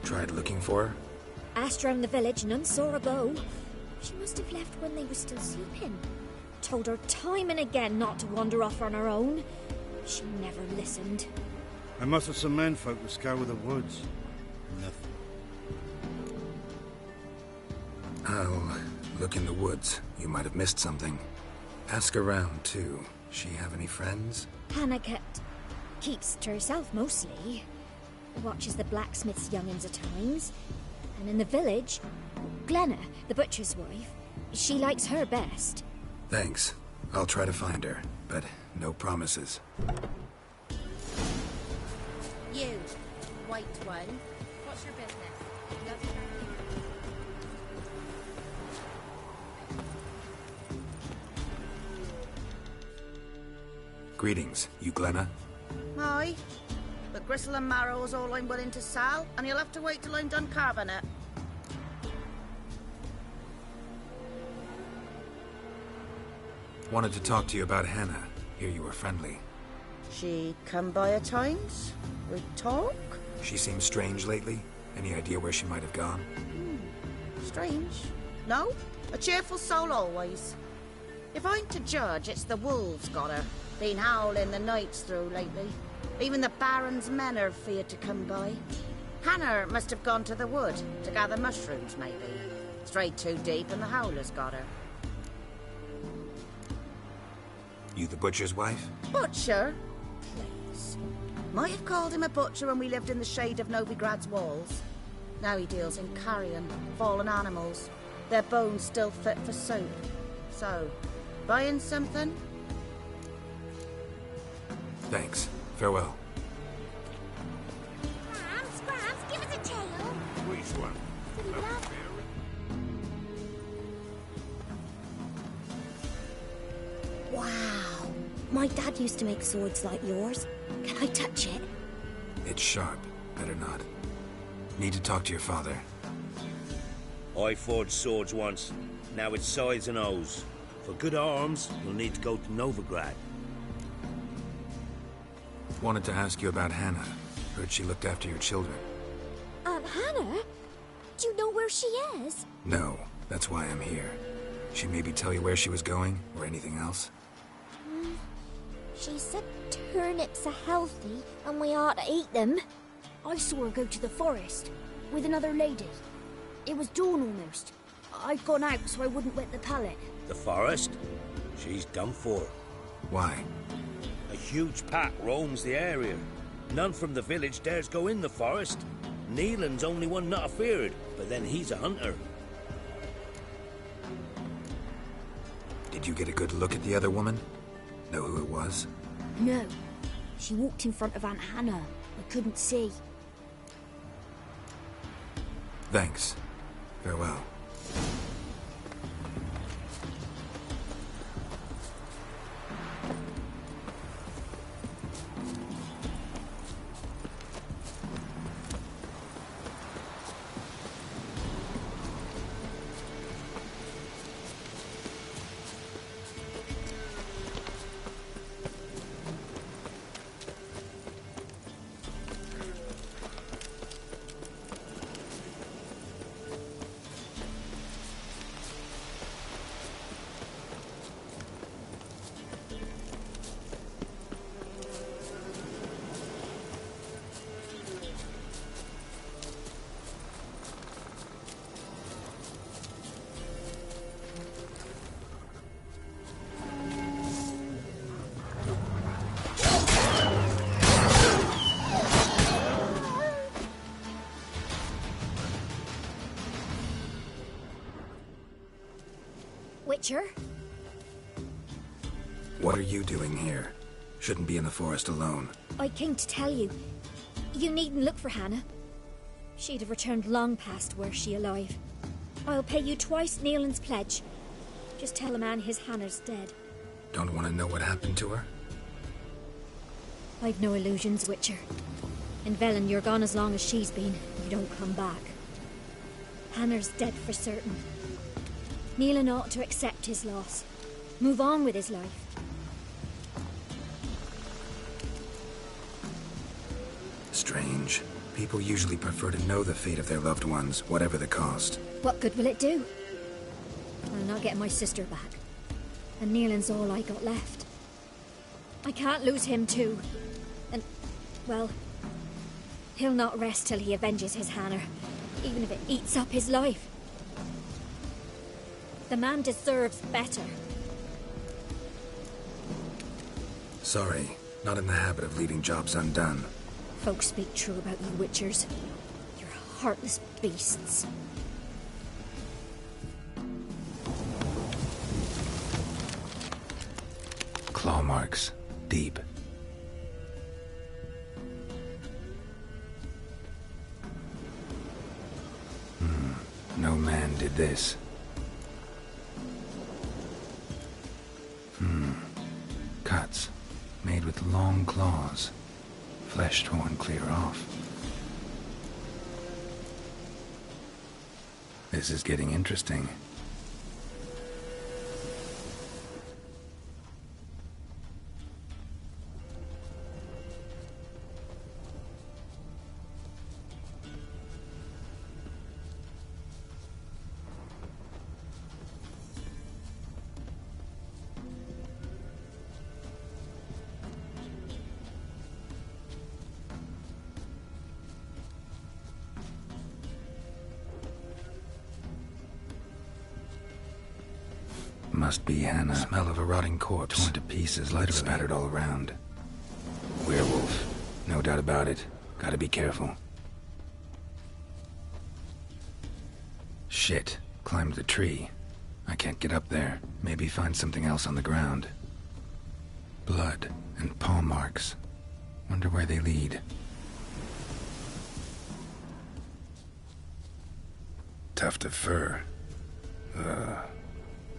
Tried looking for her? Asked round the village, none saw her go. She must have left when they were still sleeping. Told her time and again not to wander off on her own. She never listened. I mustered some men folk to scour the woods. Nothing. I'll look in the woods. You might have missed something. Ask around, too. She have any friends? Hannah keeps to herself mostly. Watches the blacksmith's young'uns at times. And in the village, Glenna, the butcher's wife, she likes her best. Thanks. I'll try to find her, but no promises. You, white one. What's your business? Greetings. You Glenna? Aye. But gristle and marrow is all I'm willing to sell, and you'll have to wait till I'm done carving it. Wanted to talk to you about Hannah. Hear you were friendly. She come by at times? We talk? She seems strange lately. Any idea where she might have gone? Strange. No? A cheerful soul always. If I'm to judge, it's the wolves got her. Been howling the nights through lately. Even the Baron's men are feared to come by. Hannah must have gone to the wood to gather mushrooms, maybe. Strayed too deep and the howlers got her. You the butcher's wife? Butcher? Please. Might have called him a butcher when we lived in the shade of Novigrad's walls. Now he deals in carrion, fallen animals. Their bones still fit for soup. So, buying something? Thanks. Farewell. Scrams, give us a tail. Which one? Wow. My dad used to make swords like yours. Can I touch it? It's sharp. Better not. Need to talk to your father. I forged swords once. Now it's scythes and O's. For good arms, you'll need to go to Novigrad. Wanted to ask you about Hannah. Heard she looked after your children. Hannah? Do you know where she is? No, that's why I'm here. She maybe tell you where she was going, or anything else? She said turnips are healthy, and we ought to eat them. I saw her go to the forest, with another lady. It was dawn almost. I'd gone out so I wouldn't wet the pallet. The forest? She's done for. Why? A huge pack roams the area. None from the village dares go in the forest. Neelan's only one not afeared, but then he's a hunter. Did you get a good look at the other woman? Know who it was? No. She walked in front of Aunt Hannah. I couldn't see. Thanks. Farewell. Witcher? What are you doing here? Shouldn't be in the forest alone. I came to tell you. You needn't look for Hannah. She'd have returned long past were she alive. I'll pay you twice Neelan's pledge. Just tell a man his Hannah's dead. Don't want to know what happened to her? I've no illusions, Witcher. In Velen, you're gone as long as she's been. You don't come back. Hannah's dead for certain. Neelan ought to accept his loss. Move on with his life. Strange. People usually prefer to know the fate of their loved ones, whatever the cost. What good will it do? I'll not get my sister back. And Neelan's all I got left. I can't lose him too. And, well, he'll not rest till he avenges his Hannah, even if it eats up his life. The man deserves better. Sorry, not in the habit of leaving jobs undone. Folks speak true about you Witchers. You're heartless beasts. Claw marks. Deep. No man did this. Cuts. made with long claws, flesh torn clear off. This is getting interesting. Must be Hannah. Smell of a rotting corpse, torn to pieces, lighter spattered all around. Werewolf. No doubt about it. Gotta be careful. Shit. Climbed the tree. I can't get up there. Maybe find something else on the ground. Blood and paw marks. Wonder where they lead. Tuft of fur.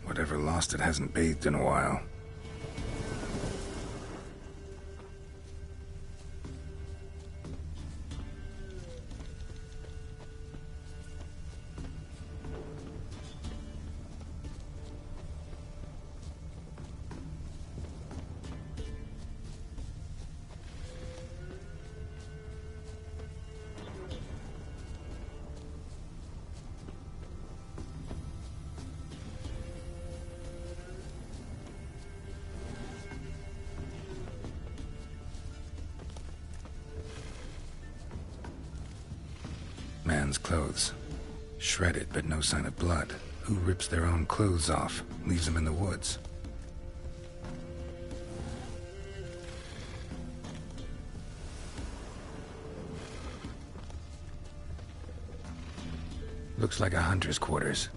Whatever lost it hasn't bathed in a while. Man's clothes. Shredded, but no sign of blood. Who rips their own clothes off, leaves them in the woods? Looks like a hunter's quarters.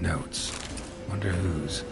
Notes. Wonder whose.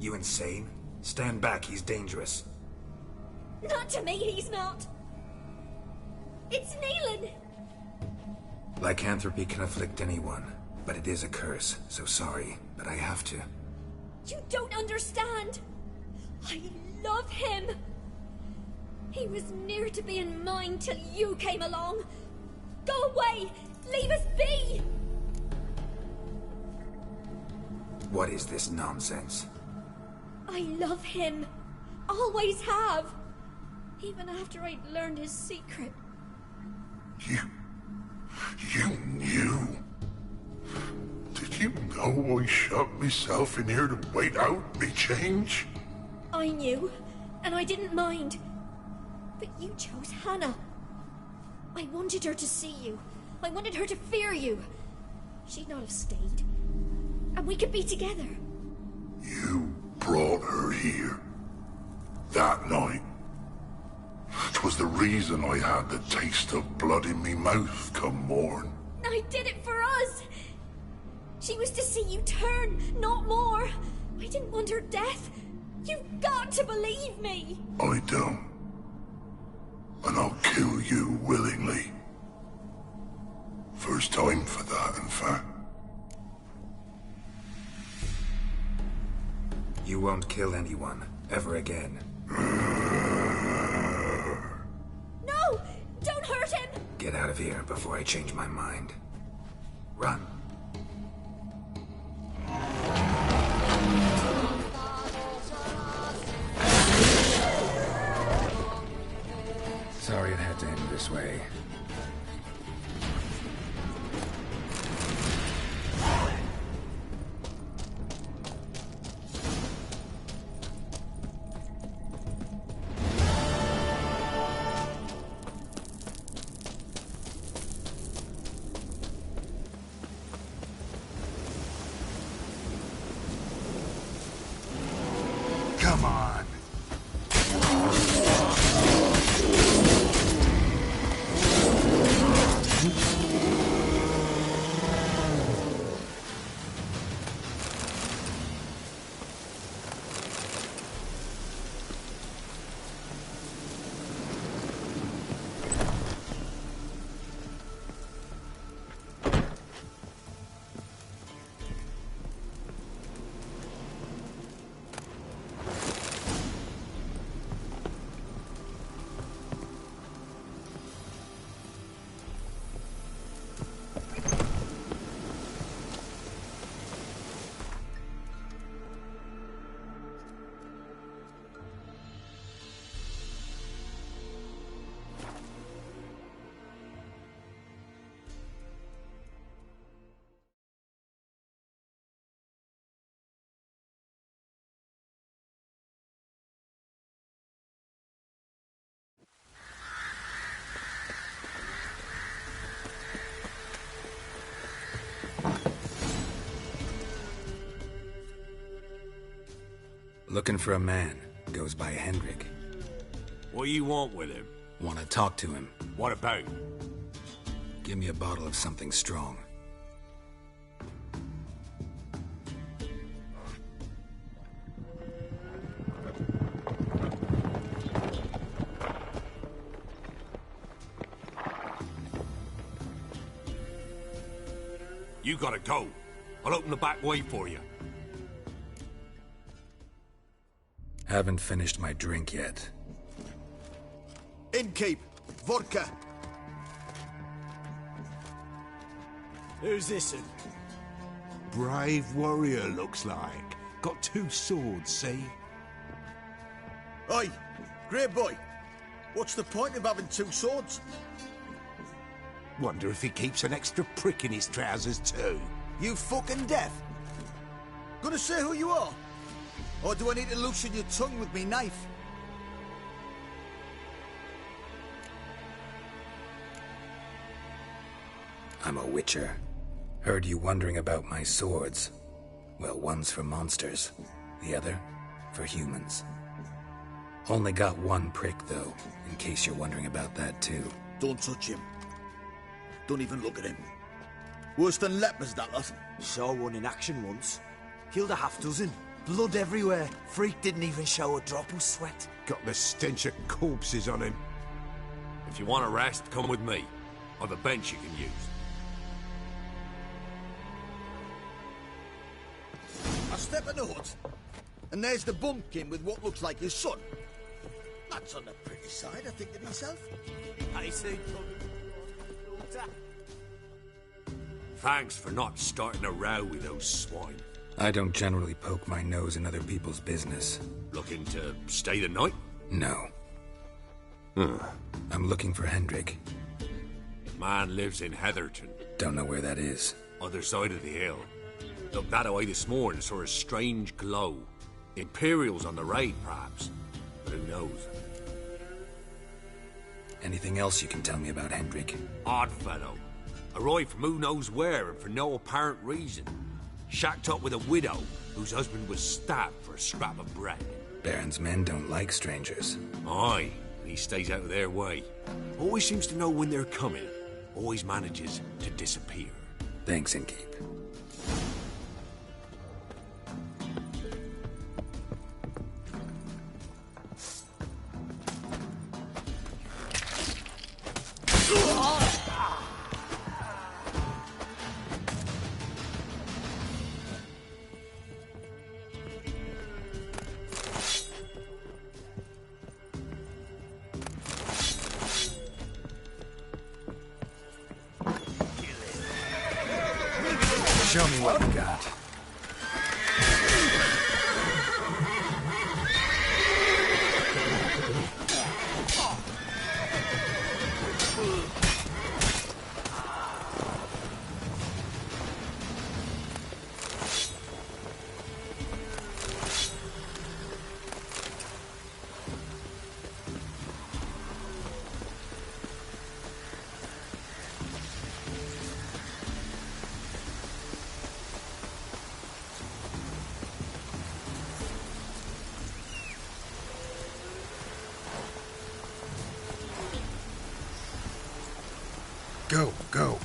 You insane? Stand back, he's dangerous. Not to me, he's not. It's Neelan! Lycanthropy can afflict anyone, but it is a curse, so sorry, but I have to. You don't understand. I love him. He was near to being mine till you came along. Go away! Leave us be! What is this nonsense? I love him. Always have. Even after I'd learned his secret. You knew? Did you know I shut myself in here to wait out me change? I knew, and I didn't mind. But you chose Hannah. I wanted her to see you. I wanted her to fear you. She'd not have stayed. And we could be together. You brought her here. That night. 'Twas the reason I had the taste of blood in me mouth come morn. I did it for us. She was to see you turn, not more. I didn't want her death. You've got to believe me. I don't. And I'll kill you willingly. First time for that, in fact. You won't kill anyone, ever again. No! Don't hurt him! Get out of here before I change my mind. Run. Sorry it had to end this way. Come on. Looking for a man. Goes by Hendrik. What do you want with him? Want to talk to him. What about? Give me a bottle of something strong. You gotta go. I'll open the back way for you. Haven't finished my drink yet. Innkeep, vodka. Who's this? Brave warrior, looks like. Got 2 swords, see? Oi, grey boy. What's the point of having 2 swords? Wonder if he keeps an extra prick in his trousers too. You fucking deaf? Gonna say who you are? Or do I need to loosen your tongue with me knife? I'm a witcher. Heard you wondering about my swords. Well, one's for monsters, the other for humans. Only got 1 prick, though, in case you're wondering about that, too. Don't touch him. Don't even look at him. Worse than lepers, that lot. Saw one in action once. Killed a half-dozen. Blood everywhere. Freak didn't even show a drop of sweat. Got the stench of corpses on him. If you want a rest, come with me. I've a bench you can use. I step in the hut, and there's the bumpkin with what looks like his son. That's on the pretty side, I think to myself. I see. Thanks for not starting a row with those swine. I don't generally poke my nose in other people's business. Looking to stay the night? No. I'm looking for Hendrik. Man lives in Heatherton. Don't know where that is. Other side of the hill. Looked that away this morning, saw a strange glow. Imperials on the raid, perhaps. But who knows? Anything else you can tell me about Hendrik? Odd fellow. Arrived from who knows where and for no apparent reason. Shacked up with a widow whose husband was stabbed for a scrap of bread. Baron's men don't like strangers. Aye, he stays out of their way. Always seems to know when they're coming. Always manages to disappear. Thanks, Innkeep. Show me what you got. Go.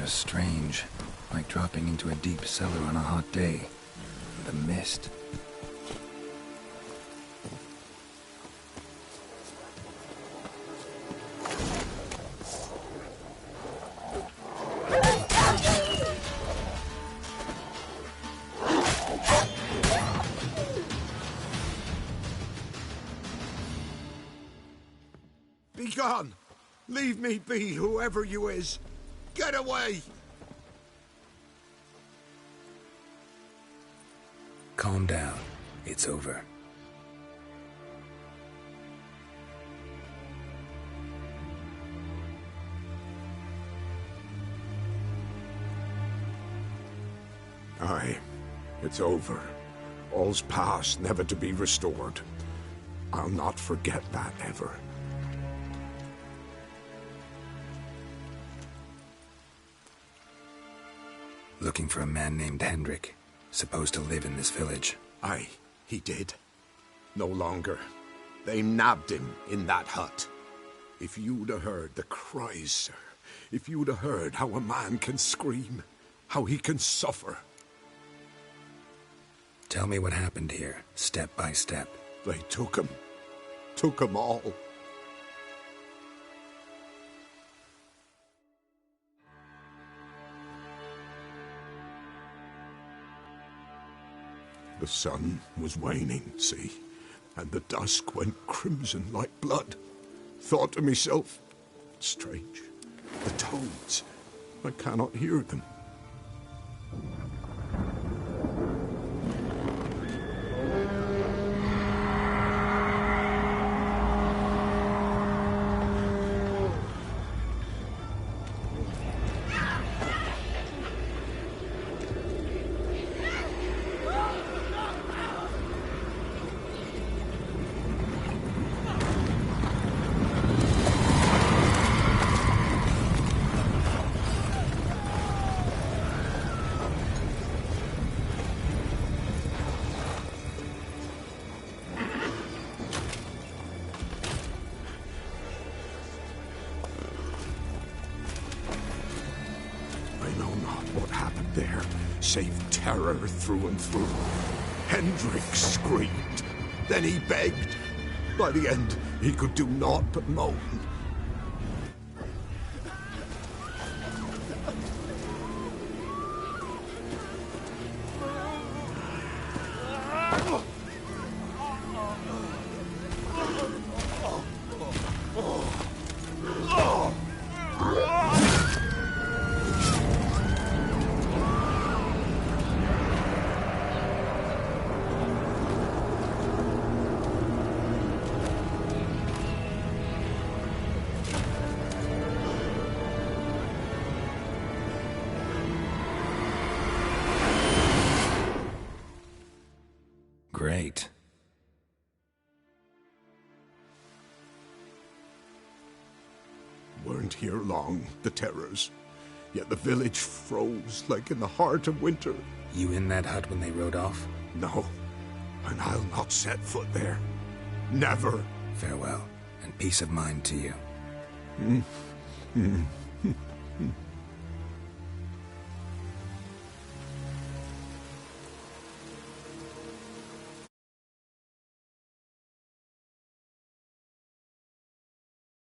Strange, like dropping into a deep cellar on a hot day. The mist. Be gone! Leave me be, whoever you is! Get away! Calm down. It's over. Aye, it's over. All's past, never to be restored. I'll not forget that ever. Looking for a man named Hendrik, supposed to live in this village. Aye, he did. No longer. They nabbed him in that hut. If you'd have heard the cries, sir, if you'd have heard how a man can scream, how he can suffer. Tell me what happened here, step by step. They took him all. The sun was waning, see, and the dusk went crimson like blood. Thought to myself, strange, the toads, I cannot hear them. save terror through and through. Hendrik screamed. Then he begged. By the end, he could do naught but moan. Great. Weren't here long, the terrors. Yet the village froze like in the heart of winter. You in that hut when they rode off? No, and I'll not set foot there. Never. Farewell, and peace of mind to you.